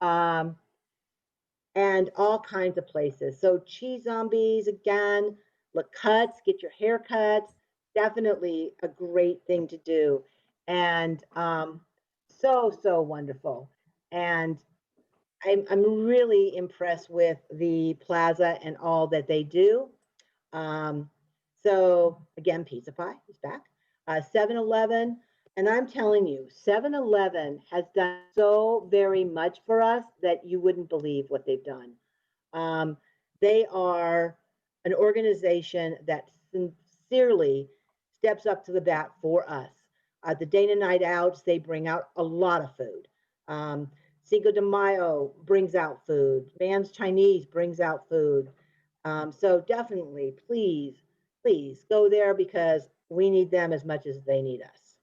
and all kinds of places. So Cheese Zombies again, Cuts, get your hair cut. Definitely a great thing to do. And so wonderful. And I'm really impressed with the plaza and all that they do. So again, Pizza Pie is back. 7-Eleven, and I'm telling you, 7-Eleven has done so very much for us that you wouldn't believe what they've done. They are an organization that sincerely steps up to the bat for us. The Dana Night Outs, they bring out a lot of food. Cinco de Mayo brings out food. Man's Chinese brings out food. So definitely, please go there because we need them as much as they need us.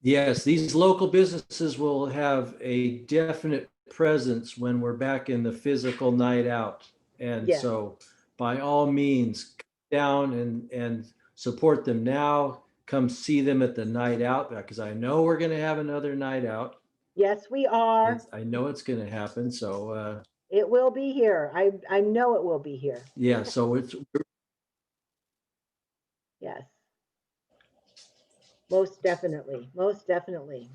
Yes, these local businesses will have a definite presence when we're back in the physical night out. And Yes. so by all means, come down and support them now. Come see them at the night out, because I know we're going to have another night out. Yes, we are. I know it's going to happen. So It will be here. I know it will be here. yeah, so it's Yes. Most definitely. Most definitely.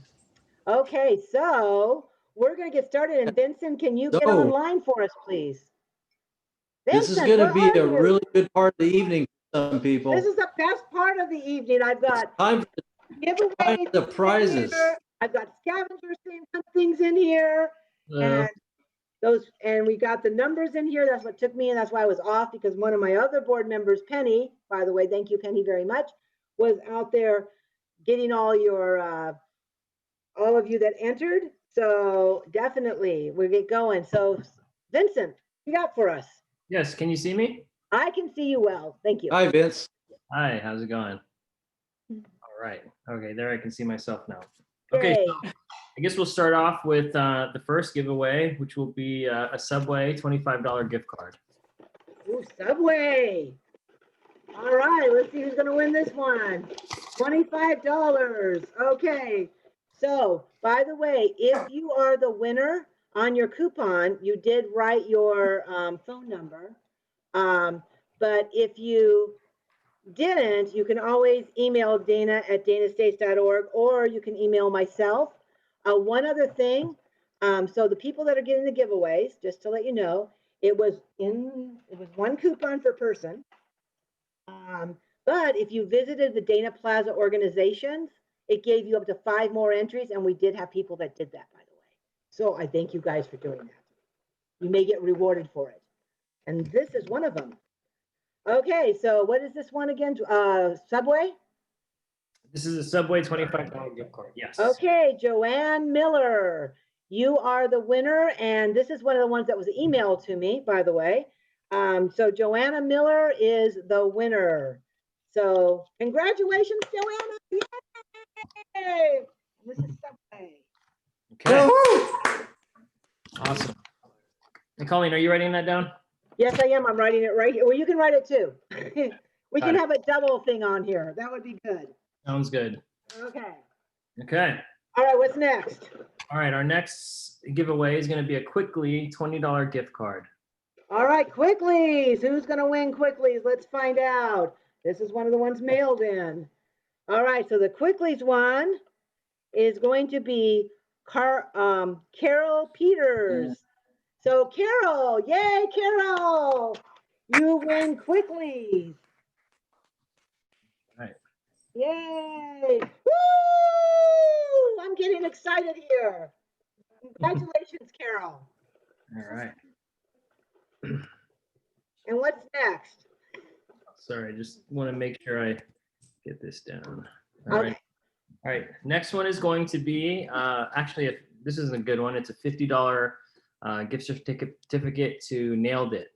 Okay, so we're going to get started. And Vincent, can you get So- online for us, please? this is Vincent, going to where be are a you? really good part of the evening for some people. This is the best part of the evening. I've got Time for giveaways the in prizes. here. I've got scavengers saying some things in here. And those, and we got the numbers in here. That's what took me, and that's why I was off, because one of my other board members, Penny, by the way, thank you, Penny, very much, was out there getting all your, all of you that entered. So definitely we'll get going. So Vincent, what you got for us? Yes, can you see me? I can see you well. Thank you. Hi, Vince. Hi, how's it going? All right. Okay, there I can see myself now. Okay, Yay. so I guess we'll start off with the first giveaway, which will be a Subway $25 gift card. Ooh, Subway. All right, let's see who's gonna win this one. $25. Okay. So, by the way, if you are the winner on your coupon, you did write your phone number. But if you didn't, you can always email Dana at danastates.org, or you can email myself. One other thing, so the people that are getting the giveaways, just to let you know, it was one coupon per person. But if you visited the Dana Plaza organizations, it gave you up to 5 more entries, and we did have people that did that, by the way. So I thank you guys for doing that. You may get rewarded for it. And this is one of them. Okay, so what is this one again? Subway? This is a Subway $25 gift card, yes. Okay, Joanne Miller, you are the winner, and this is one of the ones that was emailed to me, by the way. So Joanna Miller is the winner. So congratulations, Joanna. Yay! This is Subway. Okay. Awesome. And Colleen, are you writing that down? Yes, I am. I'm writing it right here. Well, you can write it too. We can Got it. have a double thing on here. That would be good. Sounds good. Okay. Okay. All right, what's next? All right, our next giveaway is going to be a Quickly $20 gift card. All right, Quicklies. Who's going to win Quicklies? Let's find out. This is one of the ones mailed in. All right, so the Quicklies one is going to be Carol Peters. So Carol, yay, Carol! You win Quicklies. All right. Yay! Woo! I'm getting excited here. Congratulations, Carol. All right. And what's next? Sorry, I just want to make sure I get this down. All Okay. right. All right. Next one is going to be actually, this isn't a good one. It's a $50 gift certificate to Nailed It.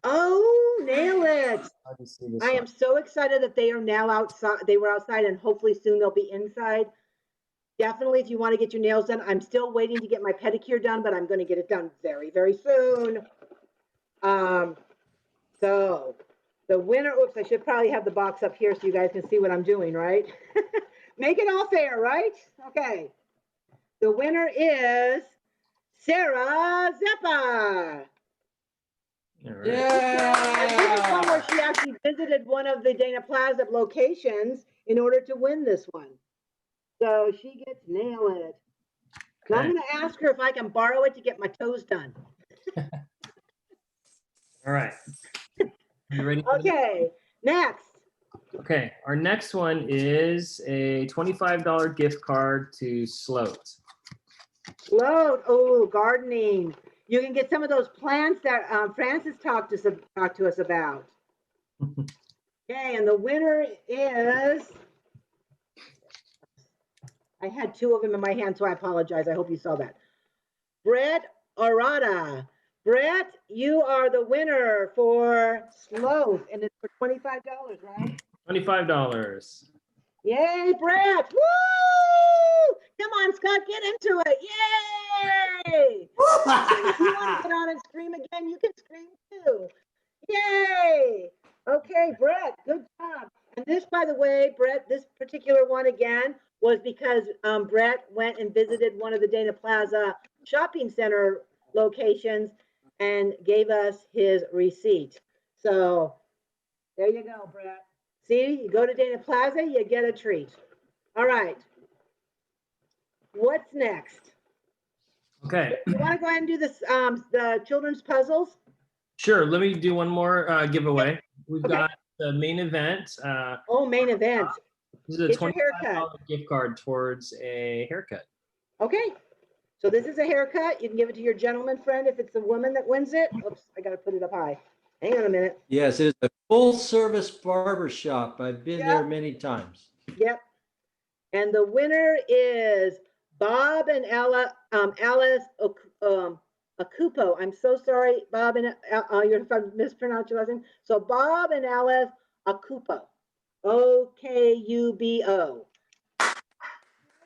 Oh, nail it. Hard to see this I am one. so excited that they are now outside. They were outside, and hopefully soon they'll be inside. Definitely, if you want to get your nails done, I'm still waiting to get my pedicure done, but I'm going to get it done very, very soon. So the winner, oops, I should probably have the box up here so you guys can see what I'm doing, right? Make it all fair, right? Okay. The winner is Sarah Zeppa. All right. And this is one where she actually visited one of the Dana Plaza locations in order to win this one. So she gets nail it. So I'm Okay. going to ask her if I can borrow it to get my toes done. All right. Are you ready? for this? Okay, next. Okay. Our next one is a $25 gift card to Sloat. Load. Oh, gardening. You can get some of those plants that Francis talked to us about. Okay, and the winner is. I had 2 of them in my hand, so I apologize. I hope you saw that. Brett Arata. Brett, you are the winner for Sloth, and it's for $25, right? $25. Yay, Brett! Woo! Come on, Scott, get into it! Yay! If you want to get on and scream again, you can scream too. Yay! Okay, Brett, good job. And this, by the way, Brett, this particular one again was because Brett went and visited one of the Dana Plaza shopping center locations and gave us his receipt. So there you go, Brett. See, you go to Dana Plaza, you get a treat. All right. What's next? Okay. You want to go ahead and do this, the children's puzzles? Sure. Let me do one more giveaway. We've Okay. got the main event. Oh, main event. This is a Get your $25 haircut. gift card towards a haircut. Okay. So this is a haircut. You can give it to your gentleman friend if it's the woman that wins it. Oops, I gotta put it up high. Hang on a minute. Yes, it is a full-service barber shop. I've been there Yep. many times. Yep. And the winner is Bob and Alice Akupo. I'm so sorry, Bob and you're mispronounced your last name. So Bob and Alice Akupo. Okubo.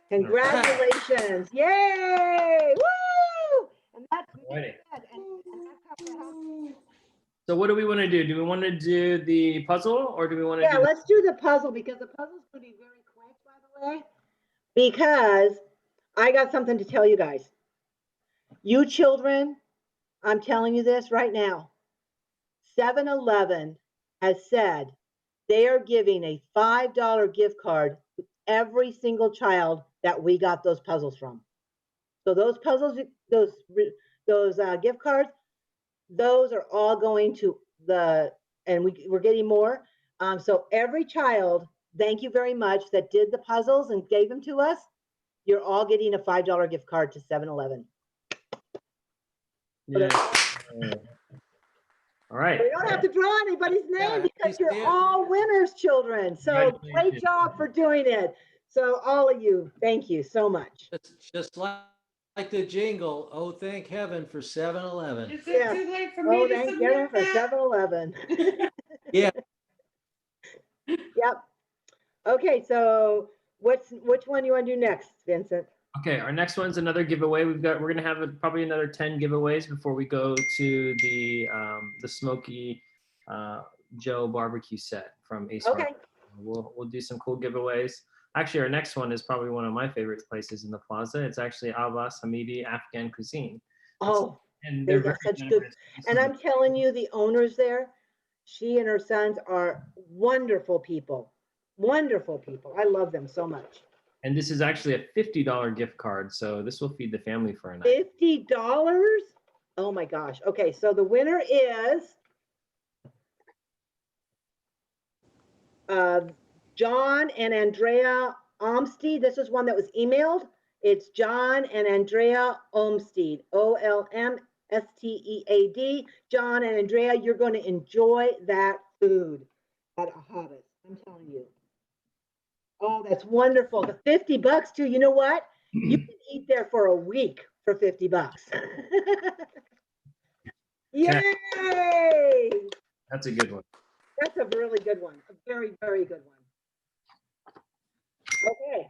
Congratulations. Yay! Woo! And that's Alrighty. and that's how- So what do we want to do? Do we want to do the puzzle or do we want to Yeah, do let's do the puzzle because the puzzle's going to be very quick, by the way, because I got something to tell you guys. You children, I'm telling you this right now. 7-Eleven has said they are giving a $5 gift card to every single child that we got those puzzles from. So those puzzles, those gift cards, those are all going to and we're getting more. So every child, thank you very much, that did the puzzles and gave them to us. You're all getting a $5 gift card to 7-Eleven. Yeah. All right. You don't have to draw anybody's name because you're all winners, children. So great Congratulations. job for doing it. So all of you, thank you so much. Just like the jingle, oh, thank heaven for 7-Eleven. Is Yeah. it too late for me to Thank submit you for that? 7-Eleven. Yeah, Yep. Okay, so which one you want to do next, Vincent? Okay, our next one's another giveaway. We're gonna have probably another 10 giveaways before we go to the Smoky Joe barbecue set from Ace Okay. Hardware. We'll do some cool giveaways. Actually, our next one is probably one of my favorite places in the plaza. It's actually Abbas Hamidi Afghan cuisine. Oh, And they they're got very such good. generous. And I'm telling you, the owners there, she and her sons are wonderful people. Wonderful people. I love them so much. And this is actually a $50 gift card, so this will feed the family for a night. $50? Oh my gosh. Okay, so the winner is John and Andrea Olmstead. This is one that was emailed. It's John and Andrea Olmstead, Olmstead. John and Andrea, you're going to enjoy that food at a Hobbit. I'm telling you. Oh, that's wonderful. The $50 too. You know what? You can eat there for a week for $50. Yay! That's a good one. That's a really good one. A very, very good one. Okay.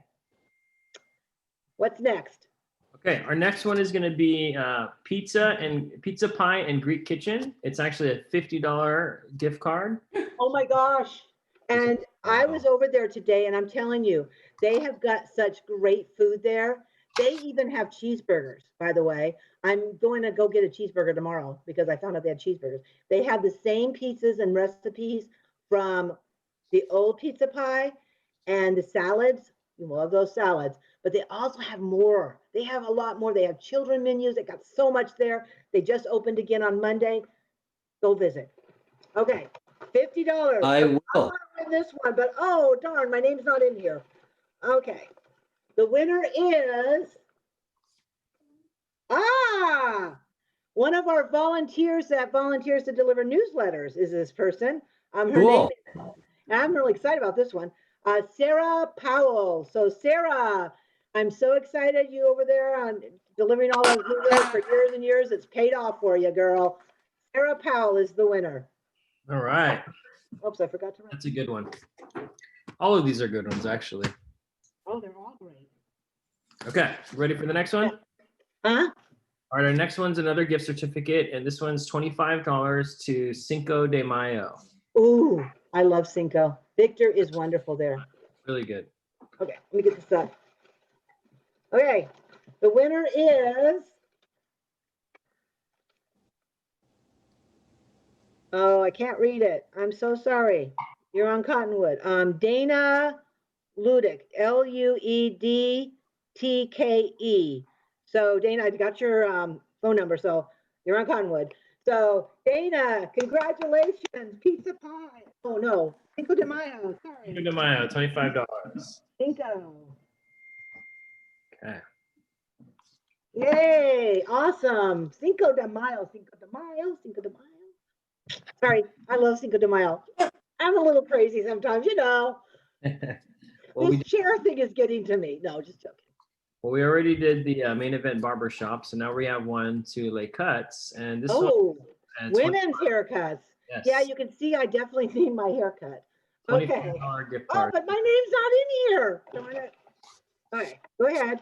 What's next? Okay, our next one is going to be pizza pie and Greek kitchen. It's actually a $50 gift card. Oh my gosh. And I was over there today and I'm telling you, they have got such great food there. They even have cheeseburgers, by the way. I'm going to go get a cheeseburger tomorrow because I found out they had cheeseburgers. They have the same pizzas and recipes from the old pizza pie and the salads. You love those salads, but they also have more. They have a lot more. They have children menus. They got so much there. They just opened again on Monday. Go visit. Okay, $50. I will. I'm gonna win this one, but oh darn, my name's not in here. Okay, the winner is one of our volunteers that volunteers to deliver newsletters is this person. Her Cool. name is, I'm really excited about this one. Sarah Powell. So Sarah, I'm so excited you over there on delivering all those newsletters for years and years. It's paid off for you, girl. Sarah Powell is the winner. All right, Oops, I forgot to write. that's a good one. All of these are good ones, actually. Oh, they're all great. Okay, ready for the next one? Huh? All right, our next one's another gift certificate, and this one's $25 to Cinco de Mayo. Ooh, I love Cinco. Victor is wonderful there. Really good. Okay, let me get this up. Okay, the winner is. Oh, I can't read it. I'm so sorry. You're on Cottonwood. Dana Ludick, Ludtke. So Dana, I got your phone number, so you're on Cottonwood. So Dana, congratulations, pizza pie. Oh no, Cinco de Mayo, sorry. Cinco de Mayo, $25. Cinco. Okay. Yay, awesome. Cinco de Mayo, Cinco de Mayo, Cinco de Mayo. Sorry, I love Cinco de Mayo. I'm a little crazy sometimes, you know. Well, This chair thing is getting to me. No, just joking. well, we already did the main event barbershop, so now we have one to lay cuts, and this one. Oh, And women's haircuts. Yes. Yeah, you can see I definitely need my haircut. Okay. $25 gift Oh, card. but my name's not in here. Darn it. Okay, go ahead.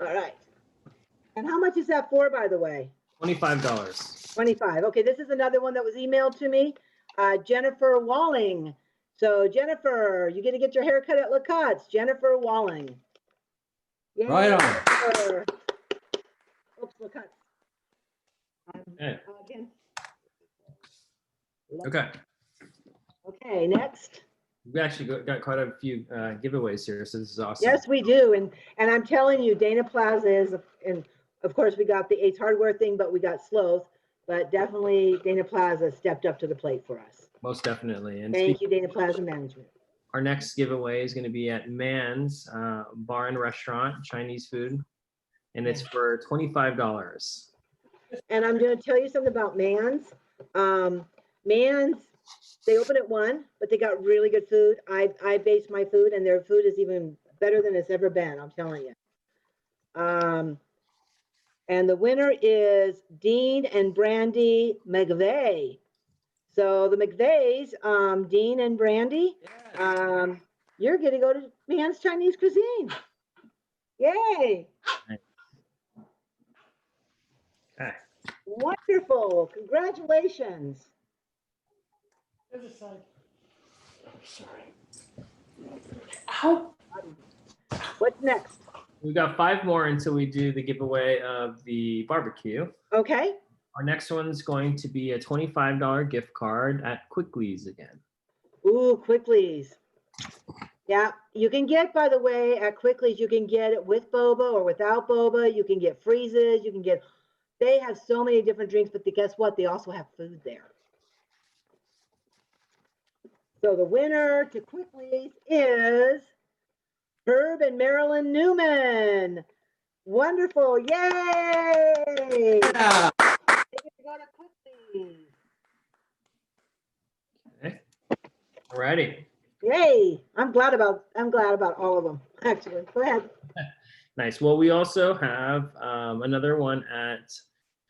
All right. And how much is that for, by the way? $25. 25. Okay, this is another one that was emailed to me. Jennifer Walling. So Jennifer, you get to get your hair cut at LaCutts. Jennifer Walling. Yay, Right on. Jennifer. Oops, LaCutts. Okay. Again. Okay. Okay, next. We actually got quite a few giveaways here, so this is awesome. Yes, we do. And I'm telling you, Dana Plaza is, and of course we got the Ace Hardware thing, but we got Sloth, but definitely Dana Plaza stepped up to the plate for us. Most definitely. And Thank you, Dana Plaza Management. our next giveaway is going to be at Man's Bar and Restaurant, Chinese food, and it's for $25. And I'm going to tell you something about Man's. Man's, they open at 1, but they got really good food. I base my food, and their food is even better than it's ever been, I'm telling you. And the winner is Dean and Brandy McVeigh. So the McVeighs, Dean and Brandy, you're going to go to Man's Chinese Cuisine. Yay. Okay. Wonderful. Congratulations. There's a side. Sorry. Ow. What's next? We've got 5 more until we do the giveaway of the barbecue. Okay. Our next one's going to be a $25 gift card at Quickly's again. Ooh, Quickly's. Yeah, you can get, by the way, at Quickly's, you can get it with boba or without boba. You can get freezes. You can get, they have so many different drinks, but guess what? They also have food there. So the winner to Quickly's is Herb and Marilyn Newman. Wonderful. Yay. Yeah. They get to go to Quickly's. Okay. Alrighty. Yay. I'm glad about all of them, actually. Go ahead. Nice. Well, we also have another one at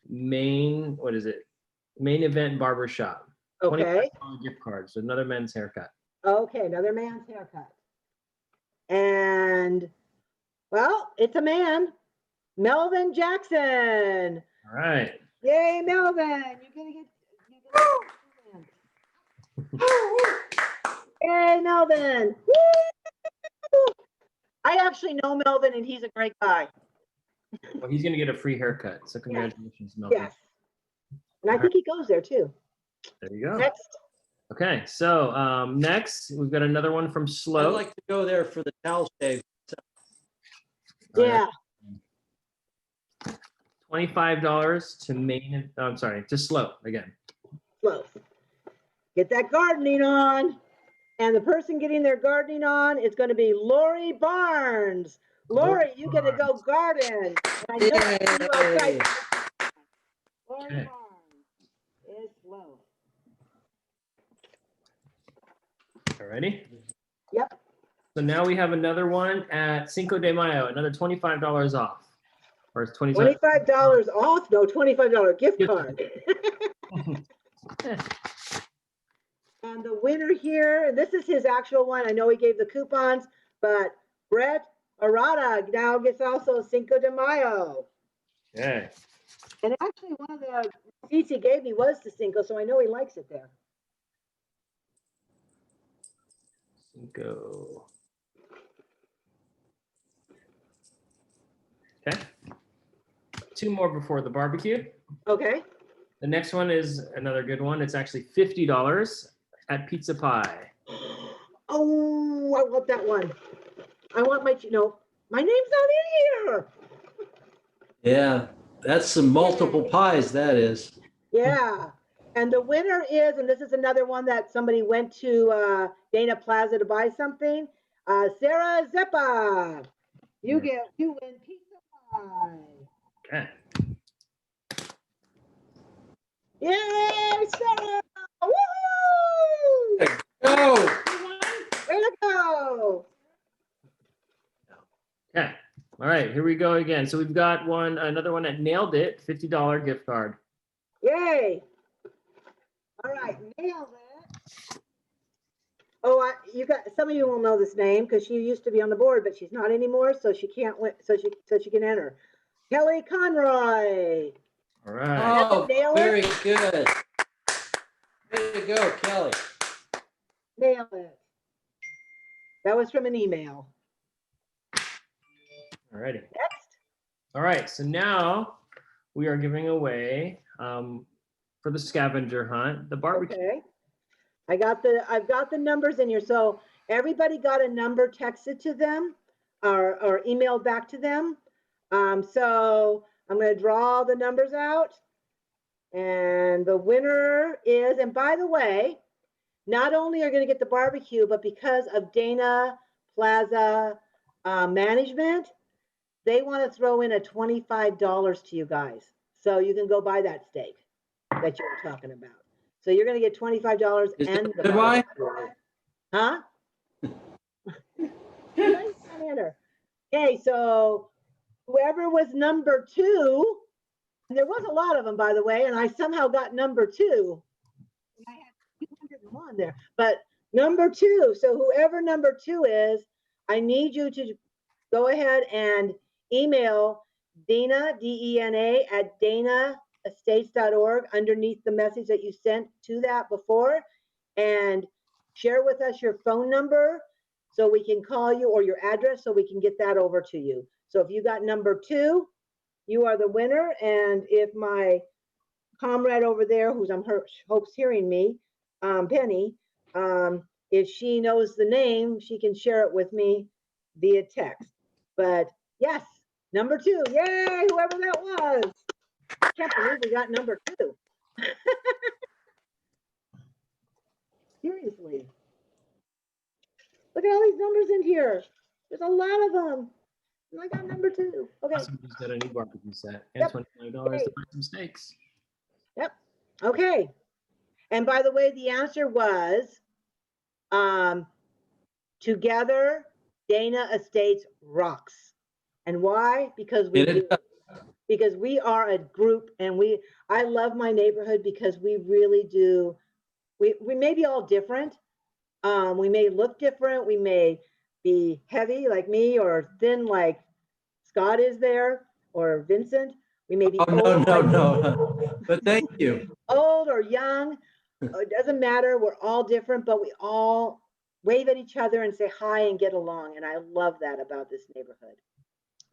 Main Event Barbershop. Okay. $25 gift card. So another men's haircut. Okay, another man's haircut. And, well, it's a man. Melvin Jackson. All right. Yay, Melvin. You're gonna get Yay, Melvin. Woo! I actually know Melvin, and he's a great guy. Well, he's going to get a free haircut. So congratulations, Melvin. Yes. And I think he goes there too. There you go. Next. Okay. So next, we've got another one from I'd Slow. like to go there for the towel shave. Yeah. $25 to Main. I'm sorry, to Slow again. Close. Get that gardening on. And the person getting their gardening on is going to be Lori Barnes. Lori, you get to go garden. And I know I see you outside. Lori Okay. Barnes is slow. All righty. Yep. So now we have another one at Cinco de Mayo, another $25 off. Or it's $25. $25 off? No, $25 gift card. And the winner here, this is his actual one. I know he gave the coupons, but Brett Arata now gets also Cinco de Mayo. Okay. And actually, one of the receipts he gave me was to Cinco, so I know he likes it there. Cinco. Okay. 2 more before the barbecue. Okay. The next one is another good one. It's actually $50 at Pizza Pie. Oh, I want that one. I want my name's not in here. Yeah, that's some multiple pies, that is. Yeah. And the winner is, and this is another one that somebody went to Dana Plaza to buy something, Sarah Zeppa, you win pizza pie. Okay. Yay, Sarah! Woohoo! Go! Way to go! Okay. All right, here we go again. So we've got another one that nailed it, $50 gift card. Yay! All right, nailed it. Oh, you got some of you will know this name because she used to be on the board, but she's not anymore, so she can't win. So she can enter. Kelly Conroy. All right. Oh, Nail very it. good. Way to go, Kelly. Nail it. That was from an email. All righty. Next. All right, so now we are giving away for the scavenger hunt, the barbecue. Okay. I've got the numbers in here. So everybody got a number texted to them or emailed back to them. So I'm going to draw the numbers out. And the winner is, and by the way, not only are going to get the barbecue, but because of Dana Plaza management, they want to throw in a $25 to you guys. So you can go buy that steak that you were talking about. So you're going to get $25 Is and it the good wine? barbecue. Huh? Nice banner. Okay, so whoever was number 2, and there was a lot of them, by the way, and I somehow got number 2. I had 201 there, but number 2. So whoever number 2 is, I need you to go ahead and email Dena, D-E-N-A, at danaestates.org underneath the message that you sent to that before, and share with us your phone number so we can call you, or your address so we can get that over to you. So if you got number 2, you are the winner. And if my comrade over there, who's hope's hearing me, Penny, if she knows the name, she can share it with me via text. But yes, number 2, yay, whoever that was. I can't believe we got number 2. Seriously. Look at all these numbers in here. There's a lot of them. And I got number 2. Okay. Awesome, just got a new barbecue set and Yep. $25 to buy some steaks. Yep. Okay. And by the way, the answer was together, Dana Estates rocks. And why? Because we do. Because we are a group, and I love my neighborhood because we really do. We may be all different. We may look different. We may be heavy like me, or thin like Scott is there, or Vincent. We may be old. No. But thank you. Old or young, it doesn't matter. We're all different, but we all wave at each other and say hi and get along. And I love that about this neighborhood.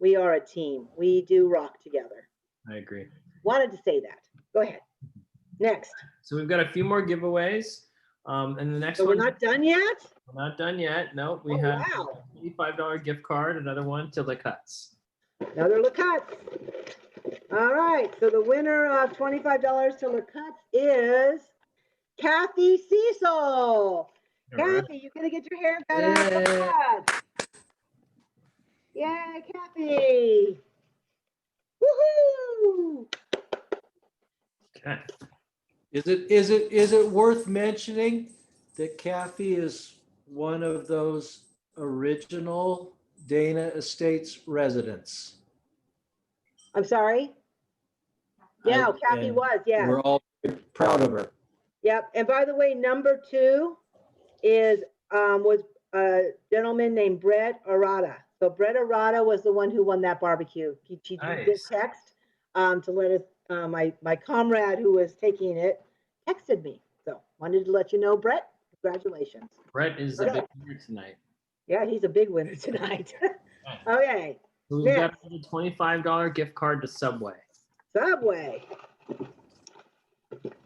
We are a team. We do rock together. I agree. Wanted to say that. Go ahead. Next. So we've got a few more giveaways. And the next So one. we're not done yet? We're not done yet. No, we have a $25 gift card, another one to Le Cuts. Another Le Cuts. All right. So the winner of $25 to Le Cuts is Kathy Cecil. Kathy, you're going to get your hair cut at Le Cuts. Yay, Kathy. Woohoo! Okay. Is it worth mentioning that Kathy is one of those original Dana Estates residents? I'm sorry? Yeah, Kathy was, yeah. We're all proud of her. Yep. And by the way, number 2 was a gentleman named Brett Arata. So Brett Arata was the one who won that barbecue. She did this text to let us, my comrade who was taking it texted me. So wanted to let you know, Brett, congratulations. Brett is a big winner tonight. Yeah, he's a big winner tonight. Okay. So we've got a $25 gift card to Subway. Subway.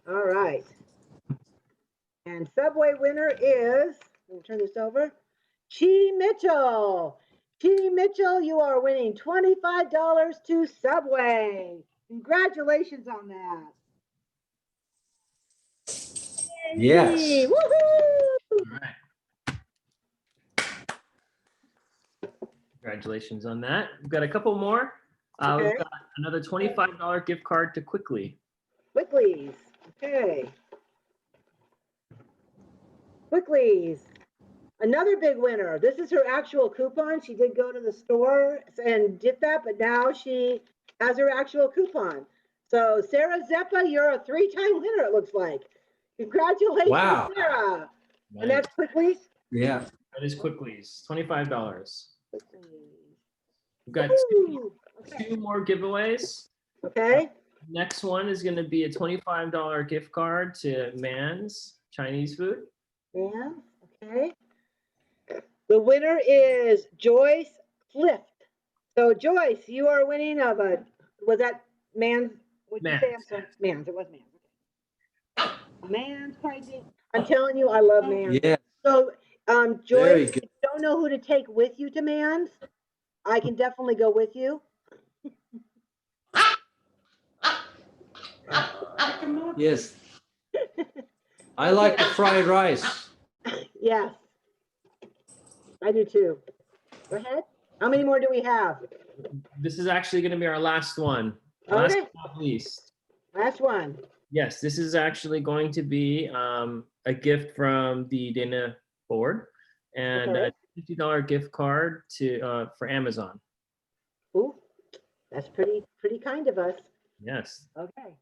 All right. And Subway winner is, let me turn this over, Chi Mitchell. Chi Mitchell, you are winning $25 to Subway. Congratulations on that. Yes. Woohoo! All right. Congratulations on that. We've got a couple more. Okay. We've got another $25 gift card to Quickly. Quicklies. Okay. Quicklies. Another big winner. This is her actual coupon. She did go to the store and did that, but now she has her actual coupon. So Sarah Zeppa, you're a 3-time winner, it looks like. Congratulations, Wow. Sarah. Nice. And that's Quicklies? Yeah. That is Quickly's, $25. Quicklies. We've got Woo! Okay. 2 more giveaways. Okay. Next one is going to be a $25 gift card to Man's Chinese food. Yeah. Okay. The winner is Joyce Clift. So Joyce, you are winning of a, was that Man's? What'd you say? I'm sorry. Man's, it was Man's. Okay. Man's crazy. I'm telling you, I love Man's. Yeah. So Very Joyce, if good. you don't know who to take with you to Man's, I can definitely go with you. Yes. I like the fried rice. Yes. I do too. Go ahead. How many more do we have? This is actually going to be our last one. Last Okay. but not least. Last one. Yes, this is actually going to be a gift from the Dana board and Okay. a $50 gift card to for Amazon. Ooh, that's pretty kind of us. Yes. Okay.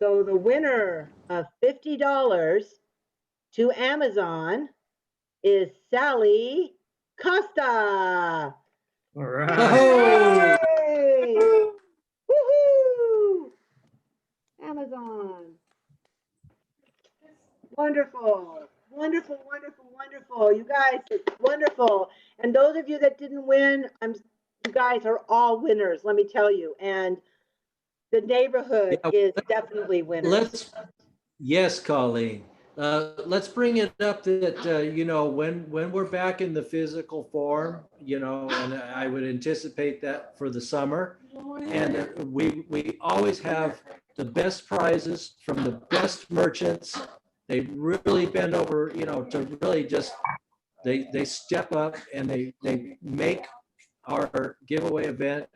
So the winner of $50 to Amazon is Sally Costa. All right. Oh, Yay! Woohoo! Amazon. Wonderful. Wonderful, wonderful, wonderful. You guys, it's wonderful. And those of you that didn't win, you guys are all winners, let me tell you. And the neighborhood Yeah, is definitely winners. Yes, Colleen. Let's bring it up that, you know, when we're back in the physical form, you know, and I would anticipate that for the summer. And we always have the best prizes from the best merchants. They really bend over, you know, to really just, they step up and they make our giveaway event,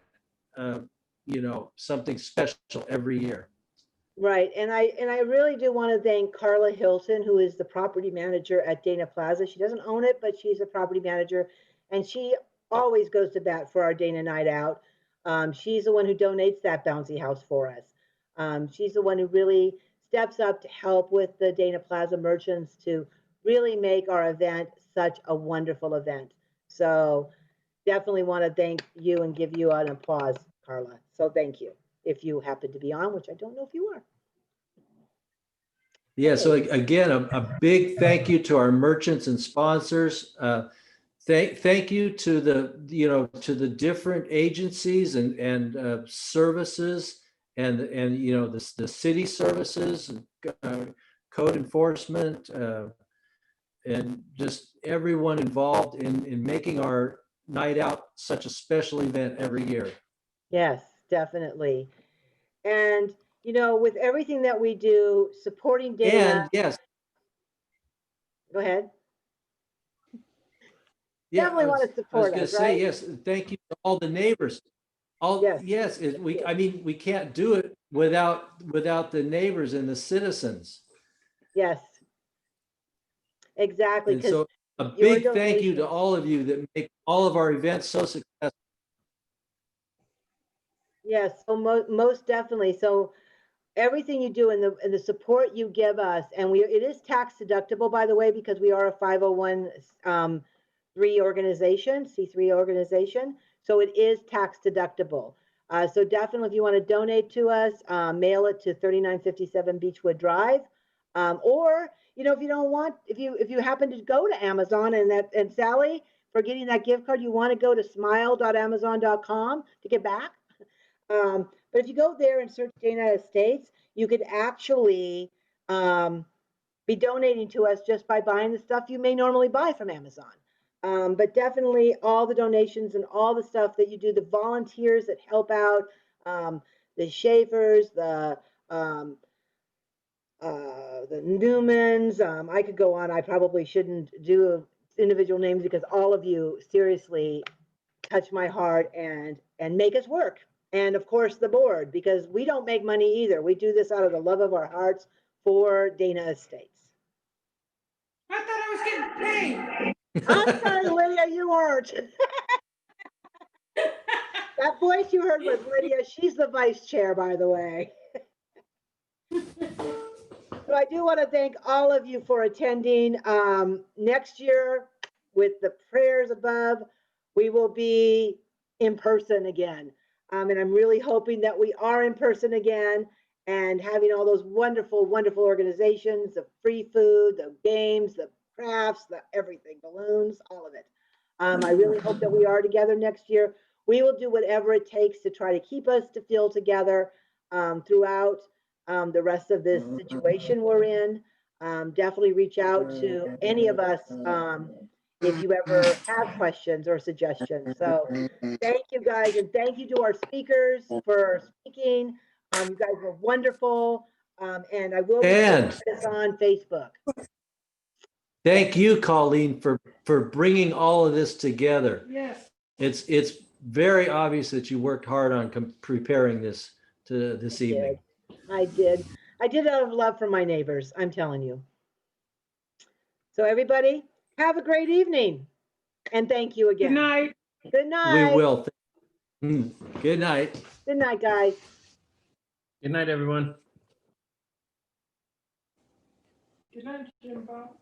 you know, something special every year. Right. And I really do want to thank Carla Hilton, who is the property manager at Dana Plaza. She doesn't own it, but she's a property manager, and she always goes to bat for our Dana Night Out. She's the one who donates that bouncy house for us. She's the one who really steps up to help with the Dana Plaza merchants to really make our event such a wonderful event. So definitely want to thank you and give you an applause, Carla. So thank you. If you happen to be on, which I don't know if you are. Yeah, so again, a big thank you to our merchants and sponsors. Thank you to the, you know, to the different agencies and services and you know, the city services, code enforcement, and just everyone involved in making our night out such a special event every year. Yes, definitely. And, you know, with everything that we do, supporting Dana. And yes, Go ahead. yeah, Definitely want to I was support going to us, say, right? yes, thank you to all the neighbors. Yes, I mean, we can't do it without the neighbors and the citizens. Yes. Exactly. And so a big thank you to all of you that make all of our events so successful. Yes, so most definitely. So everything you do and the support you give us, and it is tax deductible, by the way, because we are a 501(c)(3) organization, C3 organization. So it is tax deductible. So definitely, if you want to donate to us, mail it to 3957 Beechwood Drive, or you know, if you don't want, if you happen to go to Amazon and Sally, for getting that gift card, you want to go to smile.amazon.com to get back. But if you go there and search Dana Estates, you could actually be donating to us just by buying the stuff you may normally buy from Amazon. But definitely all the donations and all the stuff that you do, the volunteers that help out, the Schaefers, the Newmans, I could go on. I probably shouldn't do individual names because all of you seriously touch my heart and make us work. And of course, the board, because we don't make money either. We do this out of the love of our hearts for Dana Estates. I thought I was getting paid. I'm sorry, Lydia, you weren't. That voice you heard was Lydia. She's the vice chair, by the way. So I do want to thank all of you for attending. Next year, with the prayers above, we will be in person again. And I'm really hoping that we are in person again and having all those wonderful, wonderful organizations, the free food, the games, the crafts, the everything, balloons, all of it. I really hope that we are together next year. We will do whatever it takes to try to keep us to feel together throughout the rest of this situation we're in. Definitely reach out to any of us if you ever have questions or suggestions. So thank you guys, and thank you to our speakers for speaking. You guys were wonderful, and I will be And posting this on Facebook. thank you, Colleen, for bringing all of this together. Yes. It's very obvious that you worked hard on preparing this to this evening. I did out of love for my neighbors, I'm telling you. So everybody, have a great evening. And thank you again. Good night. Good night. We will. Good night. Good night, guys. Good night, everyone. Good night, Jim Bob.